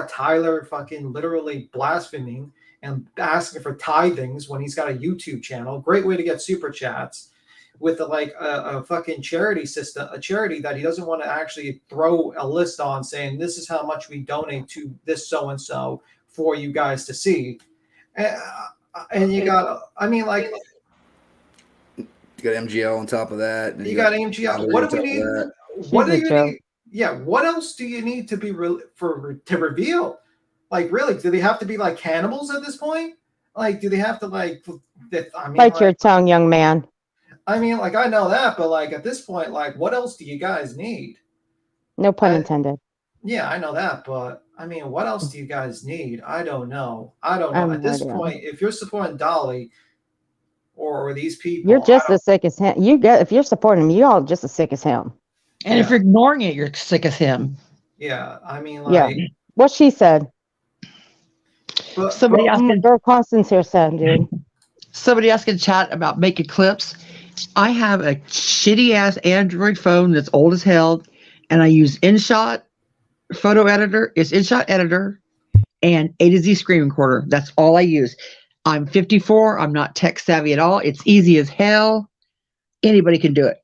Tyler fucking literally blaspheming and asking for tithings when he's got a YouTube channel. Great way to get super chats with a fucking charity system, a charity that he doesn't want to actually throw a list on saying this is how much we donate to this so-and-so for you guys to see. And you got, I mean, like, you got MGL on top of that. And you got MGL. What do we need? What do you need? Yeah, what else do you need to be to reveal? Like, really, do they have to be like cannibals at this point? Like, do they have to like? I mean, Bite your tongue, young man. I mean, like, I know that, but like at this point, like, what else do you guys need? No pun intended. Yeah, I know that, but I mean, what else do you guys need? I don't know. At this point, if you're supporting Dolly or these people, you're just as sick as him. If you're supporting him, you're all just as sick as him. And if you're ignoring it, you're sick as him. Yeah, I mean, like, what she said. Somebody asked Girl Constance here said, dude. Somebody asked in chat about making clips. I have a shitty ass Android phone that's old as hell, and I use InShot photo editor. It's InShot editor and A to Z screen recorder. That's all I use. I'm 54. I'm not tech savvy at all. It's easy as hell. Anybody can do it.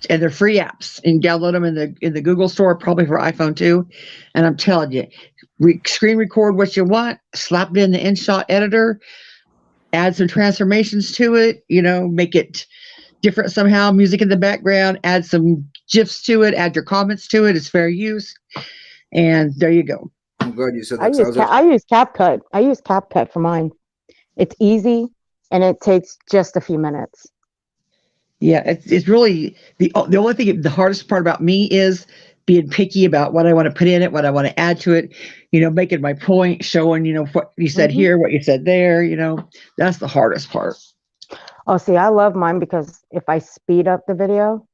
And they're free apps, and download them in the Google store, probably for iPhone too. And I'm telling you, screen record what you want, slap it in the InShot editor, add some transformations to it, make it different somehow, music in the background, add some GIFs to it, add your comments to it. It's fair use. And there you go. I'm glad you said I that. I use CapCut. I use CapCut for mine. It's easy and it takes just a few minutes. Yeah, it's really the only thing. The hardest part about me is being picky about what I want to put in it, what I want to add to it. Making my point, showing what you said here, what you said there. That's the hardest part. Oh, see, I love mine because if I speed up the video,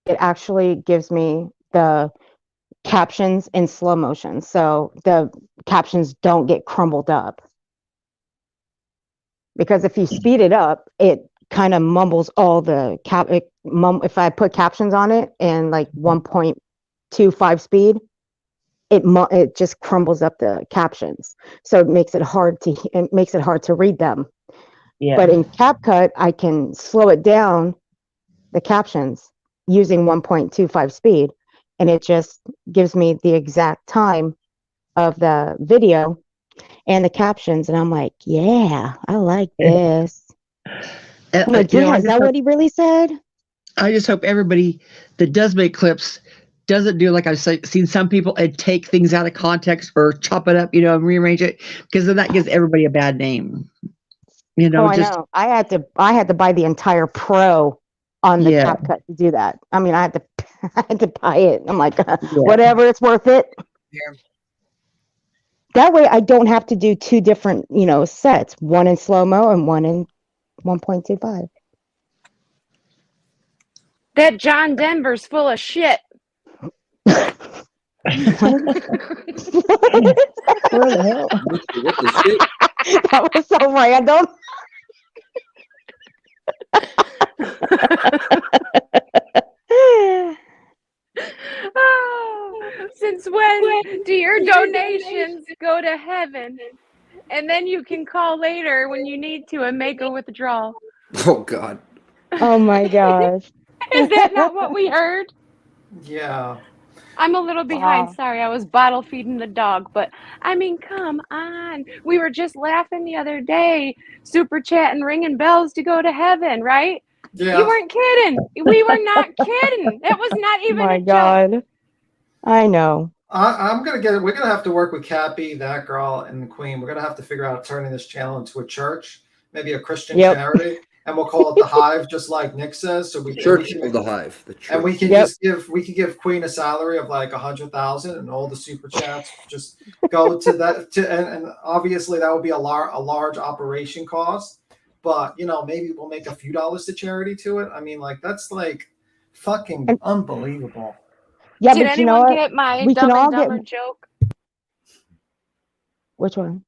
it actually gives me the captions in slow motion, so the captions don't get crumbled up. Because if you speed it up, it kind of mumbles all the if I put captions on it in like 1.25 speed, it just crumbles up the captions, so it makes it hard to read them. Yeah. But in CapCut, I can slow it down, the captions, using 1.25 speed, and it just gives me the exact time of the video and the captions, and I'm like, yeah, I like this. Is that what he really said? I just hope everybody that does make clips doesn't do like I've seen some people and take things out of context or chop it up, and rearrange it, because then that gives everybody a bad name. You know, Oh, I just know. I had to buy the entire Pro on the yeah, CapCut to do that. I mean, I had to I had to buy it. I'm like, yeah. whatever, it's worth it. Here. That way, I don't have to do two different, sets, one in slow mo and one in 1.25. That John Denver's full of shit. Where the hell? What the shit? That was so random. Oh, since when do your donations go to heaven? And then you can call later when you need to and make a withdrawal. Oh God. Oh my gosh. Is that not what we heard? Yeah. I'm a little behind. Wow. Sorry, I was bottle feeding the dog. But I mean, come on. We were just laughing the other day, super chatting, ringing bells to go to heaven, right? Yeah. You weren't kidding. We were not kidding. It was not Oh even my a joke. God. I know. I'm gonna get it. We're gonna have to work with Cappy, that girl, and the Queen. We're gonna have to figure out turning this channel into a church, maybe a Christian Yep. charity, and we'll call it the Hive, just like Nick says. So we Church can of the Hive. The church. and we can Yep. just give Queen a salary of like 100,000, and all the super chats just go to that. And obviously that would be a large operation cost, but maybe we'll make a few dollars to charity to it. I mean, like that's like fucking unbelievable. Yeah, Did but you know anyone what? get my We can Dumb all and get Dumber joke? which one?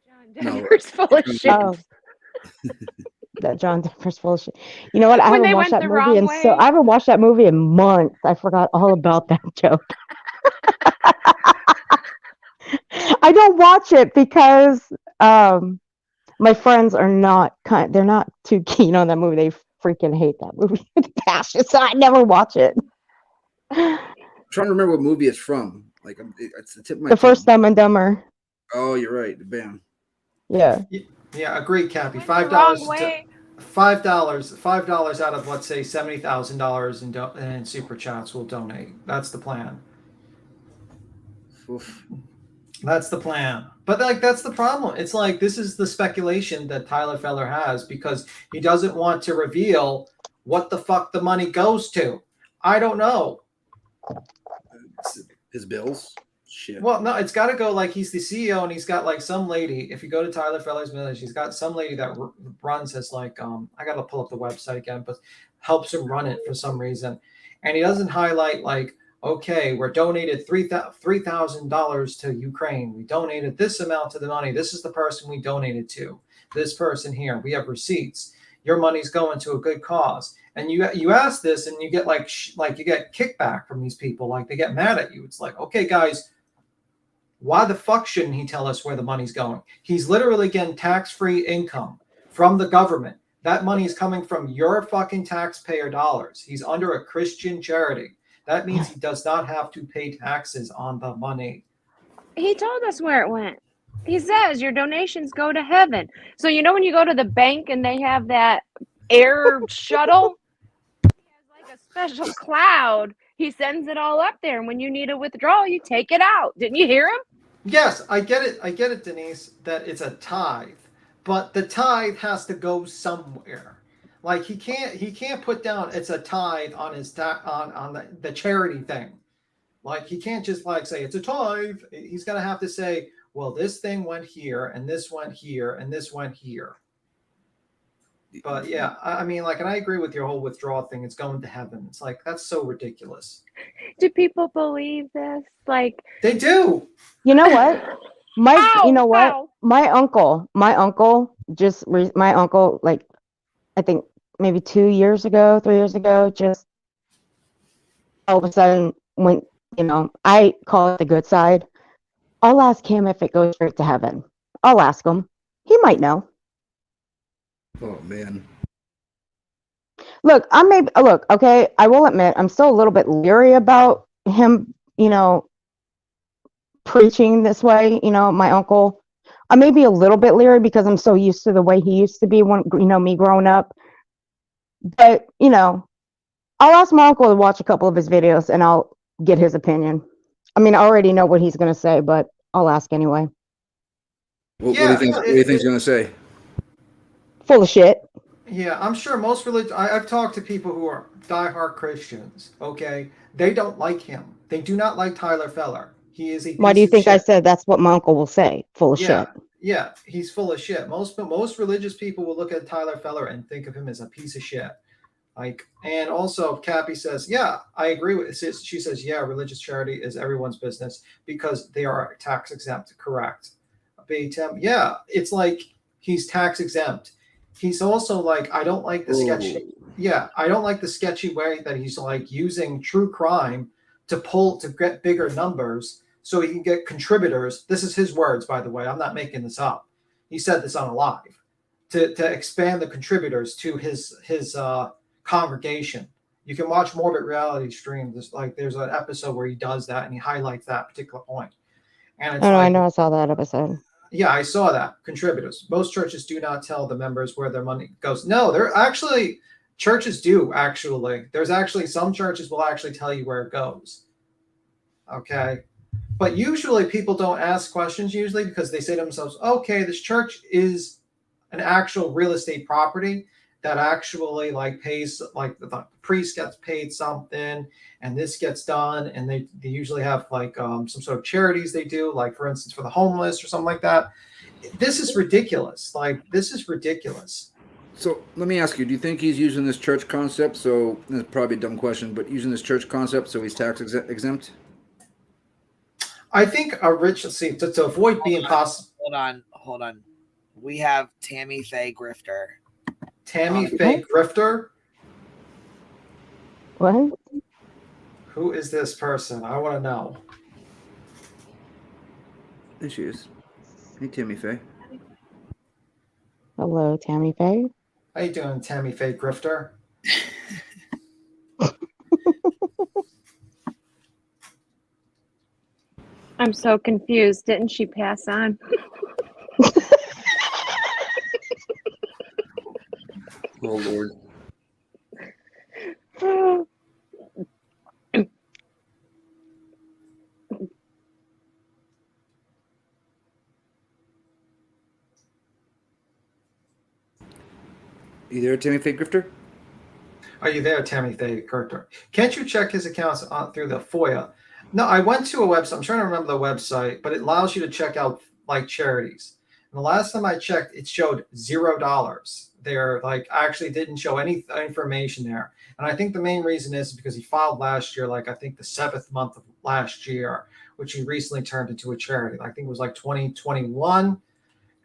John Denver's full of shit. Oh, that John Denver's full of shit. You know what? I When haven't they watched went that the movie wrong I way. haven't watched that movie in months. I forgot all about that joke. I don't watch it because my friends are they're not too keen on that movie. They freaking hate that movie with passion, so I never watch it. I'm trying to remember what movie it's from. Like it's the tip of my The first tongue. Dumb and Dumber. Oh, you're right. Bam. Yeah. Yeah, agreed, Cappy. Went the wrong way. $5 out of let's say $70,000 in super chats will donate. That's the plan. Oof. That's the plan. But like that's the problem. It's like this is the speculation that Tyler Feller has because he doesn't want to reveal what the fuck the money goes to. I don't know. His bills. Shit. Well, no, it's got to go like he's the CEO and he's got like some lady. If you go to Tyler Feller's Village, he's got some lady that runs his like I got to pull up the website again, but helps him run it for some reason. And he doesn't highlight like, okay, we're donated $3,000 to Ukraine. We donated this amount to the money. This is the person we donated to. This person here. We have receipts. Your money's going to a good cause. And you ask this and you get like you get kickback from these people. Like they get mad at you. It's like, okay, guys, why the fuck shouldn't he tell us where the money's going? He's literally getting tax-free income from the government. That money is coming from your fucking taxpayer dollars. He's under a Christian charity. That means he does not have to pay taxes on the money. He told us where it went. He says your donations go to heaven. So when you go to the bank and they have that air shuttle, he has like a special cloud. He sends it all up there, and when you need a withdrawal, you take it out. Didn't you hear him? Yes, I get it, Denise, that it's a tithe, but the tithe has to go somewhere. Like he can't put down it's a tithe on his on the charity thing. Like he can't just like say it's a tithe. He's gonna have to say, well, this thing went here, and this went here, and this went here. But yeah, I mean, like, and I agree with your whole withdrawal thing. It's going to heaven. It's like that's so ridiculous. Do people believe this? Like they do. You know what? My uncle, like I think maybe 3 years ago, just all of a sudden went, I call it the good side. I'll ask him if it goes straight to heaven. I'll ask him. He might know. Oh man. Look, okay, I will admit I'm still a little bit leery about him, preaching this way, my uncle. I may be a little bit leery because I'm so used to the way he used to be when, me growing up. But, I'll ask my uncle to watch a couple of his videos and I'll get his opinion. I mean, I already know what he's going to say, but I'll ask anyway. What do you think? What do you think he's gonna say? Full of shit. Yeah, I'm sure most religion. I've talked to people who are diehard Christians. Okay, they don't like him. They do not like Tyler Feller. He is a Why do you piece of think I shit. said that's what my uncle will say? Full of shit. Yeah, he's full of shit. Most religious people will look at Tyler Feller and think of him as a piece of shit. Like, and also Cappy says, yeah, I agree with it. She says, yeah, religious charity is everyone's business because they are tax exempt. Correct. Tim, yeah, it's like he's tax exempt. He's also like, I don't like the sketchy. Yeah, I don't like the sketchy way that he's like using true crime to get bigger numbers so he can get contributors. This is his words, by the way. I'm not making this up. He said this on a live to expand the contributors to his congregation. You can watch Morbid Reality stream. There's an episode where he does that and he highlights that particular point. And it's I know I saw that episode. Yeah, I saw that. Contributors. Most churches do not tell the members where their money goes. No, they're actually churches do actually. There's actually some churches will actually tell you where it goes. Okay. But usually people don't ask questions usually because they say to themselves, okay, this church is an actual real estate property that actually like pays, like the priest gets paid something and this gets done. And they usually have like some sort of charities they do, like for instance, for the homeless or something like that. This is ridiculous. Like, this is ridiculous. So let me ask you, do you think he's using this church concept? So this is probably a dumb question, but using this church concept so he's tax exempt? I think let's see, to avoid being possible. Hold on. We have Tammy Faye Grifter. Tammy Faye Grifter? What? Who is this person? I want to know. There she is. Hey, Tammy Faye. Hello, Tammy Faye. How you doing, Tammy Faye Grifter? I'm so confused. Didn't she pass on? Oh, Lord. You there, Tammy Faye Grifter? Are you there, Tammy Faye Grifter? Can't you check his accounts through the FOIA? No, I went to a website. I'm trying to remember the website, but it allows you to check out like charities. And the last time I checked, it showed $0. They're like, I actually didn't show any information there. And I think the main reason is because he filed last year, like I think the 7th month of last year, which he recently turned into a charity. I think it was like 2021.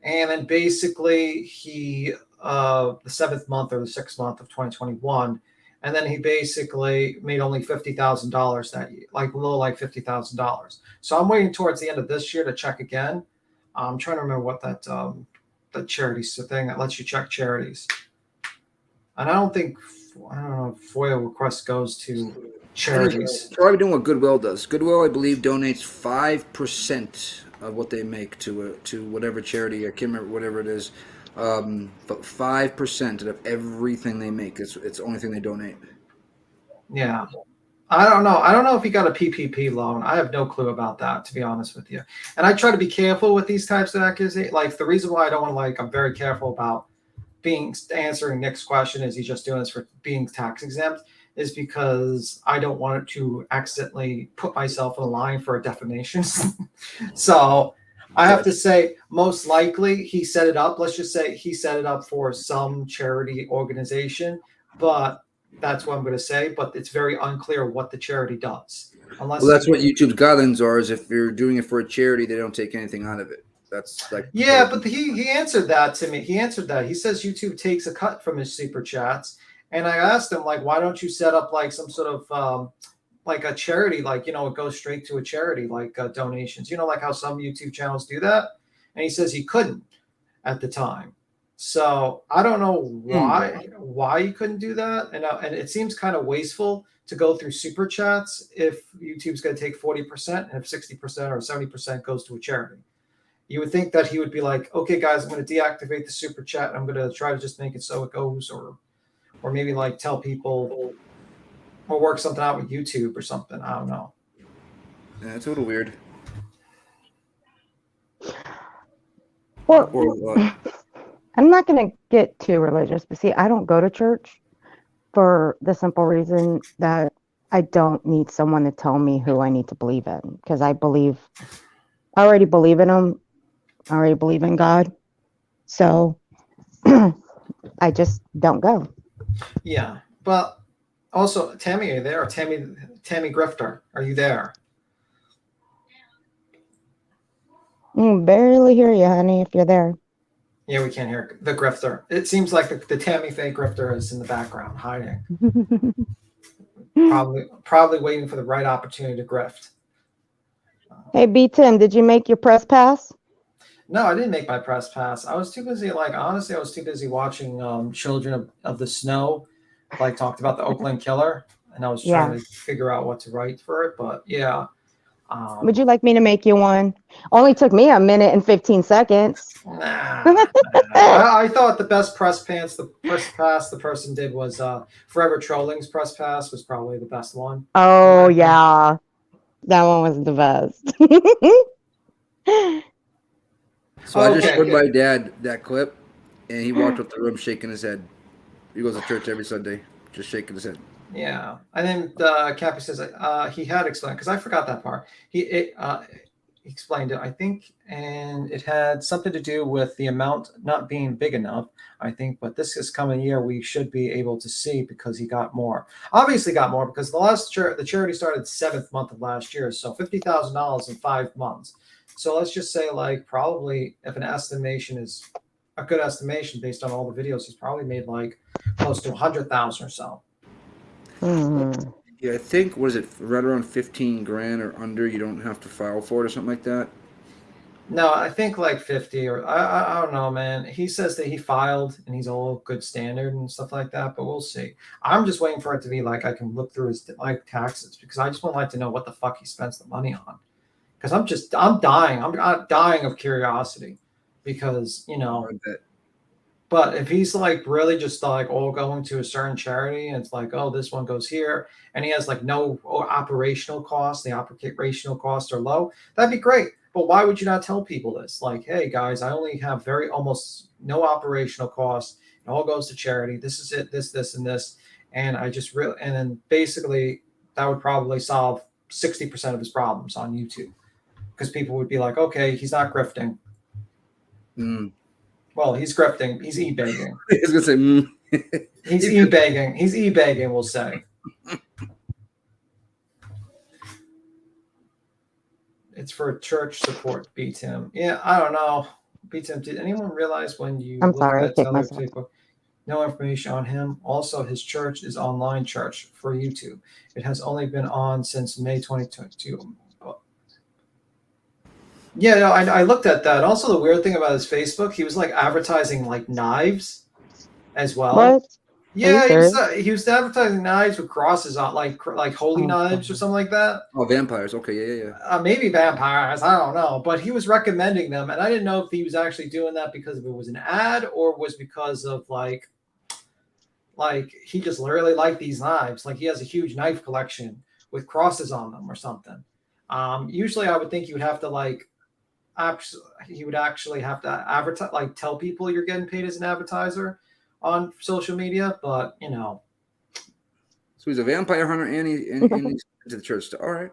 And then basically he, the 7th month or the 6th month of 2021. And then he basically made only $50,000 that year, like a little like $50,000. So I'm waiting towards the end of this year to check again. I'm trying to remember what that charities thing that lets you check charities. And I don't know if FOIA request goes to charities. Probably doing what Goodwill does. Goodwill, I believe, donates 5% of what they make to whatever charity. I can't remember whatever it is. But 5% of everything they make, it's the only thing they donate. Yeah. I don't know. I don't know if he got a PPP loan. I have no clue about that, to be honest with you. And I try to be careful with these types of accusations. Like the reason why I don't want to I'm very careful about answering Nick's question, is he just doing this for being tax exempt, is because I don't want to accidentally put myself in a line for a defamation. So I have to say, most likely he set it up. Let's just say he set it up for some charity organization, but that's what I'm going to say. But it's very unclear what the charity does. Well, that's what YouTube's guidelines are, is if you're doing it for a charity, they don't take anything out of it. That's like, yeah, but he answered that to me. He answered that. He says YouTube takes a cut from his super chats. And I asked him, like, why don't you set up like some sort of like a charity, like, it goes straight to a charity, like donations, like how some YouTube channels do that. And he says he couldn't at the time. So I don't know why you couldn't do that. And it seems kind of wasteful to go through super chats if YouTube's going to take 40% and if 60% or 70% goes to a charity. You would think that he would be like, okay, guys, I'm going to deactivate the super chat. And I'm going to try to just make it so it goes, or maybe like tell people or work something out with YouTube or something. I don't know. Yeah, it's a little weird. Well, Or I'm not going to get too religious, but see, I don't go to church for the simple reason that I don't need someone to tell me who I need to believe in, because I already believe in him. I already believe in God. So I just don't go. Yeah, but also, Tammy, are you there? Or Tammy Grifter, are you there? Barely hear you, honey, if you're there. Yeah, we can't hear the grifter. It seems like the Tammy Faye grifter is in the background, hiding. Probably waiting for the right opportunity to grift. Hey, B. Tim, did you make your press pass? No, I didn't make my press pass. I was too busy. Honestly, I was too busy watching Children of the Snow. Talked about the Oakland killer, and I was trying to figure out what to write for it. But yeah. Would you like me to make you one? Only took me 1 minute and 15 seconds. I thought the best press pass the person did was Forever Trolling's press pass was probably the best one. Oh yeah, that one was the best. So I just showed my dad that clip, and he walked up the room shaking his head. He goes to church every Sunday, just shaking his head. Yeah, and then Cappy says he had explained, because I forgot that part. He explained it, I think, and it had something to do with the amount not being big enough, I think. But this coming year, we should be able to see, because he got more. Obviously, got more because the charity started 7th month of last year, so $50,000 in 5 months. So let's just say, probably if an estimation is a good estimation based on all the videos, he's probably made close to 100,000 or so. Mm-hmm. Yeah, I think, what is it, right around 15 grand or under, you don't have to file for it or something like that? No, I think 50 or I don't know, man. He says that he filed and he's all good standard and stuff like that, but we'll see. I'm just waiting for it to be I can look through his taxes, because I just want to know what the fuck he spends the money on. Because I'm dying. I'm dying of curiosity, because, but if he's really just all going to a certain charity, and it's oh, this one goes here, and he has no operational costs, the operational costs are low, that'd be great. But why would you not tell people this? Hey guys, I only have almost no operational costs. It all goes to charity. This is it, this, and this. And I just and then basically that would probably solve 60% of his problems on YouTube. Because people would be okay, he's not grifting. Well, he's grifting. He's e-begging. I was going to say, He's e-begging. He's e-begging, we'll say. It's for church support, B-Tim. Yeah, I don't know. B-Tim, did anyone realize when you I'm sorry, I kicked other myself. people, no information on him? Also, his church is online church for YouTube. It has only been on since May 2022. Yeah, no, I looked at that. Also, the weird thing about his Facebook, he was advertising knives as well. What? Yeah, he was advertising knives with crosses on, like holy knives or something like that. Oh, vampires. Okay, yeah. Maybe vampires. I don't know, but he was recommending them, and I didn't know if he was actually doing that because it was an ad or was because of he just literally liked these knives. He has a huge knife collection with crosses on them or something. Usually, I would think you would have to he would actually have to advertise, tell people you're getting paid as an advertiser on social media, but So he's a vampire hunter, and he's into the church. All right.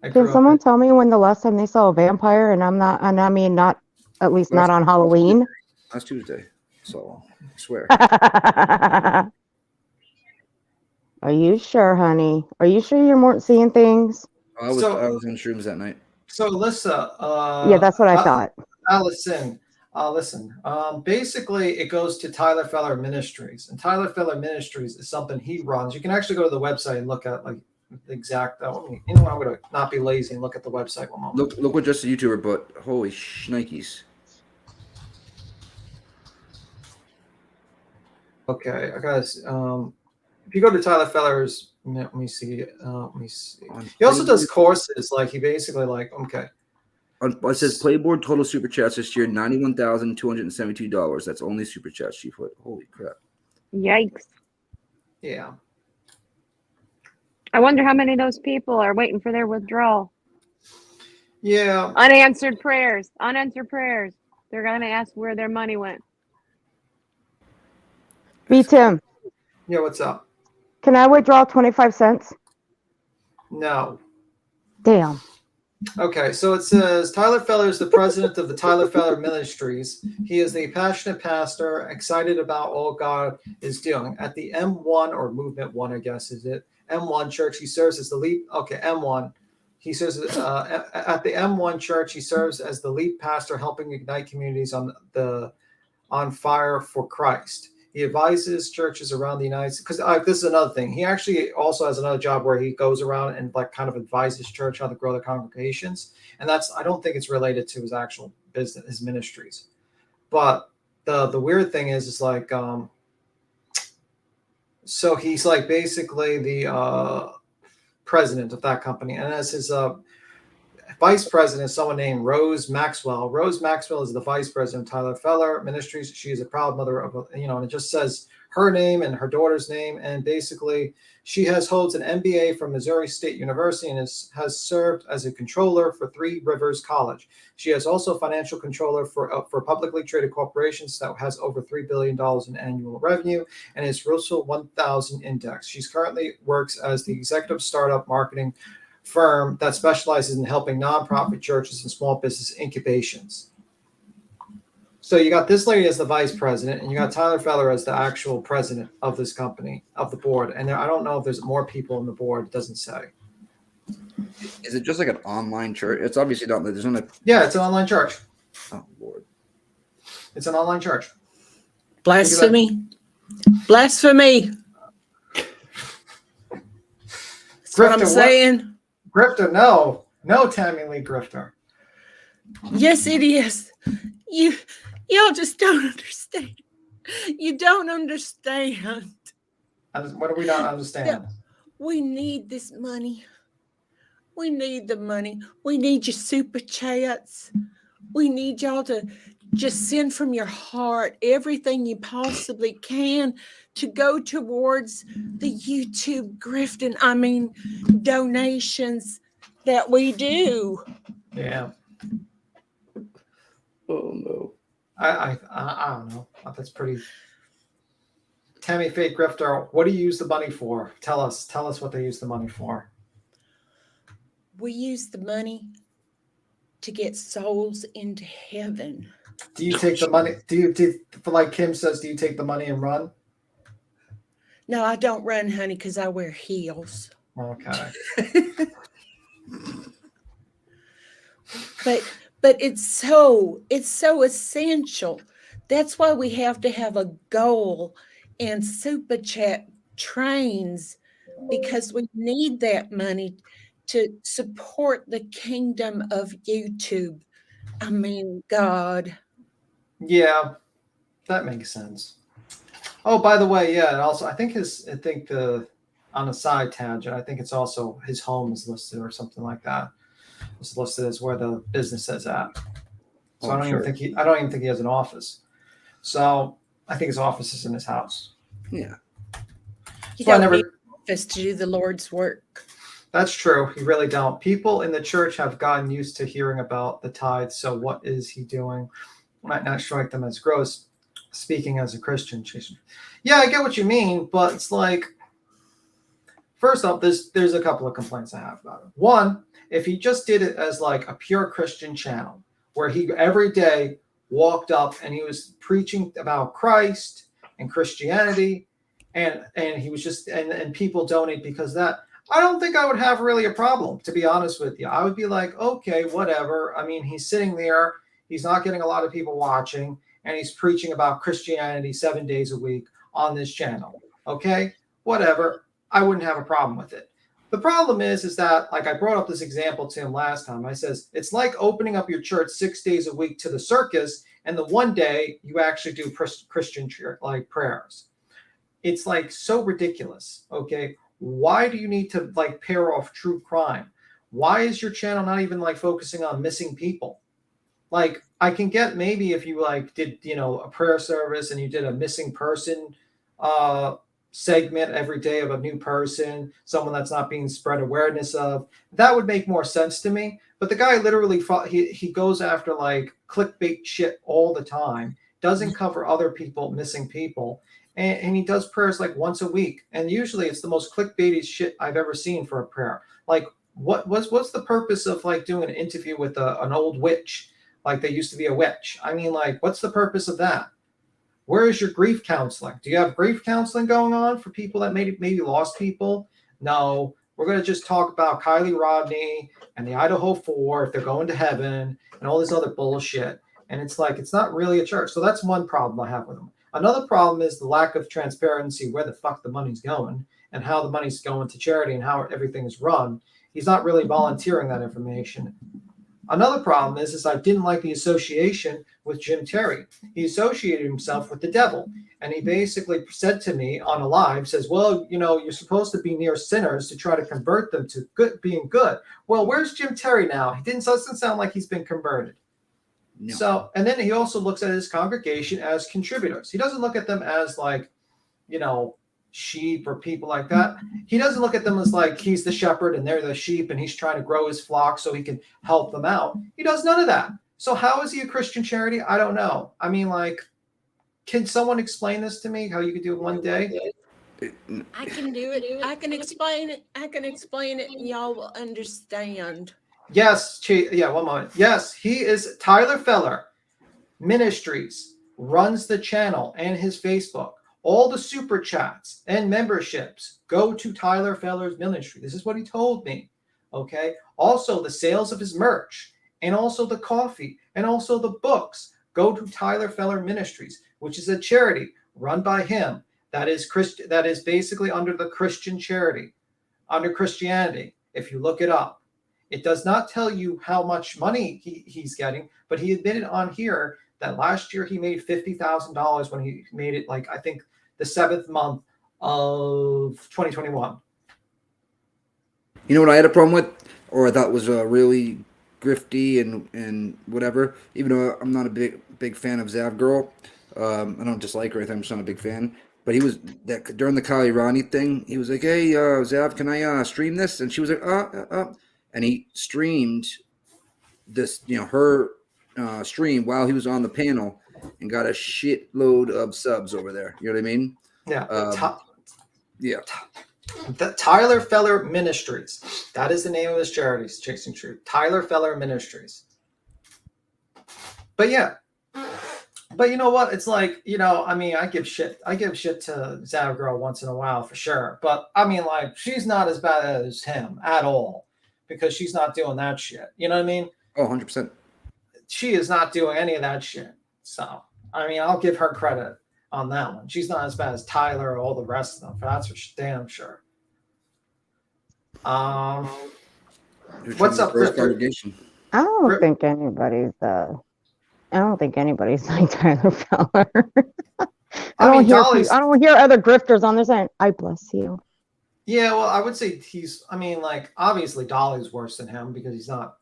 Can someone tell me when the last time they saw a vampire? And I mean not at least not on Halloween. Last Tuesday. So I swear. Are you sure, honey? Are you sure you weren't seeing things? I was in shrooms that night. So Alyssa, yeah, that's what I thought. Allison, listen. Basically, it goes to Tyler Feller Ministries, and Tyler Feller Ministries is something he runs. You can actually go to the website and look at the exact. I'm going to not be lazy and look at the website one moment. Look what just a YouTuber, but holy shnikes. Okay, I got. If you go to Tyler Feller's, let me see. He also does courses. He basically okay. It says Playboard total super chats this year $91,272. That's only super chats she put. Holy crap! Yikes! Yeah. I wonder how many of those people are waiting for their withdrawal. Yeah. Unanswered prayers. Unanswered prayers. They're gonna ask where their money went. B Tim, Yeah, what's up? can I withdraw 25 cents? No. Damn. Okay, so it says Tyler Feller is the president of the Tyler Feller Ministries. He is a passionate pastor, excited about all God is doing. At the M1 or Movement 1, I guess is it, M1 Church, he serves as the lead. Okay, M1. He serves at the M1 Church. He serves as the lead pastor, helping ignite communities on fire for Christ. He advises churches around the United States. Because this is another thing. He actually also has another job where he goes around and like kind of advises church how to grow their congregations. And I don't think it's related to his actual business, his ministries. But the weird thing is like, so he's like basically the president of that company. And as his vice president is someone named Rose Maxwell. Rose Maxwell is the vice president of Tyler Feller Ministries. She is a proud mother of, and it just says her name and her daughter's name. And basically, she holds an MBA from Missouri State University and has served as a controller for Three Rivers College. She has also financial controller for publicly traded corporations that has over $3 billion in annual revenue and is Russell 1000 index. She's currently works as the executive startup marketing firm that specializes in helping nonprofit churches and small business incubations. So you got this lady as the vice president, and you got Tyler Feller as the actual president of this company, of the board. And I don't know if there's more people on the board. It doesn't say. Is it just like an online church? It's obviously not. There's no. Yeah, it's an online church. Oh Lord. It's an online church. Blasphemy. Blasphemy. That's what I'm saying. Grifter, no, Tammy Lee Grifter. Yes, it is. Y'all just don't understand. You don't understand. What do we not understand? We need this money. We need the money. We need your super chats. We need y'all to just send from your heart everything you possibly can to go towards the YouTube grifting. I mean, donations that we do. Yeah. Oh no. I don't know. That's pretty. Tammy Fake Grifter, what do you use the money for? Tell us what they use the money for. We use the money to get souls into heaven. Do you take the money? Like Kim says, do you take the money and run? No, I don't run, honey, because I wear heels. Okay. But it's so essential. That's why we have to have a goal, and Super Chat trains, because we need that money to support the kingdom of YouTube. I mean, God. Yeah, that makes sense. Oh, by the way, yeah, and also I think on a side tangent, I think it's also his home is listed or something like that. It's listed as where the business is at. So I don't even think he has an office. So I think his office is in his house. Yeah. You don't need an office to do the Lord's work. That's true. You really don't. People in the church have gotten used to hearing about the tithe. So what is he doing? Might not strike them as gross, speaking as a Christian. Yeah, I get what you mean, but it's like, first off, there's a couple of complaints I have about it. One, if he just did it as like a pure Christian channel, where he every day walked up and he was preaching about Christ and Christianity, and he was just and people donate because of that, I don't think I would have really a problem, to be honest with you. I would be like, okay, whatever. I mean, he's sitting there, he's not getting a lot of people watching, and he's preaching about Christianity 7 days a week on this channel. Okay, whatever. I wouldn't have a problem with it. The problem is that, like I brought up this example to him last time. I says, it's like opening up your church 6 days a week to the circus, and the one day you actually do Christian like prayers. It's like so ridiculous. Okay, why do you need to like pair off true crime? Why is your channel not even like focusing on missing people? Like, I can get maybe if you like did, a prayer service and you did a missing person segment every day of a new person, someone that's not being spread awareness of, that would make more sense to me. But the guy literally he goes after like clickbait shit all the time, doesn't cover other people, missing people. And he does prayers like once a week. And usually it's the most clickbaity shit I've ever seen for a prayer. Like what's the purpose of like doing an interview with an old witch? Like they used to be a witch. I mean, like, what's the purpose of that? Where is your grief counseling? Do you have grief counseling going on for people that maybe lost people? No, we're going to just talk about Kylie Rodney and the Idaho 4, if they're going to heaven and all this other bullshit. And it's like, it's not really a church. So that's one problem I have with them. Another problem is the lack of transparency, where the fuck the money's going and how the money's going to charity and how everything is run. He's not really volunteering that information. Another problem is I didn't like the association with Jim Terry. He associated himself with the devil. And he basically said to me on a live, says, well, you know, you're supposed to be near sinners to try to convert them to being good. Well, where's Jim Terry now? He doesn't sound like he's been converted. No. So, and then he also looks at his congregation as contributors. He doesn't look at them as like, you know, sheep or people like that. He doesn't look at them as like he's the shepherd and they're the sheep and he's trying to grow his flock so he can help them out. He does none of that. So how is he a Christian charity? I don't know. I mean, like, can someone explain this to me? How you could do it one day? I can do it. I can explain it. I can explain it, and y'all will understand. Yes. Yeah. One moment. Yes, he is. Tyler Feller Ministries runs the channel and his Facebook. All the super chats and memberships go to Tyler Feller's ministry. This is what he told me. Okay. Also, the sales of his merch and also the coffee and also the books go to Tyler Feller Ministries, which is a charity run by him that is basically under the Christian charity, under Christianity. If you look it up, it does not tell you how much money he's getting, but he admitted on here that last year he made $50,000 when he made it, like, I think the 7th month of 2021. You know what I had a problem with, or I thought was really grifty and whatever, even though I'm not a big fan of Zav Girl. I don't dislike her or anything, I'm just not a big fan. But he was, that during the Kylie Ronnie thing, he was like, hey, Zav, can I stream this? And she was like, and he streamed this, you know, her stream while he was on the panel and got a shitload of subs over there. You know what I mean? Yeah. Yeah. The Tyler Feller Ministries. That is the name of his charity, Chasing Truth. Tyler Feller Ministries. But yeah. But you know what? It's like, you know, I mean, I give shit to Zav Girl once in a while for sure. But I mean, like, she's not as bad as him at all because she's not doing that shit. You know what I mean? Oh, 100%. She is not doing any of that shit. So, I mean, I'll give her credit on that one. She's not as bad as Tyler or all the rest of them. That's for damn sure. What's up, Grifter? I don't think anybody's like Tyler Feller. I don't hear other grifters on there saying, I bless you. Yeah, well, I would say obviously Dolly's worse than him because he's not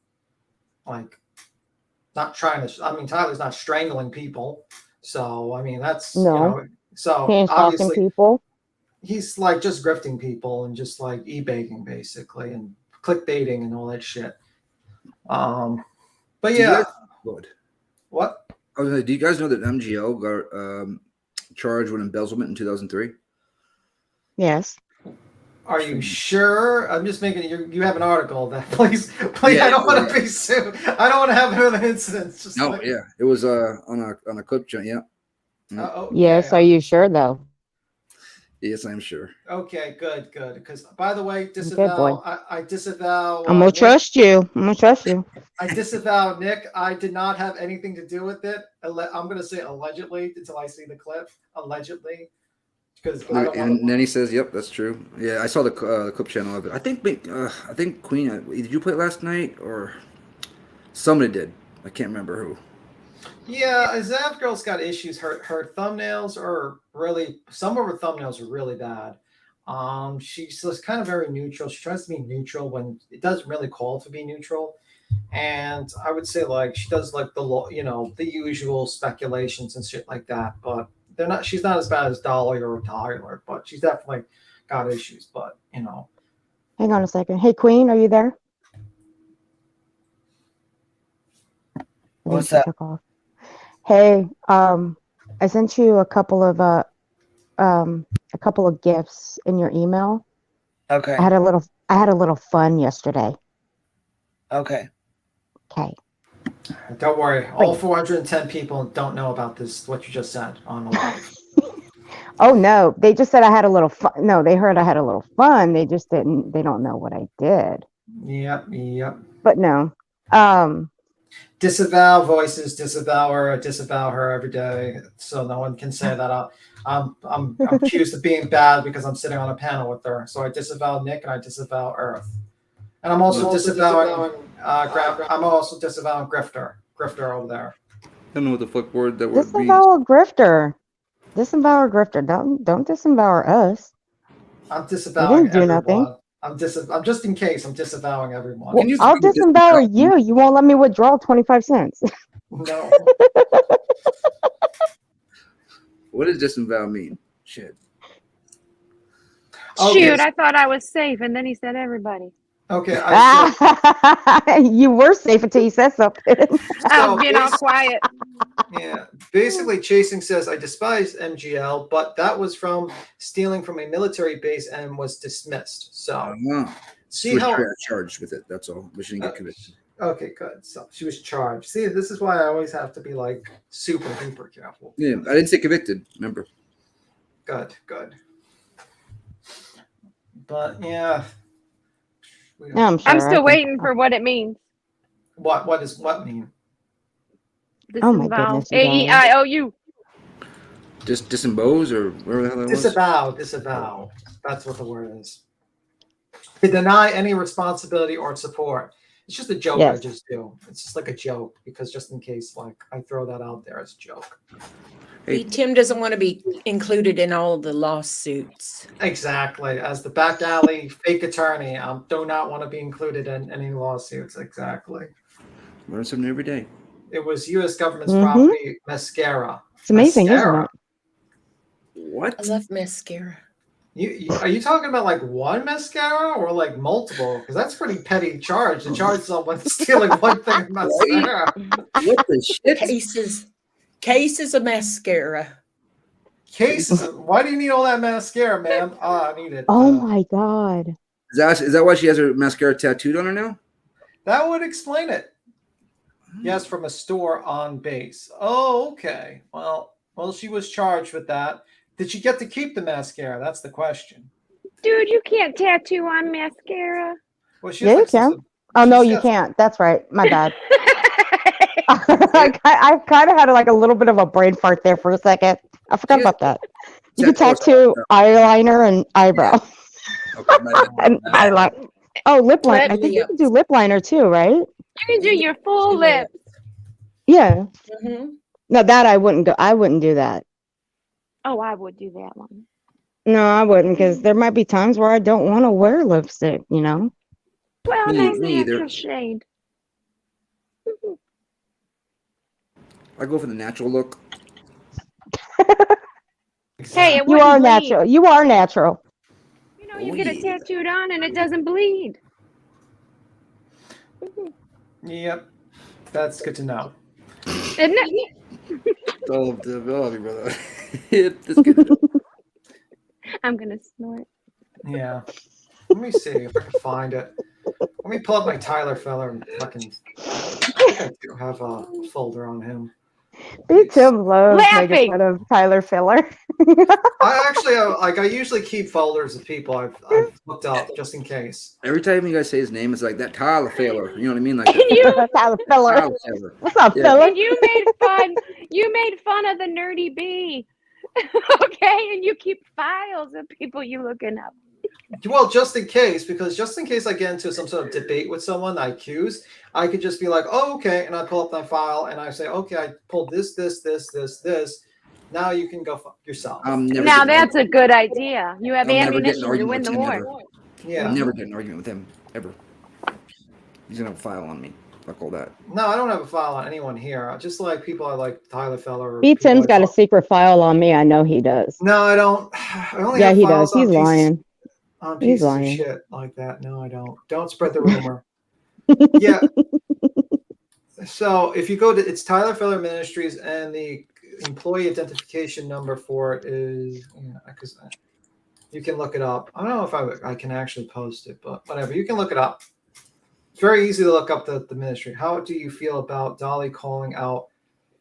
trying to, Tyler's not strangling people. So, I mean, that's, no. You know, so he ain't obviously people. He's like just grifting people and just like e-baking basically and clickbaiting and all that shit. But yeah. What? I was like, do you guys know that MGL got charged with embezzlement in 2003? Yes. Are you sure? I'm just making you have an article of that. Please. Yeah, I don't want to be sued. I don't want to have another incident. Just yeah. It was on a clip channel, yeah. Okay. Yes, are you sure though? Yes, I'm sure. Okay, good. Because by the way, disavow. I disavow. I'm gonna trust you. I disavow Nick. I did not have anything to do with it. I'm gonna say allegedly until I see the clip. Allegedly, because and then he says, "Yep, that's true." Yeah, I saw the clip channel of it. I think Queen. Did you play it last night or somebody did? I can't remember who. Yeah, Zav Girl's got issues. Her thumbnails are really, some of her thumbnails are really bad. She's just kind of very neutral. She tries to be neutral when it doesn't really call to be neutral. And I would say like she does like the usual speculations and shit like that. But she's not as bad as Dolly or Tyler, but she's definitely got issues. But Hang on a second. Hey, Queen, are you there? What's she up? took off. Hey, I sent you a couple of gifts in your email. Okay. I had a little fun yesterday. Okay. Okay. Don't worry. All 410 people don't know about this, what you just said on the live. Oh no, they just said I had a little fun. No, they heard I had a little fun. They don't know what I did. Yep. But no. Disavow voices, disavow her every day, so no one can say that I'm accused of being bad because I'm sitting on a panel with her. So I disavow Nick and I disavow Earth, and I'm also disavowing I'm also disavowing grifter over there. I don't know what the fuck word that word means. Disavow a grifter. Disavow a grifter. Don't disavow us. I'm We disavowing didn't do everyone. nothing. I'm just in case. I'm disavowing everyone. Well, I'll disavow you. You won't let me withdraw 25 cents. No. What does disavow mean? Shit. Shoot, I thought I was safe, and then he said everybody. Okay. You were safe until you said something. I'm being all quiet. Yeah. Basically, Chasing says, I despise MGL, but that was from stealing from a military base and was dismissed. So, see how charged with it. That's all. But she didn't get convicted. Okay, good. So she was charged. See, this is why I always have to be like super duper careful. Yeah, I didn't say convicted. Remember? Good. But yeah. I'm still waiting for what it means. What does what mean? Oh my goodness. AEIOU. Just disembowels or whatever the hell that was? Disavow. That's what the word is. To deny any responsibility or support. It's just a joke. Yes. I just do. It's just like a joke because just in case, like I throw that out there as a joke. See, Tim doesn't want to be included in all of the lawsuits. Exactly. As the back alley fake attorney, I do not want to be included in any lawsuits. Exactly. Learn something every day. It was U.S. government's property, mascara. It's amazing, mascara. Isn't it? What? I love mascara. Are you talking about like one mascara or like multiple? Because that's pretty petty charge to charge someone stealing one thing of mascara. What the shit? Cases of mascara. Cases. Why do you need all that mascara, ma'am? I need it. Oh my God. Is that why she has her mascara tattooed on her now? That would explain it. Yes, from a store on base. Oh, okay. Well, she was charged with that. Did she get to keep the mascara? That's the question. Dude, you can't tattoo on mascara. Well, she Yeah, you can. Oh no, you can't. That's right. My bad. I kind of had like a little bit of a brain fart there for a second. I forgot about that. You can tattoo eyeliner and eyebrow. And eyeliner. Oh, lip liner. I think you can do lip liner too, right? You can do your full lips. Yeah. No, that I wouldn't go. I wouldn't do that. Oh, I would do that one. No, I wouldn't, because there might be times where I don't want to wear lipstick, you know? Well, Me nice either. natural shade. I go for the natural look. Hey, it You wouldn't are bleed. natural. You are natural. You know, you get it tattooed on and it doesn't bleed. Yep. That's good to know. Isn't it? I love you, brother. That's good. I'm going to snort. Yeah. Let me see if I can find it. Let me pull up my Tyler Feller and fucking. I think I do have a folder on him. Tim loves making Laughing. fun of Tyler Filler. I actually I usually keep folders of people I've looked up just in case. Every time you guys say his name, it's like that Tyler Failure. You know what I mean? Like Tyler Filler. Tyler Failure. What's up, Yeah. Filler? And you made fun of the nerdy bee. Okay, and you keep files of people you looking up. Well, just in case I get into some sort of debate with someone I accuse, I could just be like, oh, okay. And I pull up my file and I say, okay, I pulled this. Now you can go fuck yourself. Now that's a good idea. You have ammunition to win the war. Yeah. I'll never get an argument with him, ever. He's going to have a file on me. Fuck all that. No, I don't have a file on anyone here. Just like people I like Tyler Feller. Tim's got a secret file on me. I know he does. No, I don't. I only Yeah, have he files does. He's lying. on He's pieces of lying. shit like that. No, I don't. Don't spread the rumor. Yeah. So if you go to, it's Tyler Feller Ministries, and the employee identification number for it is, because you can look it up. I don't know if I can actually post it, but whatever. You can look it up. It's very easy to look up the ministry. How do you feel about Dolly calling out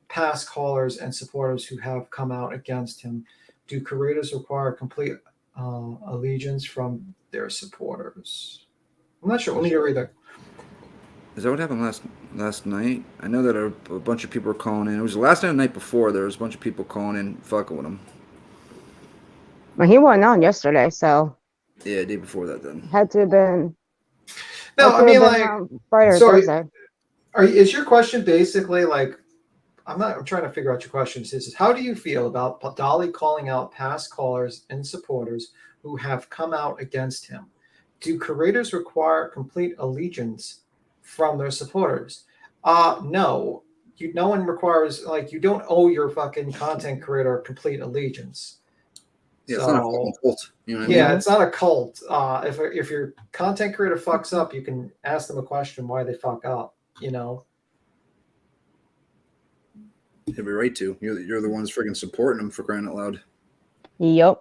past callers and supporters who have come out against him? Do curators require complete allegiance from their supporters? I'm not sure. Let me read that. Is that what happened last night? I know that a bunch of people were calling in. It was the last night, the night before. There was a bunch of people calling in, fucking with him. Well, he wasn't on yesterday, so Yeah, the day before that then. had to have been. No, I mean, like, Friday or Thursday. Is your question basically like, I'm trying to figure out your question. This is, how do you feel about Dolly calling out past callers and supporters who have come out against him? Do curators require complete allegiance from their supporters? No. No one requires, like, you don't owe your fucking content creator complete allegiance. Yeah, it's not a fucking cult. You know what I mean? Yeah, it's not a cult. If your content creator fucks up, you can ask them a question why they fuck up, you know? You have a right to. You're the ones freaking supporting them, for crying out loud. Yep.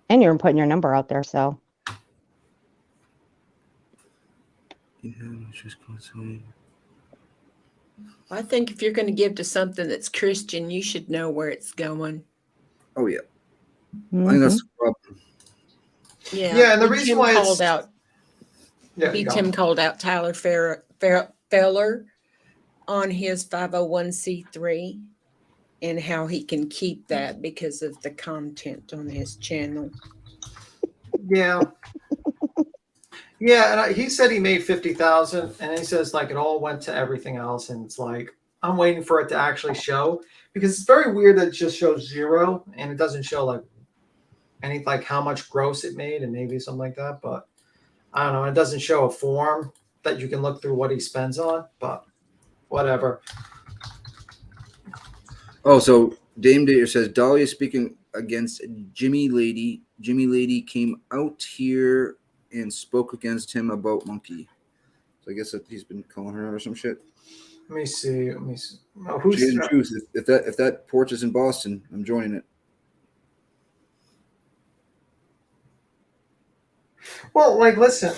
And you're putting your number out there, so. Yeah, just I think if you're going to give to something that's Christian, you should know where it's going. Oh yeah. I think that's the problem. Yeah. Yeah, and the when reason Tim why called out, Tim called out Tyler Feller on his 501c3 and how he can keep that because of the content on his channel. Yeah. Yeah, and he said he made 50,000, and he says like it all went to everything else, and it's like I'm waiting for it to actually show, because it's very weird that it just shows 0 and it doesn't show like any, like, how much gross it made and maybe something like that. But I don't know. It doesn't show a form that you can look through what he spends on, but whatever. Oh, so Dame Dater says Dolly is speaking against Jimmy Lady. Jimmy Lady came out here and spoke against him about Monkey. So I guess that he's been calling her out or some shit. Let me see. Oh, who's truth? If that porch is in Boston, I'm joining it. Well, like, listen,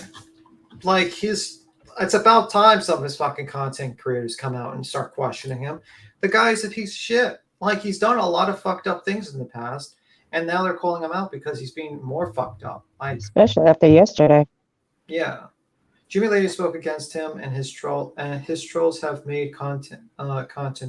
like, it's about time some of his fucking content creators come out and start questioning him. The guy's a piece of shit. Like, he's done a lot of fucked up things in the past, and now they're calling him out because he's being more fucked up. Like, Especially after yesterday. yeah. Jimmy Lady spoke against him, and his trolls have made content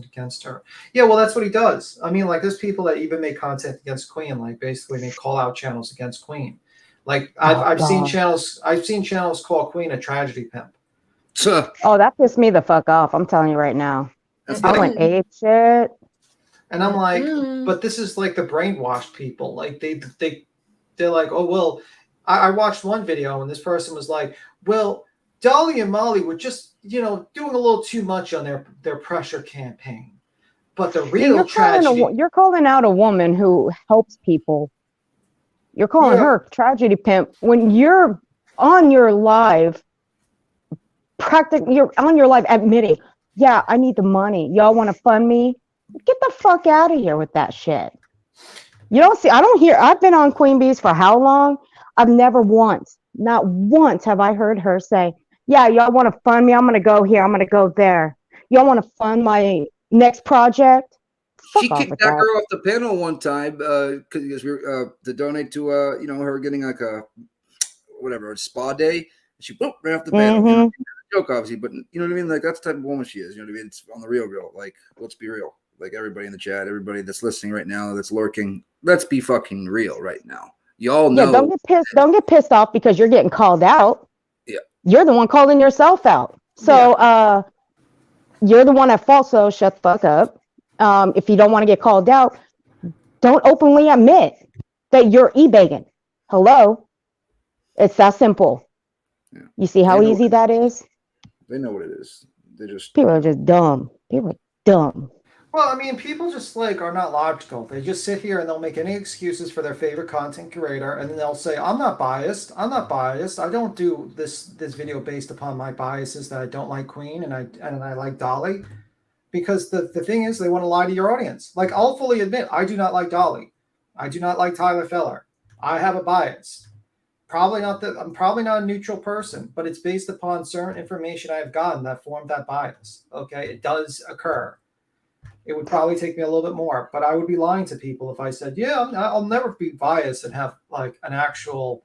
against her. Yeah, well, that's what he does. I mean, like, there's people that even make content against Queen, like, basically make call out channels against Queen. Like, I've seen channels call Queen a tragedy pimp. Oh, that pissed me the fuck off. I'm telling you right now. I went ape shit. And I'm like, but this is like the brainwashed people. Like, they're like, oh, well, I watched one video and this person was like, well, Dolly and Molly were just, doing a little too much on their pressure campaign. But the real tragedy... You're calling out a woman who helps people. You're calling her tragedy pimp when you're on your live, you're on your live admitting, yeah, I need the money. Y'all want to fund me? Get the fuck out of here with that shit. I've been on Queen Bees for how long? I've never once, not once have I heard her say, yeah, y'all want to fund me? I'm going to go here. I'm going to go there. Y'all want to fund my next project? She kicked that girl off the panel one time because we were to donate to her getting like a spa day. She ran off the panel. Joke, obviously, but you know what I mean. Like, that's the type of woman she is. You know what I mean? It's on the real. Like, let's be real. Like, everybody in the chat, everybody that's listening right now, that's lurking. Let's be fucking real right now. Y'all know. Yeah, don't get pissed off because you're getting called out. Yeah, you're the one calling yourself out. So you're the one at fault. So shut the fuck up. If you don't want to get called out, don't openly admit that you're e-begging. Hello? It's that simple. Yeah. You see how easy that is? They know what it is. People are just dumb. People are dumb. Well, I mean, people just are not logical. They just sit here and they'll make any excuses for their favorite content creator, and then they'll say, I'm not biased. I don't do this video based upon my biases that I don't like Queen and I like Dolly. because the thing is, they want to lie to your audience. Like, I'll fully admit, I do not like Dolly. I do not like Tyler Feller. I have a bias. I'm probably not a neutral person, but it's based upon certain information I have gotten that formed that bias. Okay, it does occur. It would probably take me a little bit more, but I would be lying to people if I said, yeah, I'll never be biased and have like an actual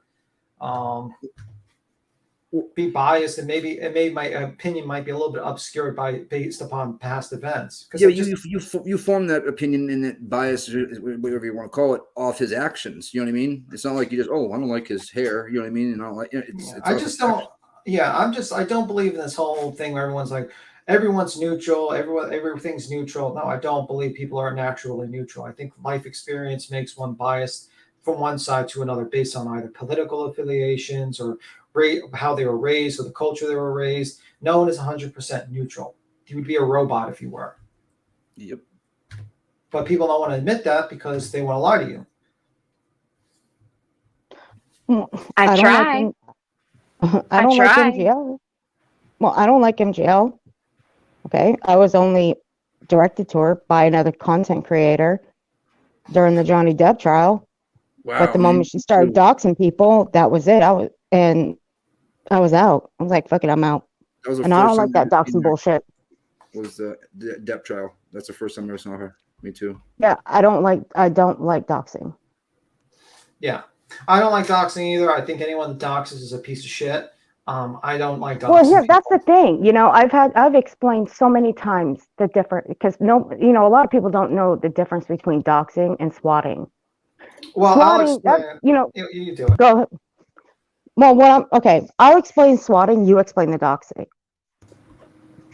be biased, and maybe my opinion might be a little bit obscured based upon past events. Yeah, you form that opinion and that bias, whatever you want to call it, off his actions. You know what I mean? It's not like you just, I don't like his hair. You know what I mean? And I don't like. I don't believe in this whole thing where everyone's like, everyone's neutral, everything's neutral. No, I don't believe people are naturally neutral. I think life experience makes one biased from one side to another based on either political affiliations or how they were raised or the culture they were raised. No one is 100% neutral. You would be a robot if you were. Yep. But people don't want to admit that because they want to lie to you. I try. I don't like MGL. Well, I don't like MGL. Okay. I was only directed to her by another content creator during the Johnny Depp trial. Wow, but the moment she started doxing people, that was it. I was out. I was like, fuck it, I'm out. And I don't like that doxing bullshit. Was the Depp trial. That's the first time I ever saw her. Me too. Yeah, I don't like doxing. Yeah. I don't like doxing either. I think anyone that doxes is a piece of shit. I don't like doxing. Well, here, that's the thing. You know, I've explained so many times the difference, because a lot of people don't know the difference between doxing and swatting. Well, swatting, I'll explain. You do it. Go ahead. Well, I'll explain swatting. You explain the doxing.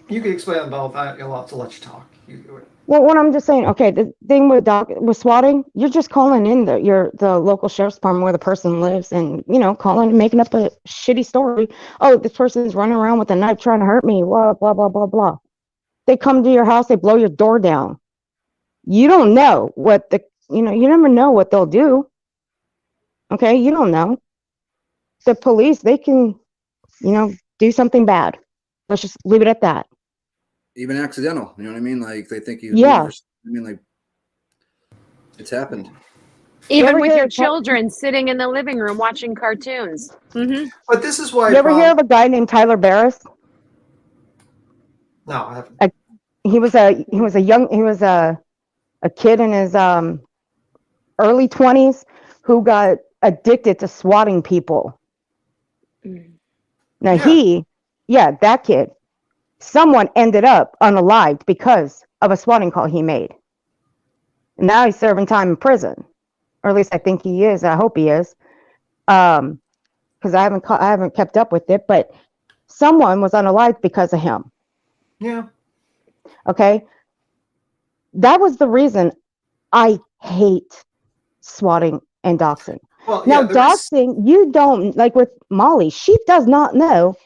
You can explain them both. I'll have to let you talk. You do it. Well, what I'm just saying, okay, the thing with swatting, you're just calling in the local sheriff's department where the person lives, and calling and making up a shitty story. Oh, this person's running around with a knife trying to hurt me. Blah blah blah blah blah. They come to your house, they blow your door down. You don't know what you never know what they'll do. Okay, you don't know. The police, they can, do something bad. Let's just leave it at that. Even accidental, you know what I mean? Like they think you. Yeah. I mean, like it's happened. Even with your children sitting in the living room watching cartoons. Mm-hmm. But this is why. You ever hear of a guy named Tyler Barris? No, I haven't. He was a kid in his early 20s who got addicted to swatting people. Now that kid, someone ended up unalived because of a swatting call he made. And now he's serving time in prison, or at least I think he is. I hope he is, because I haven't kept up with it. But someone was unalived because of him. Yeah. Okay. That was the reason I hate swatting and doxing. Well, now, doxing, you don't, like with Molly, she does not know,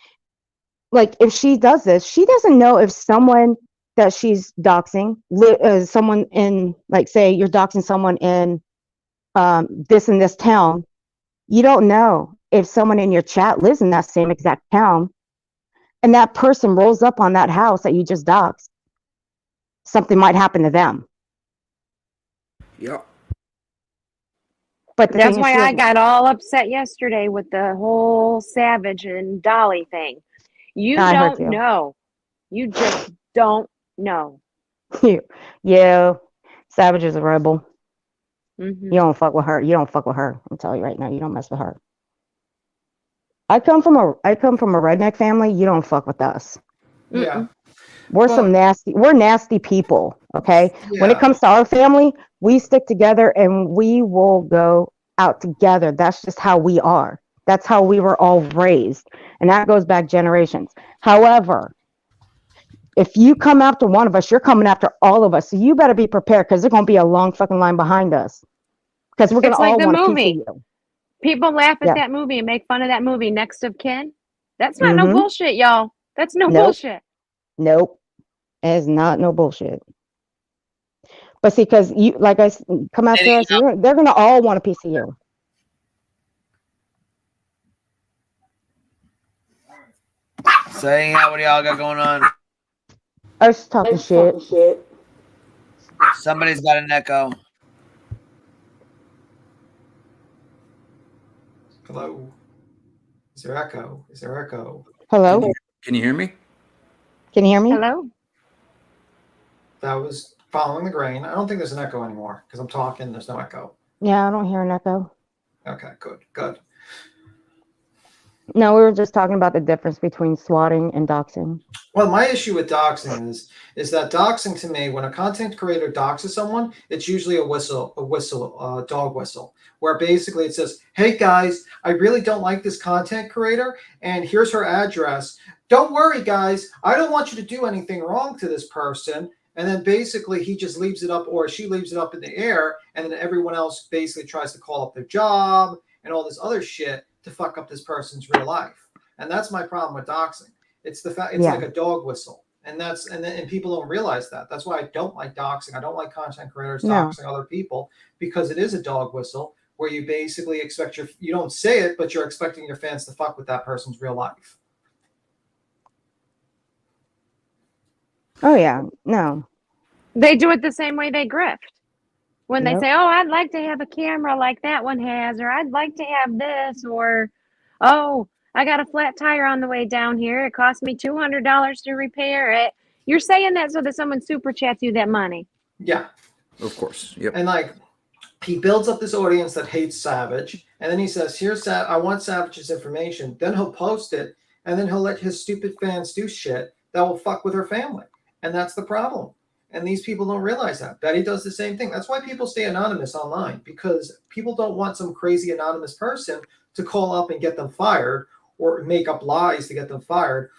like if she does this, she doesn't know if someone that she's doxing, someone in, like say you're doxing someone in this and this town, you don't know if someone in your chat lives in that same exact town, and that person rolls up on that house that you just doxed, something might happen to them. Yep. But that's why I got all upset yesterday with the whole Savage and Dolly thing. You don't know. You just don't know. Yeah. Savage is a rebel. Mm-hmm. You don't fuck with her. You don't fuck with her. I'm telling you right now, you don't mess with her. I come from a redneck family. You don't fuck with us. Yeah. We're nasty people. Okay. Yeah. When it comes to our family, we stick together and we will go out together. That's just how we are. That's how we were all raised. And that goes back generations. However, if you come after one of us, you're coming after all of us. So you better be prepared, because there's going to be a long fucking line behind us. Because we're going to all want a piece of you. People laugh at that movie and make fun of that movie, Next of Kin. That's not no bullshit, y'all. That's no bullshit. Nope. It's not no bullshit. But see, because you, like I come after us, they're going to all want a piece of you. So anyhow, what do y'all got going on? I was talking shit. Somebody's got an echo. Hello. Is there echo? Is there echo? Hello? Can you hear me? Can you hear me? Hello? That was following the grain. I don't think there's an echo anymore because I'm talking. There's no echo. Yeah, I don't hear an echo. Okay, good. No, we were just talking about the difference between swatting and doxing. Well, my issue with doxing is that doxing to me, when a content creator doxes someone, it's usually a dog whistle, where basically it says, "Hey guys, I really don't like this content creator, and here's her address. Don't worry, guys, I don't want you to do anything wrong to this person." And then basically he just leaves it up, or she leaves it up in the air, and then everyone else basically tries to call up their job and all this other shit to fuck up this person's real life. And that's my problem with doxing. It's the fact it's like a dog whistle, and people don't realize that. That's why I don't like doxing. I don't like content creators doxing other people, because it is a dog whistle where you basically expect you don't say it, but you're expecting your fans to fuck with that person's real life. Oh yeah, no. They do it the same way they grift. When they Yep. say, "Oh, I'd like to have a camera like that one has," or "I'd like to have this," or "Oh, I got a flat tire on the way down here. It cost me $200 to repair it." You're saying that so that someone super chats you that money. Yeah. Of course. Yep. And like, he builds up this audience that hates Savage, and then he says, I want Savage's information. Then he'll post it, and then he'll let his stupid fans do shit that will fuck with her family. And that's the problem. And these people don't realize that. Betty does the same thing. That's why people stay anonymous online, because people don't want some crazy anonymous person to call up and get them fired, or make up lies to get them fired,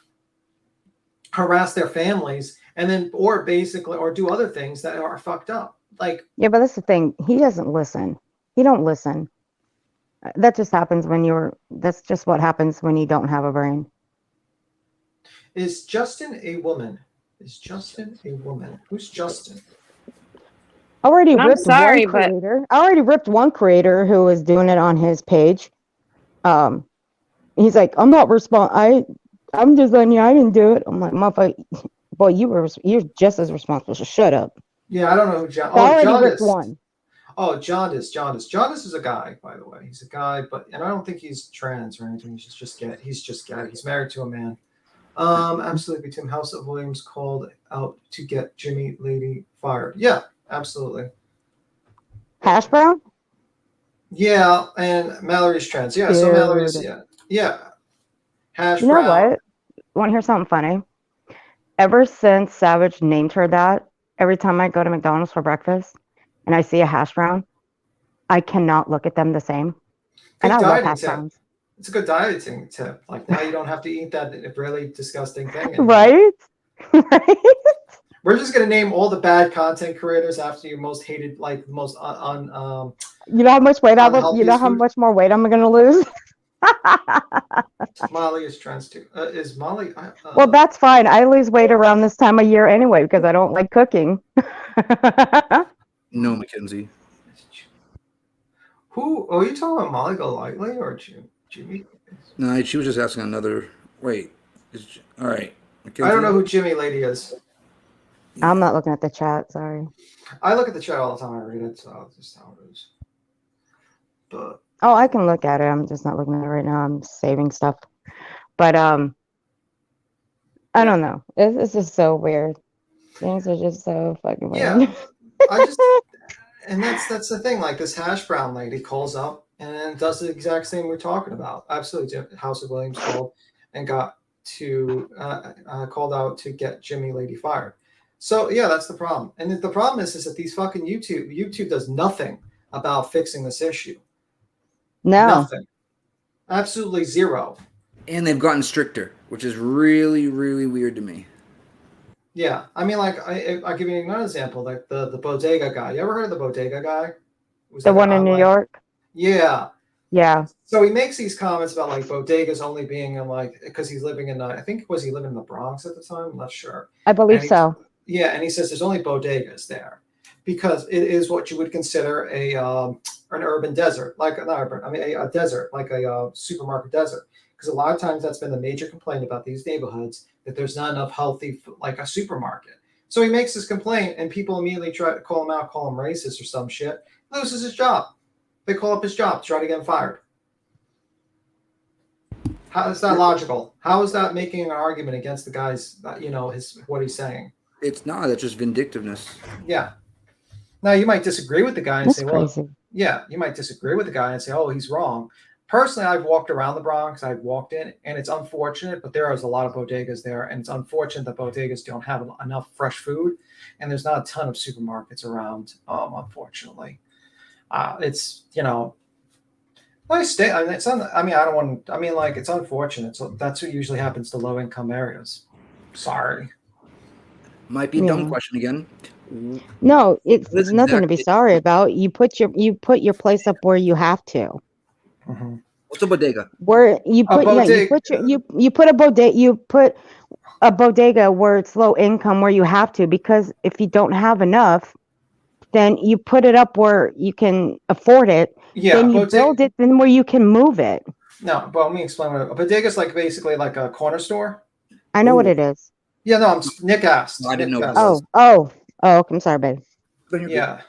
harass their families, and then or do other things that are fucked up. Like, Yeah, but that's the thing. He doesn't listen. He don't listen. That just happens that's just what happens when you don't have a brain. is Justin a woman? Is Justin a woman? Who's Justin? I already I'm ripped sorry, one but creator. I already ripped one creator who was doing it on his page. He's like, I'm not I'm just letting you, I didn't do it. I'm like, motherfucker, boy, you're just as responsible, so shut up. Yeah, I don't know who John. I already ripped Jaundice. one. Oh, Jaundice. Jaundice is a guy, by the way. He's a guy, and I don't think he's trans or anything. He's just gay. He's married to a man. Absolutely. Tim House of Williams called out to get Jimmy Lady fired. Yeah, absolutely. Hash brown? Yeah, and Mallory's trans. Yeah, so Mallory's yeah. Hash You know brown. what? Want to hear something funny? Ever since Savage named her that, every time I go to McDonald's for breakfast and I see a hash brown, I cannot look at them the same. And I love hash browns. It's a good dieting tip. Like, now you don't have to eat that really disgusting thing anymore. Right? We're just gonna name all the bad content creators after your most hated, like most You know how much weight how much more weight I'm gonna lose? Molly is trans too. Is Molly? Well, that's fine. I lose weight around this time of year anyway because I don't like cooking. No, Mackenzie. Who? Oh, are you talking about Molly Golightly or Jimmy? No, she was just asking another. Wait. All right. Mackenzie? I don't know who Jimmy Lady is. I'm not looking at the chat. Sorry. I look at the chat all the time. I read it, so that's just how it is. But Oh, I can look at it. I'm just not looking at it right now. I'm saving stuff. But I don't know. It's just so weird. Things are just so fucking weird. yeah, and that's the thing. Like, this hash brown lady calls up and then does the exact same we're talking about. Absolutely, House of Williams called and got to called out to get Jimmy Lady fired. So yeah, that's the problem. And the problem is that these fucking YouTube does nothing about fixing this issue. No. Nothing. Absolutely zero. And they've gotten stricter, which is really, really weird to me. Yeah, I mean, like, I'll give you another example, like the bodega guy. You ever heard of the bodega guy? The one in New York? Yeah. Yeah. So he makes these comments about, like, bodegas only being in, like, because he's living in, I think, was he living in the Bronx at the time? I'm not sure. I believe so. Yeah, and he says there's only bodegas there because it is what you would consider an urban desert, like not urban, I mean a desert, like a supermarket desert. Because a lot of times that's been the major complaint about these neighborhoods, that there's not enough healthy, like a supermarket. So he makes this complaint, and people immediately try to call him out, call him racist or some shit. He loses his job. They call up his job to try to get him fired. How is that logical? How is that making an argument against the guy's, what he's saying? It's not. It's just vindictiveness. Yeah. Now you might disagree with the guy and That's say, crazy. well, yeah, you might disagree with the guy and say, oh, he's wrong. Personally, I've walked around the Bronx. I've walked in, and it's unfortunate, but there is a lot of bodegas there, and it's unfortunate that bodegas don't have enough fresh food, and there's not a ton of supermarkets around, unfortunately. It's, nice state. I mean, it's it's unfortunate. So that's what usually happens to low-income areas. Sorry. Might be a dumb question again. No, it's That's nothing to be exactly- sorry about. You put your place up where you have to. Mm-hmm. What's a bodega? Where you put you put a bodega where it's low income, where you have to, because if you don't have enough, then you put it up where you can afford it. Yeah, then you build it then where you can move it. No, but let me explain what a bodega is like. Basically, like a corner store. I know what it is. Yeah, no, Nick asked. I didn't know. Oh, I'm sorry, babe. Yeah.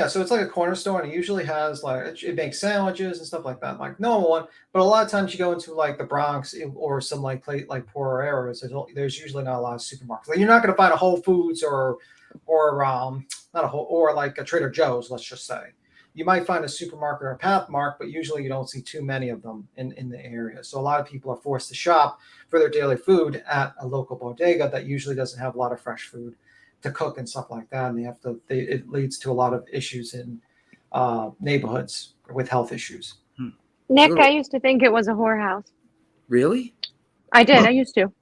So it's like a corner store, and it usually has it makes sandwiches and stuff like that, like normal one. But a lot of times you go into like the Bronx or some like poorer areas, there's usually not a lot of supermarkets. Like you're not going to find a Whole Foods or not a whole, or like a Trader Joe's, let's just say. You might find a supermarket or a Pathmark, but usually you don't see too many of them in the area. So a lot of people are forced to shop for their daily food at a local bodega that usually doesn't have a lot of fresh food to cook and stuff like that, and it leads to a lot of issues in neighborhoods with health issues. Nick, I used to think it was a whorehouse. Really? I did. I used to.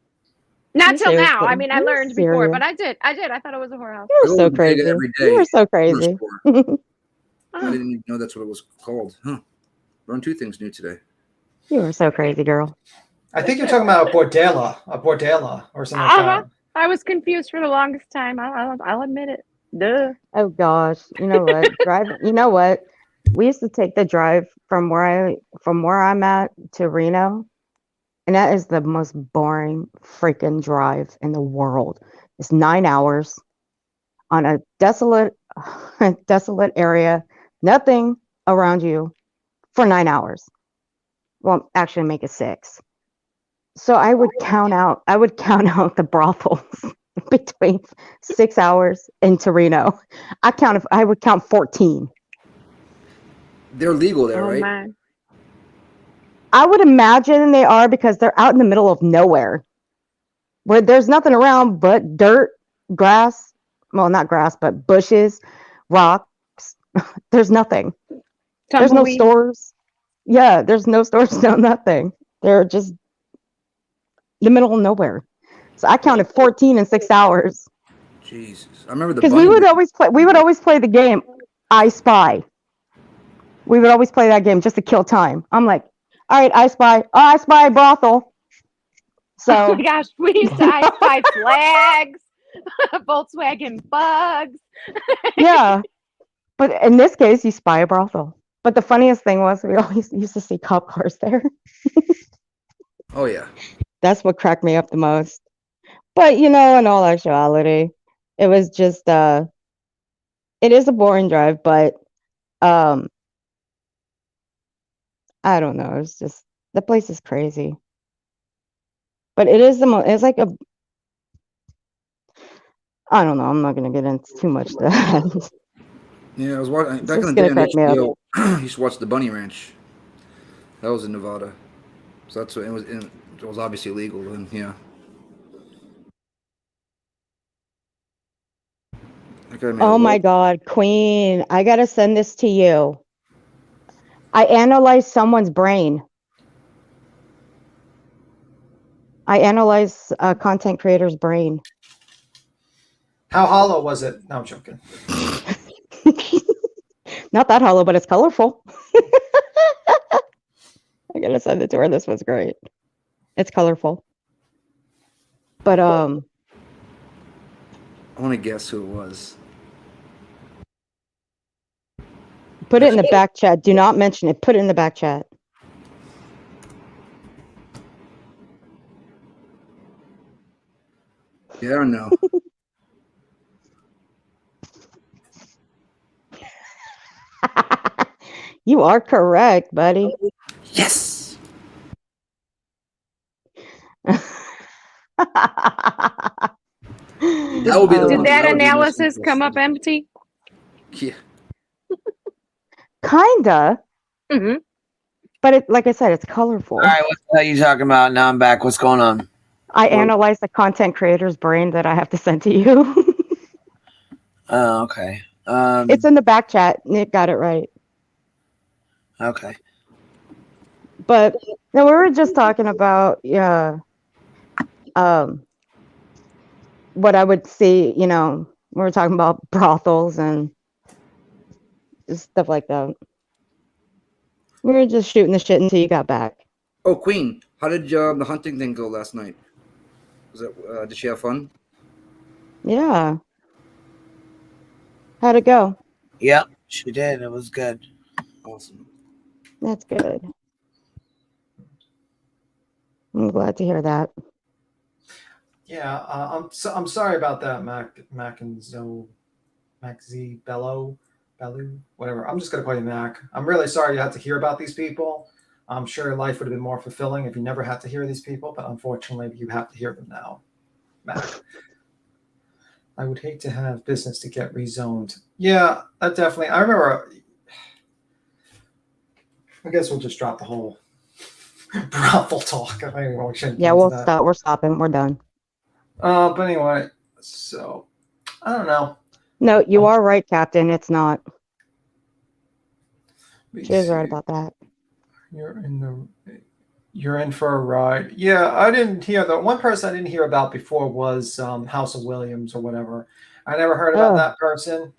Not till Seriously? now. I mean, I You're learned before, serious. but I did. I thought it was a whorehouse. You're so crazy. You are so crazy. I didn't even know that's what it was called. Huh. Learned two things new today. You are so crazy, girl. I think you're talking about a bordella or something like that. I was confused for the longest time. I'll admit it. Duh. Oh gosh, you know what? You know what? We used to take the drive from where I'm at to Reno, and that is the most boring freaking drive in the world. It's 9 hours on a desolate area, nothing around you for 9 hours. Well, actually, make it 6. So I would count out the brothels between 6 hours into Reno. I would count 14. They're legal there, right? Man. I would imagine they are, because they're out in the middle of nowhere where there's nothing around but dirt, grass. Well, not grass, but bushes, rocks. There's nothing. There's no Tumbleweed. stores. Yeah, there's no stores, no nothing. They're just the middle of nowhere. So I counted 14 in 6 hours. Jesus, I remember Because we would always play the game I Spy. We would always play that game just to kill time. I'm like, all right, I spy a brothel. So Oh my gosh, we used to I Spy flags, Volkswagen bugs. yeah. But in this case, you spy a brothel. But the funniest thing was we always used to see cop cars there. Oh yeah. That's what cracked me up the most. But in all actuality, it was just it is a boring drive, but I don't know. It's just the place is crazy. But it is it's like I don't know. I'm not gonna get into too much of that. Yeah, I was watching It's back in just the day gonna on crack me up. HBO. I used to watch the Bunny Ranch. That was in Nevada, so that's what it was obviously illegal. And yeah, Oh my God, Queen, I gotta send this to you. I analyzed someone's brain. I analyzed a content creator's brain. How hollow was it? No, I'm joking. Not that hollow, but it's colorful. I gotta send it to her. This was great. It's colorful. But I want to guess who it was. Put it in the back chat. Do not mention it. Put it in the back chat. Yeah or no? You are correct, buddy. Yes. That would be the Did one. that That would be the most analysis come up empty? Yeah. Kinda. Mm-hmm. But it, like I said, it's colorful. All right, what the hell are you talking about? Now I'm back. What's going on? I analyze the content creator's brain that I have to send to you. Oh, okay. It's in the back chat. Nick got it right. Okay. But no, we were just talking about what I would see, we were talking about brothels and just stuff like that. We were just shooting the shit until you got back. Oh, Queen, how did the hunting thing go last night? Was it? Did she have fun? Yeah. How'd it go? Yep, she did. It was good. Awesome. That's good. I'm glad to hear that. Yeah, I'm sorry about that, Mac Z Bello, whatever. I'm just gonna call you Mac. I'm really sorry you had to hear about these people. I'm sure your life would have been more fulfilling if you never had to hear these people, but unfortunately, you have to hear them now, Mac. I would hate to have business to get rezoned. Yeah, that definitely. I remember. I guess we'll just drop the whole brothel talk. Yeah, we'll stop. We're stopping. We're done. But anyway, so I don't know. No, you are right, Captain. It's not. She is right about that. You're in for a ride. Yeah, I didn't hear the one person I didn't hear about before was House of Williams or whatever. I never heard about that person.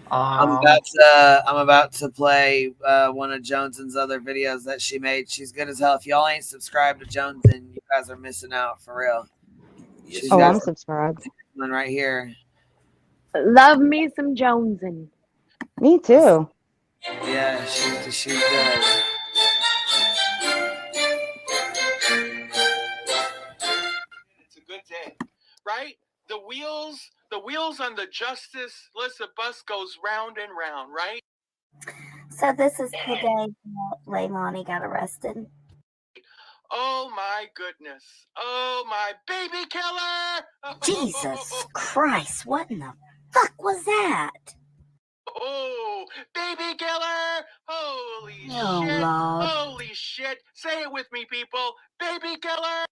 I'm about to play one of Jones's other videos that she made. She's good as hell. If y'all ain't subscribed to Jones, then you guys are missing out for real. I'm subscribed. One right here. Love me some Jonesin. Me too. Yeah, she's good. It's a good day, right? The wheels on the Justice Lissa bus goes round and round, right? So this is the day that Leilani got arrested. Oh my goodness. Oh my baby killer. Jesus Christ, what in the fuck was that? Oh, baby killer. Holy Oh, shit. Lord. Holy shit. Say it with me, people. Baby killer.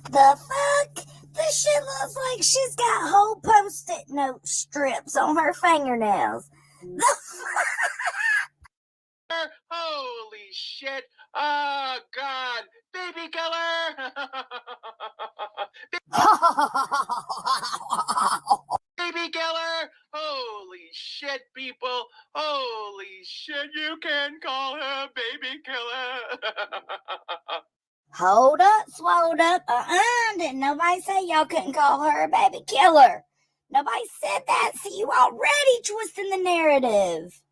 The fuck? This shit looks like she's got whole post-it note strips on her fingernails. The Holy shit. Oh, God. Baby killer. Baby killer. Holy shit, people. Holy shit. You can call her baby killer. Hold up, swole up. Didn't nobody say y'all couldn't call her a baby killer. Nobody said that, so you already twisting the narrative.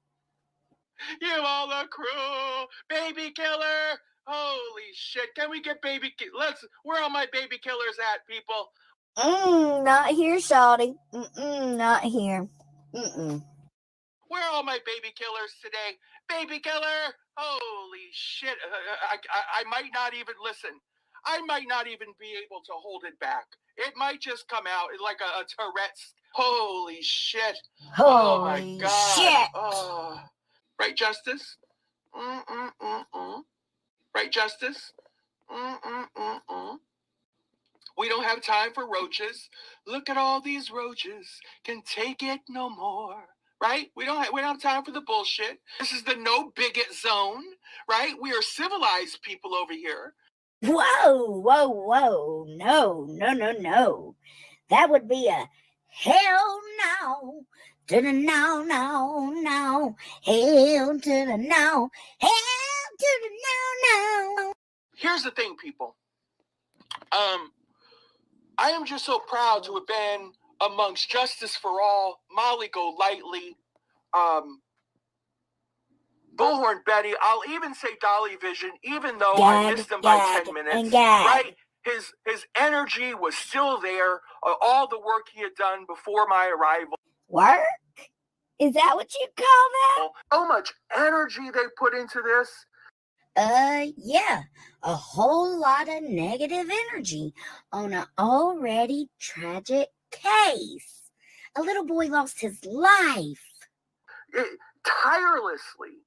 You all are cruel. Baby killer. Holy shit. Can we get baby where are my baby killers at, people? Not here, shawty. Not here. Where are all my baby killers today? Baby killer. Holy shit. I might not even listen. I might not even be able to hold it back. It might just come out like a Tourette's. Holy shit. Oh my Holy God. shit. Oh. Right, Justice? Right, Justice? We don't have time for roaches. Look at all these roaches. Can take it no more. Right? We don't have time for the bullshit. This is the no bigot zone, right? We are civilized people over here. Whoa. No. That would be a hell no. To the no. Hell to the no. Hell to the no. Here's the thing, people. I am just so proud to have been amongst Justice for All, Molly Golightly, Bullhorn Betty, I'll even say Dolly Vision, even though I missed him by 10 minutes, right? His energy was still there, all the work he had done before my arrival. Work? Is that what you call that? So much energy they put into this. Yeah, a whole lot of negative energy on an already tragic case. A little boy lost his life. Tirelessly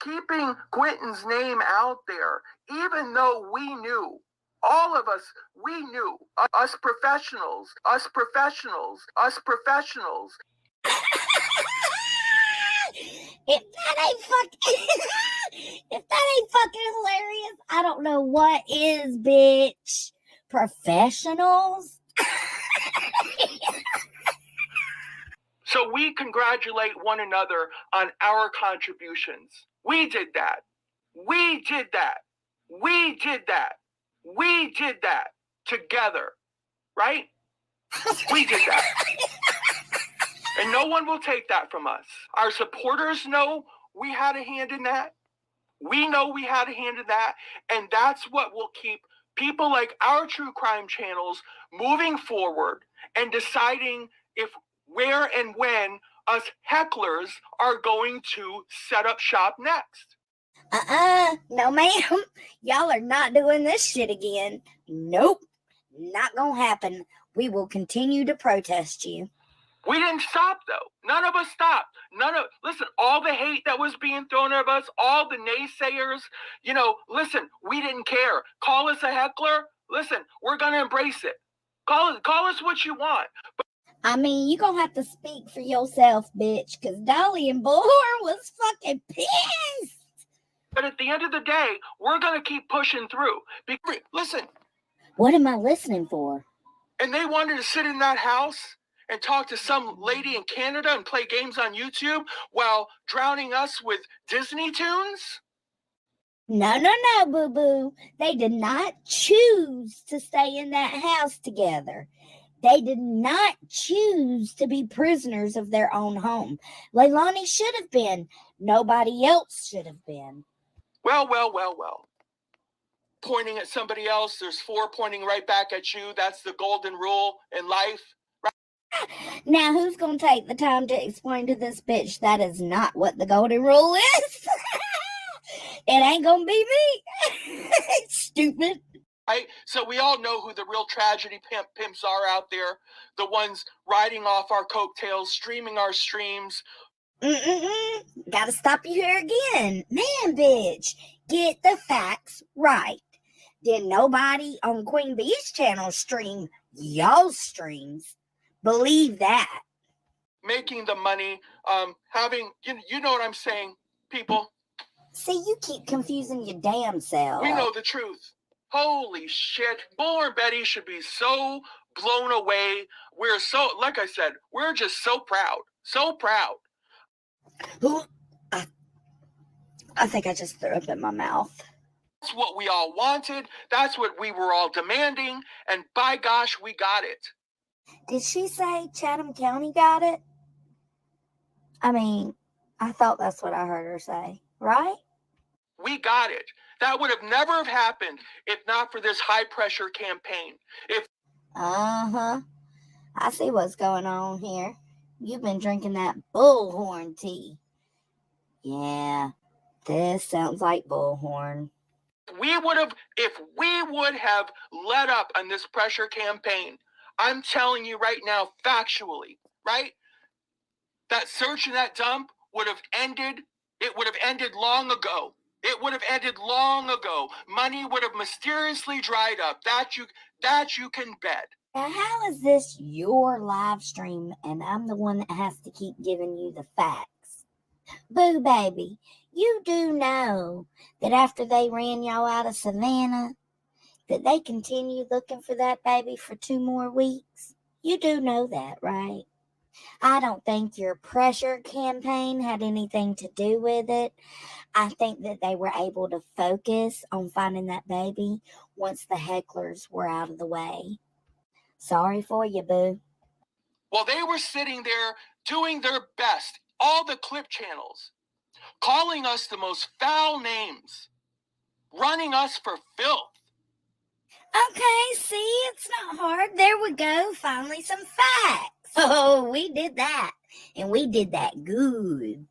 keeping Quentin's name out there, even though we knew, all of us, we knew, us professionals. If that ain't fucking hilarious, I don't know what is, bitch. Professionals? So we congratulate one another on our contributions. We did that together, right? We did that. And no one will take that from us. Our supporters know we had a hand in that. We know we had a hand in that. And that's what will keep people like our true crime channels moving forward and deciding if, where, and when us hecklers are going to set up shop next. No ma'am. Y'all are not doing this shit again. Nope. Not gonna happen. We will continue to protest you. We didn't stop, though. None of us stopped. Listen, all the hate that was being thrown at us, all the naysayers, listen, we didn't care. Call us a heckler. Listen, we're going to embrace it. Call us what you want. I mean, you gonna have to speak for yourself, bitch, because Dolly and Bullhorn was fucking pissed. But at the end of the day, we're going to keep pushing through. Listen. What am I listening for? And they wanted to sit in that house and talk to some lady in Canada and play games on YouTube while drowning us with Disney tunes? No, boo-boo. They did not choose to stay in that house together. They did not choose to be prisoners of their own home. Leilani should have been. Nobody else should have been. Well. Pointing at somebody else, there's 4 pointing right back at you. That's the golden rule in life. Now, who's going to take the time to explain to this bitch that is not what the golden rule is? It ain't going to be me. Stupid. Right? So we all know who the real tragedy pimps are out there. The ones riding off our coattails, streaming our streams. Gotta stop you here again. Man, bitch, get the facts right. Did nobody on Queen Bee's channel stream y'all's streams? Believe that. Making the money, having, you know what I'm saying, people. See, you keep confusing your damn self. We know the truth. Holy shit. Bullhorn Betty should be so blown away. We're so, like I said, we're just so proud. So proud. I think I just threw up in my mouth. That's what we all wanted. That's what we were all demanding. And by gosh, we got it. Did she say Chatham County got it? I mean, I thought that's what I heard her say, right? We got it. That would have never have happened if not for this high pressure campaign. I see what's going on here. You've been drinking that bullhorn tea. Yeah, this sounds like bullhorn. If we would have let up on this pressure campaign, I'm telling you right now, factually, right? That search and that dump would have ended. It would have ended long ago. It would have ended long ago. Money would have mysteriously dried up. That you can bet. Now, how is this your live stream and I'm the one that has to keep giving you the facts? Boo, baby, you do know that after they ran y'all out of Savannah, that they continued looking for that baby for 2 more weeks? You do know that, right? I don't think your pressure campaign had anything to do with it. I think that they were able to focus on finding that baby once the hecklers were out of the way. Sorry for you, boo. Well, they were sitting there doing their best. All the clip channels, calling us the most foul names, running us for filth. Okay, see, it's not hard. There we go. Finally, some facts. Oh, we did that. And we did that good.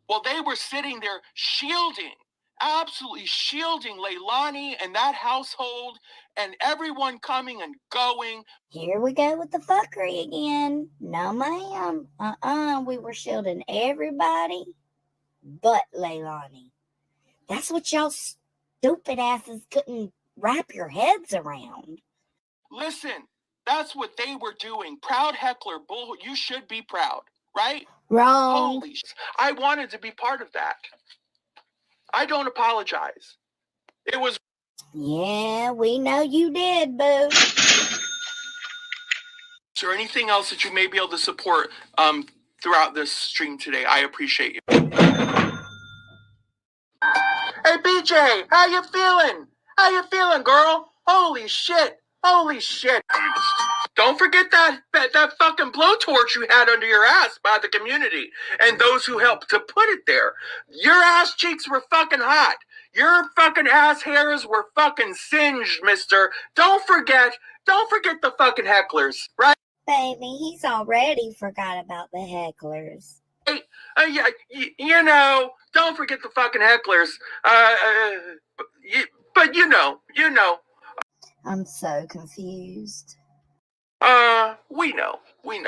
Well, they were sitting there shielding, absolutely shielding Leilani and that household and everyone coming and going. Here we go with the fuckery again. No, ma'am. We were shielding everybody but Leilani. That's what y'all stupid asses couldn't wrap your heads around. Listen, that's what they were doing. Proud heckler, bull. You should be proud, right? Wrong. Holy sh! I wanted to be part of that. I don't apologize. It was. Yeah, we know you did, boo. Is there anything else that you may be able to support throughout this stream today? I appreciate you. Hey, BJ, how you feeling? How you feeling, girl? Holy shit. Holy shit. Don't forget that fucking blowtorch you had under your ass by the community and those who helped to put it there. Your ass cheeks were fucking hot. Your fucking ass hairs were fucking singed, mister. Don't forget the fucking hecklers, right? Baby, he's already forgot about the hecklers. Yeah, you know, don't forget the fucking hecklers. But you know. I'm so confused. We know. We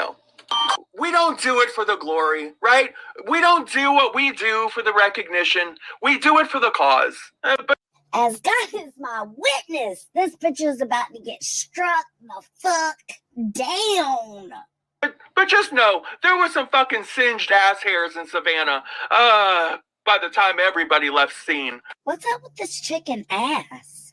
don't do it for the glory, right? We don't do what we do for the recognition. We do it for the cause. But as God is my witness, this bitch is about to get struck the fuck down. But just know, there were some fucking singed ass hairs in Savannah. By the time everybody left scene. What's up with this chicken ass?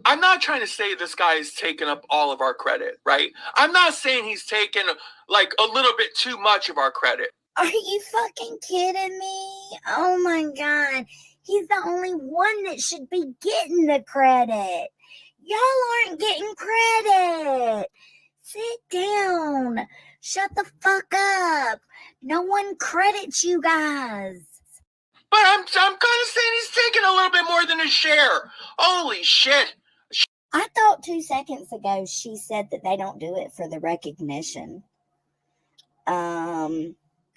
I'm not trying to say this guy is taking up all of our credit, right? I'm not saying he's taking like a little bit too much of our credit. Are you fucking kidding me? Oh my God. He's the only one that should be getting the credit. Y'all aren't getting credit. Sit down. Shut the fuck up. No one credits you guys. But I'm kind of saying he's taking a little bit more than his share. Holy shit. I thought 2 seconds ago she said that they don't do it for the recognition.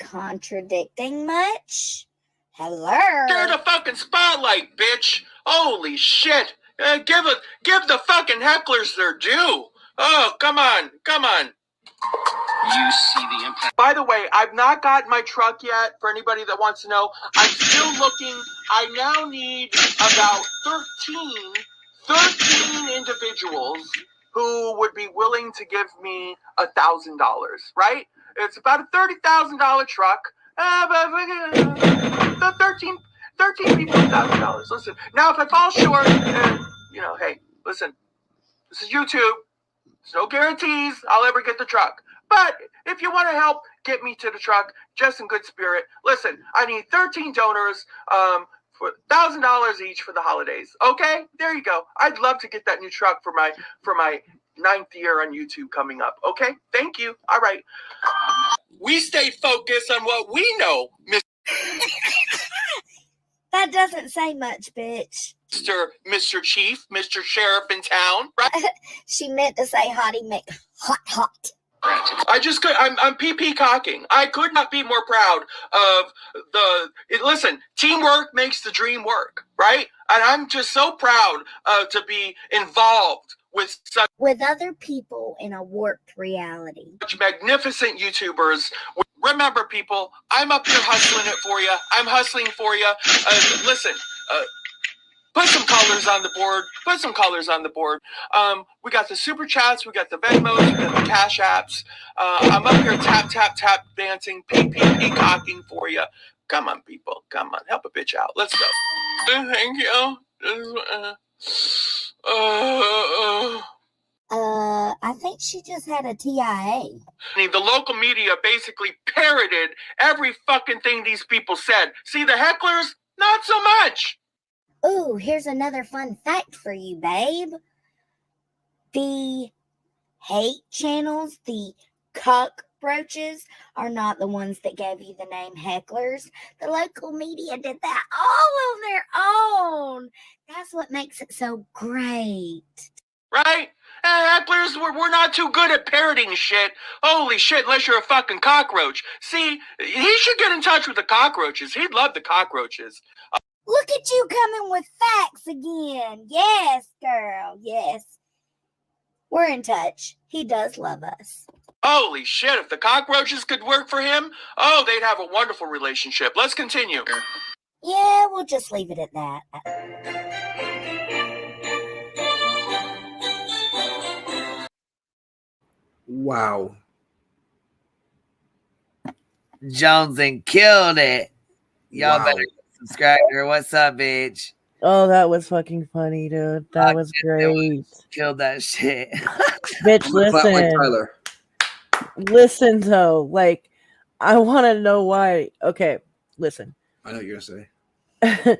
Contradicting much? Hello? Share the fucking spotlight, bitch. Holy shit. Give the fucking hecklers their due. Oh, come on. You see the impact. By the way, I've not got my truck yet. For anybody that wants to know, I'm still looking. I now need about 13 individuals who would be willing to give me $1,000, right? It's about a $30,000 truck. 13 people, $1,000. Listen, now if I fall short, hey, listen, this is YouTube. There's no guarantees I'll ever get the truck. But if you want to help get me to the truck, just in good spirit, listen, I need 13 donors for $1,000 each for the holidays. Okay, there you go. I'd love to get that new truck for my 9th year on YouTube coming up. Okay, thank you. All right. We stay focused on what we know, That doesn't say much, bitch. Mr. Chief, Mr. Sheriff in town, right? She meant to say Hottie Mick hot. I'm peacocking. I could not be more proud of listen, teamwork makes the dream work, right? And I'm just so proud to be involved with other people in a warped reality. Such magnificent YouTubers. Remember, people, I'm up here hustling it for you. I'm hustling for you. Listen, put some colors on the board. We got the super chats, we got the Venmos, we got the Cash Apps. I'm up here tap dancing, peacocking for you. Come on, people. Come on, help a bitch out. Let's go. Thank you. I think she just had a TIA. The local media basically parroted every fucking thing these people said. See, the hecklers, not so much. Ooh, here's another fun fact for you, babe. The hate channels, the cuck cockroaches are not the ones that gave you the name hecklers. The local media did that all on their own. That's what makes it so great. Right? Hecklers, we're not too good at parroting shit. Holy shit, unless you're a fucking cockroach. See, he should get in touch with the cockroaches. He'd love the cockroaches. Look at you coming with facts again. Yes, girl, yes. We're in touch. He does love us. Holy shit, if the cockroaches could work for him, oh, they'd have a wonderful relationship. Let's continue. Yeah, we'll just leave it at that. Wow. Jones and killed it. Y'all Wow. better subscribe to her. What's up, bitch? Oh, that was fucking funny, dude. That was great. Killed that shit. Bitch, I'm gonna clap like listen. Tyler. Listen, though. Like, I want to know why. Okay, listen. I know what you're gonna say.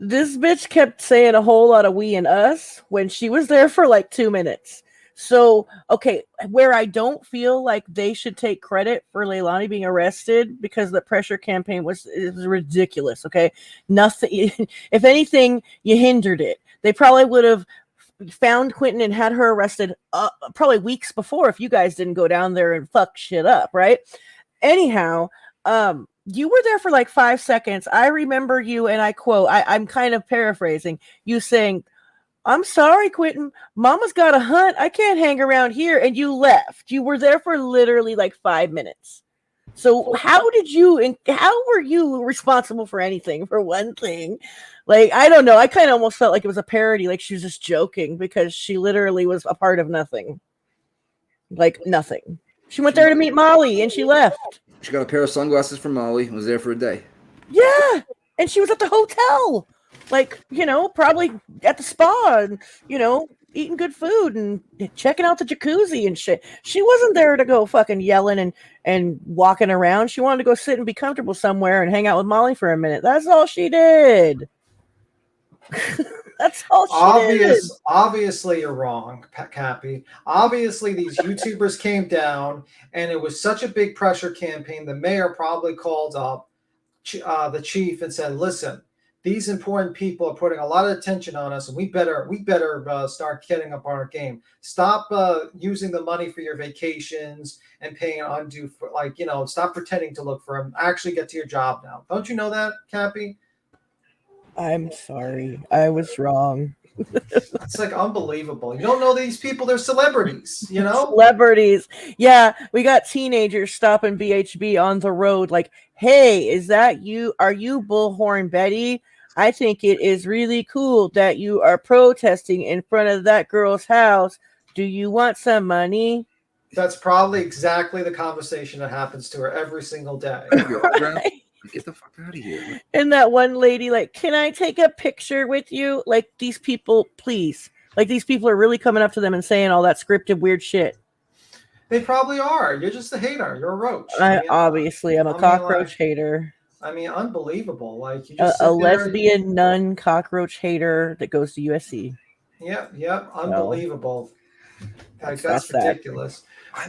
This bitch kept saying a whole lot of we and us when she was there for like 2 minutes. So, okay, where I don't feel like they should take credit for Leilani being arrested because the pressure campaign was ridiculous, okay? Nothing. If anything, you hindered it. They probably would have found Quentin and had her arrested probably weeks before if you guys didn't go down there and fuck shit up, right? Anyhow, you were there for like 5 seconds. I remember you, and I quote, I'm kind of paraphrasing, you saying, "I'm sorry, Quentin. Mama's got a hunt. I can't hang around here." And you left. You were there for literally like 5 minutes. So how were you responsible for anything, for one thing? Like, I don't know. I kind of almost felt like it was a parody, like she was just joking because she literally was a part of nothing. Like nothing. She went there to meet Molly and she left. She got a pair of sunglasses from Molly and was there for a day. Yeah. And she was at the hotel. Like, probably at the spa and, eating good food and checking out the jacuzzi and shit. She wasn't there to go fucking yelling and walking around. She wanted to go sit and be comfortable somewhere and hang out with Molly for a minute. That's all she did. That's all she did. Obviously, you're wrong, Cappy. Obviously, these YouTubers came down, and it was such a big pressure campaign. The mayor probably called up the chief and said, "Listen, these important people are putting a lot of attention on us, and we better start getting up on our game. Stop using the money for your vacations and paying undue for stop pretending to look for them. Actually, get to your job now." Don't you know that, Cappy? I'm sorry. I was wrong. It's like unbelievable. You don't know these people, they're celebrities, Celebrities. Yeah, we got teenagers stopping BHB on the road like, "Hey, is that you? Are you Bullhorn Betty? I think it is really cool that you are protesting in front of that girl's house. Do you want some money?" That's probably exactly the conversation that happens to her every single day. Get the fuck out of here. And that one lady, like, "Can I take a picture with you?" Like, these people, please. Like, these people are really coming up to them and saying all that scripted weird shit. They probably are. You're just a hater. You're a roach. Obviously, I'm a cockroach hater. I mean, unbelievable. Like, you just A lesbian nun cockroach hater that goes to USC. Yep. Unbelievable. Like, that's that. ridiculous.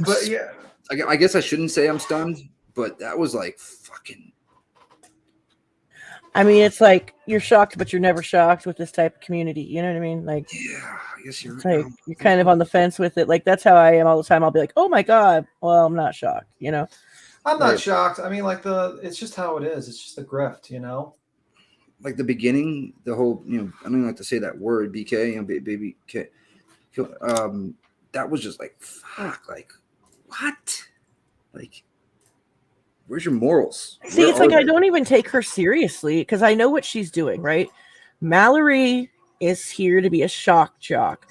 But yeah. I guess I shouldn't say I'm stunned, but that was like fucking. I mean, it's like you're shocked, but you're never shocked with this type of community. You know what I mean? Like, yeah, I guess you're right. Like, you're kind of on the fence with it. Like, that's how I am all the time. I'll be like, "Oh my God." Well, I'm not shocked, I'm not shocked. I mean, like it's just how it is. It's just the grift, Like the beginning, the whole, I don't even like to say that word, BK, baby K. That was just like, fuck, like, what? Like, where's your morals? See, it's like I don't even take her seriously because I know what she's doing, right? Mallory is here to be a shock jock.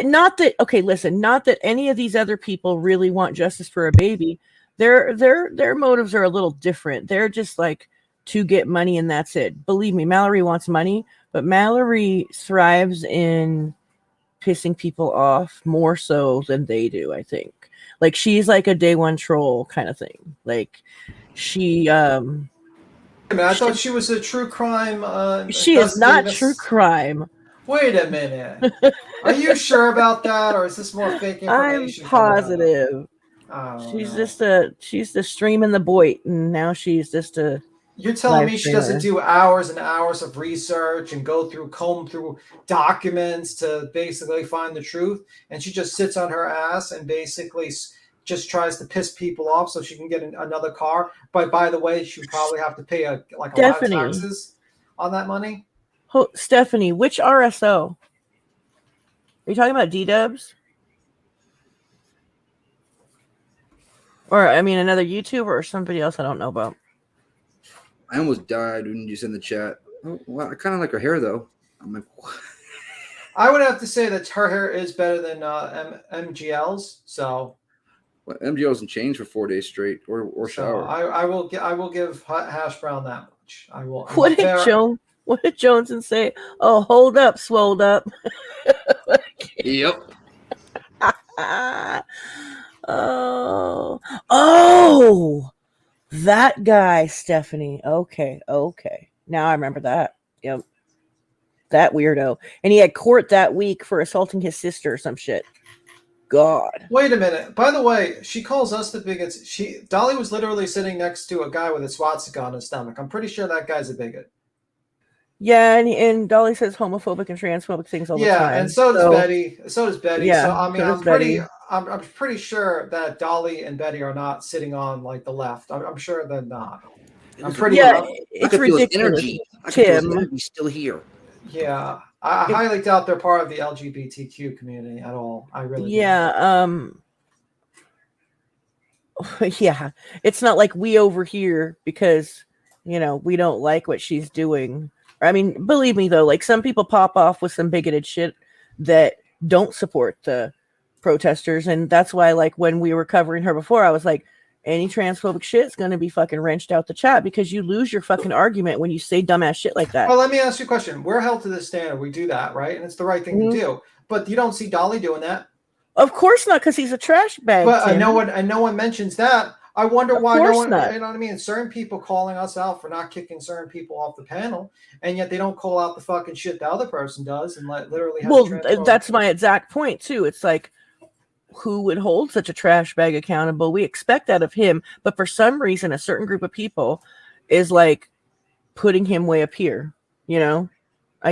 Not that any of these other people really want justice for a baby. Their motives are a little different. They're just like to get money and that's it. Believe me, Mallory wants money, but Mallory thrives in pissing people off more so than they do, I think. Like, she's like a day one troll kind of thing. Like, she I thought she was a true crime. She is not true crime. Wait a minute. Are you sure about that, or is this more fake information? I'm positive. She's the streaming the boy, and now she's just a. You're telling me she doesn't streamer. do hours and hours of research and comb through documents to basically find the truth, and she just sits on her ass and basically just tries to piss people off so she can get another car. But by the way, she would probably have to pay a lot of taxes on that money. Oh, Stephanie, which RSO? Are you talking about D-Dubs? Or, I mean, another YouTuber or somebody else I don't know about? I almost died when you sent the chat. Oh, well, I kind of like her hair, though. I'm like, what? I would have to say that her hair is better than MGL's. So, well, MGL doesn't change for 4 days straight or shower. I will give Hash Brown that much. I will. What did Joneson say? Oh, hold up, swolled up. Yep. Oh, that guy, Stephanie. Okay. Now I remember that. Yep. That weirdo. And he had court that week for assaulting his sister or some shit. God. Wait a minute. By the way, she calls us the bigots. Dolly was literally sitting next to a guy with a swastika on his stomach. I'm pretty sure that guy's a bigot. Yeah, and Dolly says homophobic and transphobic things all the time. Yeah, and so does Betty. So does Betty. Yeah, so I mean, so I'm pretty sure that Dolly and Betty are not sitting on like the left. I'm sure they're not. I'm pretty. It's ridiculous. Tim, energy still here. Yeah, I highly doubt they're part of the LGBTQ community at all. I really. Yeah. Yeah. It's not like we over here because we don't like what she's doing. I mean, believe me though, like some people pop off with some bigoted shit that don't support the protesters, and that's why, like, when we were covering her before, I was like, any transphobic shit's gonna be fucking wrenched out the chat because you lose your fucking argument when you say dumbass shit like that. Well, let me ask you a question. We're held to this standard. We do that, right? And it's the right thing to do. But you don't see Dolly doing that. Of course not, because he's a trash bag. But no one mentions that. I wonder why no one. Not. You know what I mean? Certain people calling us out for not kicking certain people off the panel, and yet they don't call out the fucking shit the other person does, and literally. That's my exact point too. It's like, who would hold such a trash bag accountable? We expect that of him, but for some reason, a certain group of people is like putting him way up here. I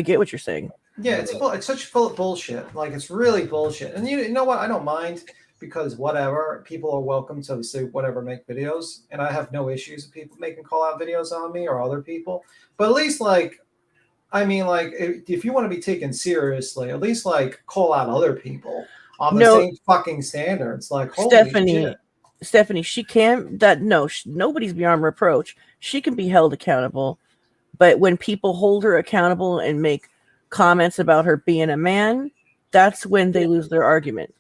get what you're saying. Yeah, it's such full of bullshit. Like, it's really bullshit. And you know what? I don't mind. Because whatever, people are welcome to say whatever, make videos, and I have no issues with people making call out videos on me or other people. But at least, if you want to be taken seriously, at least call out other people on the same fucking standards. Like, holy shit. Stephanie, she can nobody's beyond reproach. She can be held accountable, but when people hold her accountable and make comments about her being a man, that's when they lose their argument.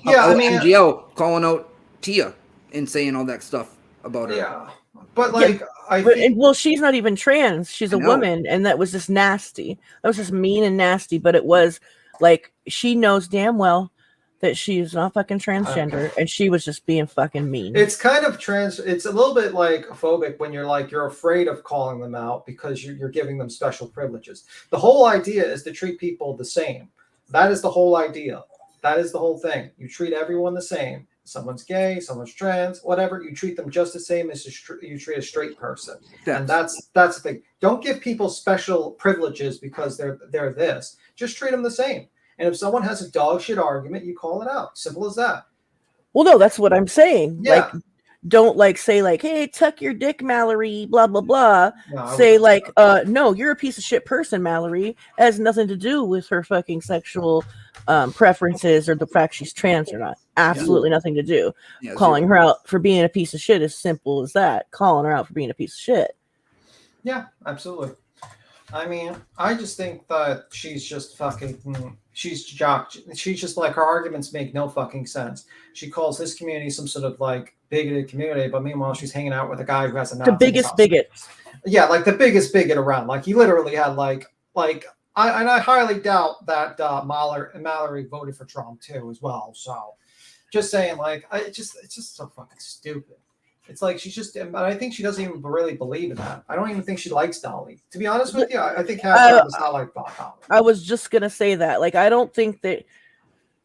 Yeah, I mean, MGL calling out Tia and saying all that stuff about her. Yeah, but well, she's not even trans. She's a woman, and that was just nasty. That was just mean and nasty. But it was like she knows damn well that she's not fucking transgender, and she was just being fucking mean. It's kind of it's a little bit like phobic when you're afraid of calling them out because you're giving them special privileges. The whole idea is to treat people the same. That is the whole idea. That is the whole thing. You treat everyone the same. Someone's gay, someone's trans, whatever. You treat them just the same as you treat a straight person. And that's the thing. Don't give people special privileges because they're this. Just treat them the same. And if someone has a dog shit argument, you call it out. Simple as that. Well, no, that's what I'm saying. Yeah. Don't say hey, tuck your dick, Mallory, blah, blah, blah. No, say no, you're a piece of shit person, Mallory. It has nothing to do with her fucking sexual preferences or the fact she's trans or not. Absolutely nothing to do. Yeah, calling her out for being a piece of shit is simple as that. Calling her out for being a piece of shit. Yeah, absolutely. I mean, I just think that she's just fucking, she's jocked. She's just her arguments make no fucking sense. She calls this community some sort of bigoted community, but meanwhile she's hanging out with a guy who has the biggest bigot. Yeah, the biggest bigot around. He literally had I highly doubt that Mallory voted for Trump too as well. So, just saying, it's just so fucking stupid. It's she's just, I think she doesn't even really believe in that. I don't even think she likes Dolly. To be honest with you, I think half does not like Dolly. I was just gonna say that. I don't think that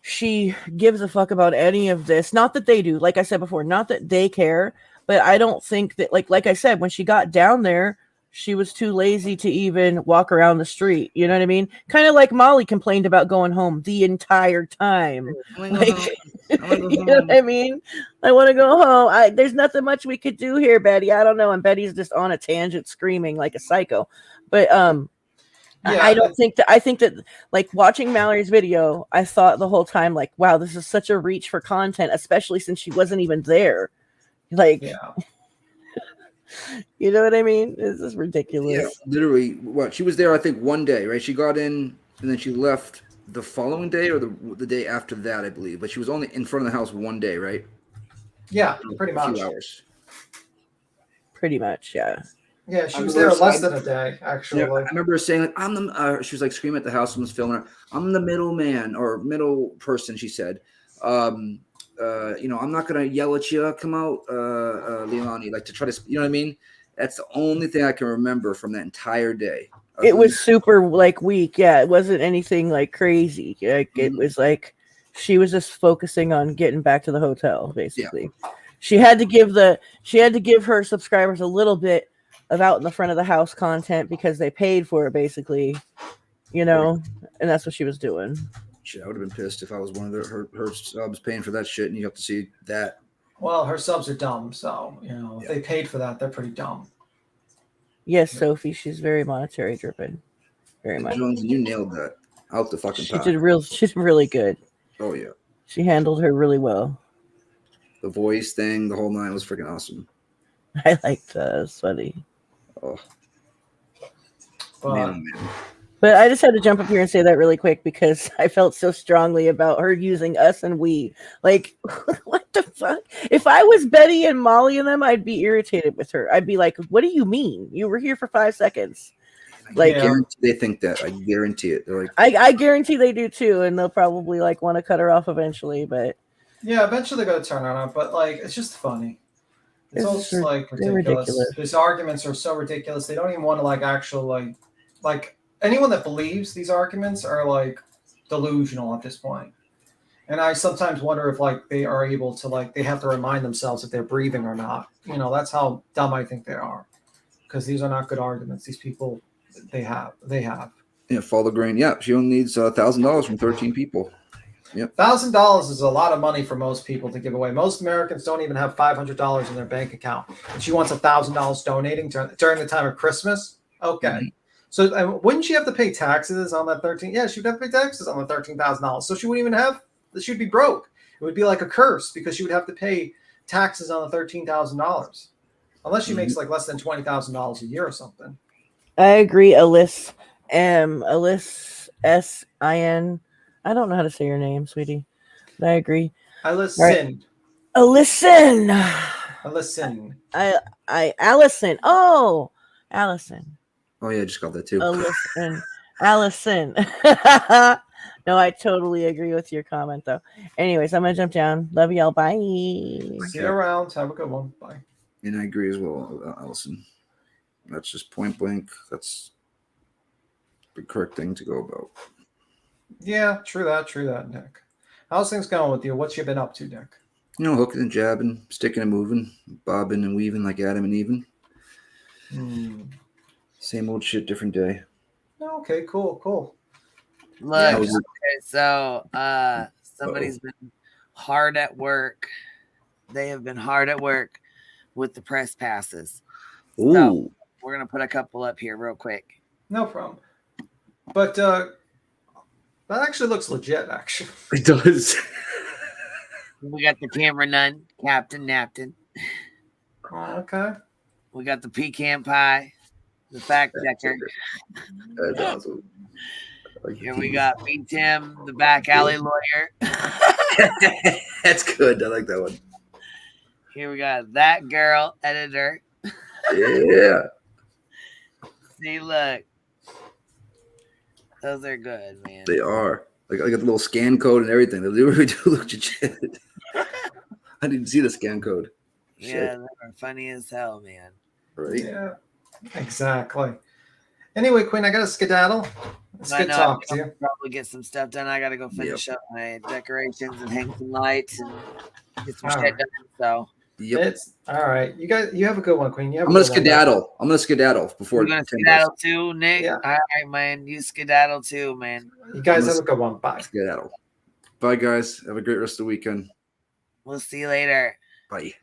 she gives a fuck about any of this. Not that they do, like I said before, not that they care, but I don't think that, like I said, when she got down there, she was too lazy to even walk around the street. You know what I mean? Kind of like Molly complained about going home the entire time. Like, you know what I mean? I want to go home. There's nothing much we could do here, Betty. I don't know. And Betty's just on a tangent screaming like a psycho. But I don't think that, I think that like watching Mallory's video, I thought the whole time, like, wow, this is such a reach for content, especially since she wasn't even there. Like, you know what I mean? This is ridiculous. Yeah, literally. What, she was there, I think, one day, right? She got in and then she left the following day or the day after that, I believe. But she was only in front of the house one day, right? Yeah, pretty A few much. hours. Pretty much, yeah. Yeah, she was there less than a day, actually. Yeah, I remember her saying, like, I'm the, she was like screaming at the house, someone's filming her. I'm the middleman or middle person, she said. You know, I'm not going to yell at you. Come out, Leilani, like to try to, you know what I mean? That's the only thing I can remember from that entire day. It was super like weak. Yeah, it wasn't anything like crazy. Like it was like she was just focusing on getting back to the hotel, basically. Yeah. She had to give her subscribers a little bit of out in the front of the house content because they paid for it, basically, you know, and that's what she was doing. Shit, I would have been pissed if I was one of her subs paying for that shit, and you have to see that. Well, her subs are dumb, so you know if they paid for that, they're pretty dumb. Yes, Sophie, she's very monetary driven, very much. Jones, you nailed that out the fucking park. She's really good. Oh yeah, she handled her really well. The voice thing, the whole nine was freaking awesome. I liked that. It was funny. Oh. Man. But I just had to jump up here and say that really quick because I felt so strongly about her using us and we. Like, what the fuck? If I was Betty and Molly and them, I'd be irritated with her. I'd be like, what do you mean? You were here for 5 seconds. Like, I guarantee they think that. I guarantee it. They're like, I guarantee they do too, and they'll probably like want to cut her off eventually. But yeah, eventually they're gonna turn on her. But like, it's just funny. It's all just like ridiculous. These arguments are so ridiculous. They don't even want to like actually like anyone that believes these arguments are like delusional at this point. And I sometimes wonder if like they are able to like they have to remind themselves if they're breathing or not. You know, that's how dumb I think they are. Because these are not good arguments. These people they have. Yeah, follow the grain. Yeah, she only needs $1,000 from 13 people. Yep. $1,000 is a lot of money for most people to give away. Most Americans don't even have $500 in their bank account. And she wants $1,000 donating during the time of Christmas. Okay. Mm-hmm. So wouldn't she have to pay taxes on that 13? Yeah, she'd have to pay taxes on the $13,000. So she wouldn't even have. She'd be broke. It would be like a curse because she would have to pay taxes on the $13,000, unless she makes like less than $20,000 a year or something. I agree, Alyssa S-I-N. I don't know how to say your name, sweetie, but I agree. Allison. Allison. Allison. Oh, Allison. Oh yeah, I just got that too. Allison. No, I totally agree with your comment though. Anyways, I'm gonna jump down. Love y'all. Bye. See you around. Have a good one. Bye. And I agree as well, Allison. That's just point blank. That's the correct thing to go about. Yeah, true that, Nick. How's things going with you? What you been up to, Nick? You know, hooking and jabbing, sticking and moving, bobbing and weaving like Adam and Eve. Same old shit, different day. Okay, cool. Look, okay, so somebody's been hard at work. They have been hard at work with the press passes. Ooh. So we're gonna put a couple up here real quick. No problem. But that actually looks legit, actually. It does. We got the camera nun, Captain Napton. Okay. We got the pecan pie, the fact checker. That's awesome. Here we got B Tim, the back alley lawyer. That's good. I like that one. Here we got that girl editor. Yeah. See, look. Those are good, man. They are. Like I got the little scan code and everything. They really do look legit. I didn't see the scan code. Yeah, Shit. they're funny as hell, man. Right? Yeah, exactly. Anyway, Queen, I got a skedaddle. It's I good know talk to I'll you. probably get some stuff done. I gotta go finish up my decorations and hang some lights and get some All shit right. done. So It's all right. You guys, you have a good one, Queen. You have I'm a gonna good one, guys. skedaddle. I'm gonna skedaddle before you're gonna 10 skedaddle too, Nick? Yeah. All right, man. You skedaddle too, man. You guys I'm have a good one. Bye. Skedaddle. Bye, guys. Have a great rest of the weekend. We'll see you later. Bye.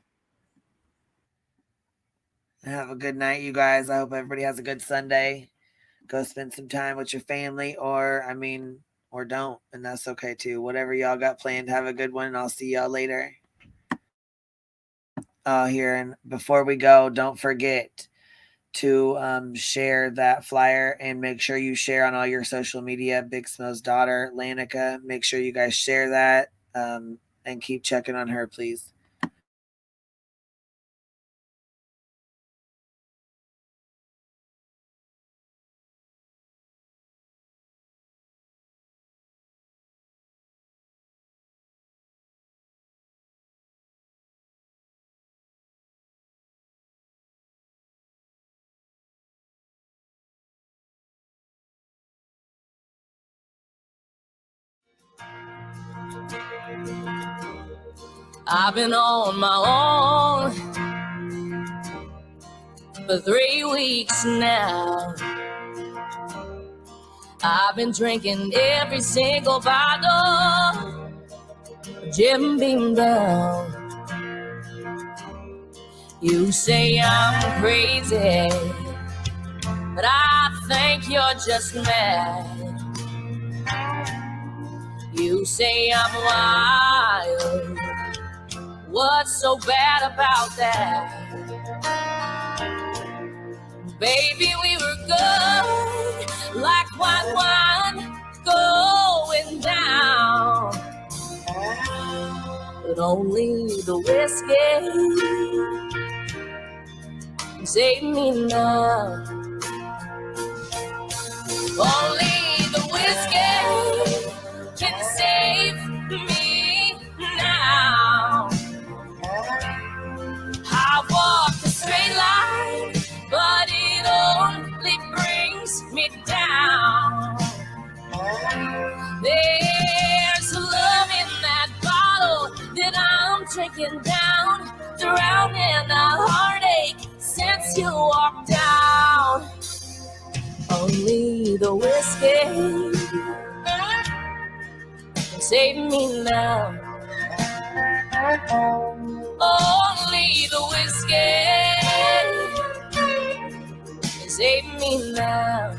Have a good night, you guys. I hope everybody has a good Sunday. Go spend some time with your family, or don't, and that's okay too. Whatever y'all got planned, have a good one, and I'll see y'all later. Here, and before we go, don't forget to share that flyer and make sure you share on all your social media. Big Smo's daughter, Lanica, make sure you guys share that and keep checking on her, please. I've been on my own for 3 weeks now. I've been drinking every single bottle, Jim Beam down. You say I'm crazy, but I think you're just mad. You say I'm wild, what's so bad about that? Baby, we were good, like white wine going down. But only the whiskey can save me now. Only the whiskey can save me now. I walk a straight line, but it only brings me down. There's love in that bottle that I'm drinking down, drowning a heartache since you walked out. Only the whiskey can save me now. Only the whiskey can save me now.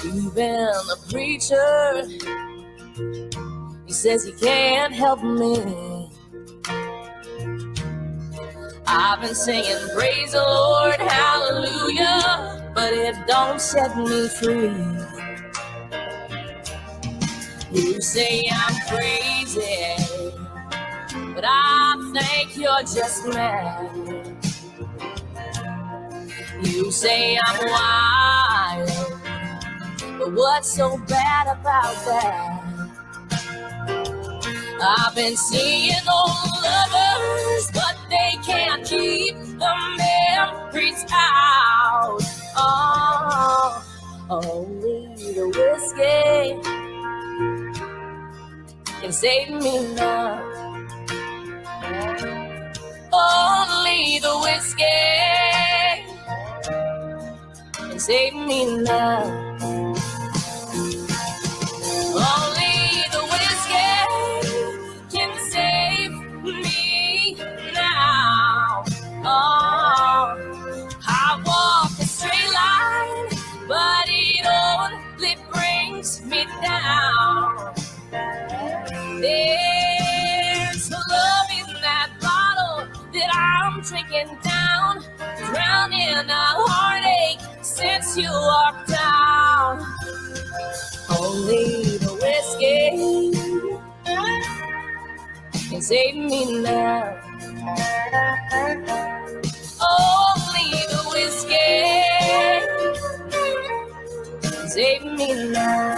Even the preacher, he says he can't help me. I've been singing praise the Lord, hallelujah, but it don't set me free. You say I'm crazy, but I think you're just mad. You say I'm wild, but what's so bad about that? I've been seeing old lovers, but they can't keep the memories out. Oh, only the whiskey can save me now. Only the whiskey can save me now. Only the whiskey can save me now. Oh, I walk a straight line, but it only brings me down. There's love in that bottle that I'm drinking down, drowning a heartache since you walked out. Only the whiskey can save me now. Only the whiskey can save me now.